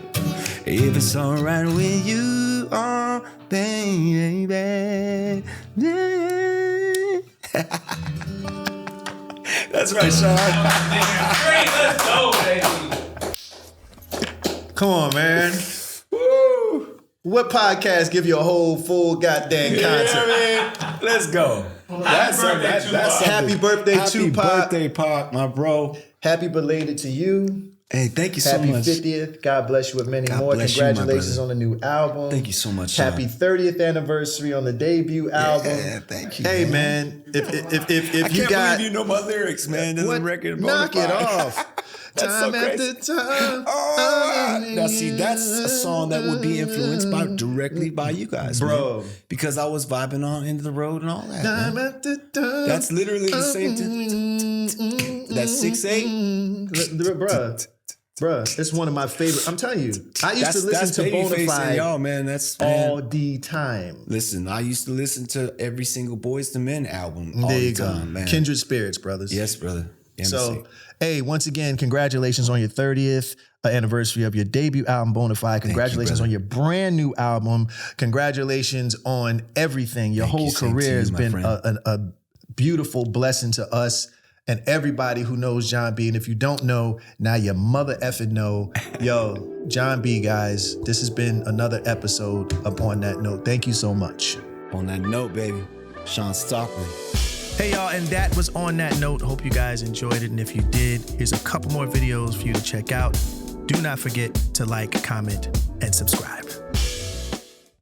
If it's alright with you, oh baby. That's right, Sean. Great, let's go, baby. Come on, man. Woo. What podcast give you a whole full goddamn concert? Man. Let's go. That's Happy birthday, Tupac. Happy birthday, Pac, my bro. Happy belated to you. Hey, thank you so Happy much. 50th. God bless you with many God more. bless you, my Congratulations brother. on the new album. Thank you so much, Sean. Happy 30th anniversary on the debut album. Yeah, thank you. Hey, man. If I you can't got... believe you know my lyrics, man. There's a record. Knock it off. That's time so crazy. after time. Oh, now see, that's a song that would be influenced directly by you guys, bro. Man. Because I was vibing on Into the Road and all that. Time Man. after time. That's literally the same thing. That's 6/8. Bruh, it's one of my favorite. I'm telling you, I used to listen to Bonafide y'all, man. That's all the time. Listen, I used to listen to every single Boyz II Men album all There the you go, time, man. Kindred spirits, brothers. Yes, brother. So, hey, once again, congratulations on your 30th anniversary of your debut album, Bonafide. Congratulations on your brand new album. Congratulations on everything. Your whole career has been a beautiful blessing to us and everybody who knows Jon B. And if you don't know, now you mother effing know. Yo, Jon B, guys, this has been another episode of On That Note. Thank you so much. On that note, baby, Shawn Stockman. Hey y'all, and that was On That Note. Hope you guys enjoyed it, and if you did, here's a couple more videos for you to check out. Do not forget to like, comment, and subscribe.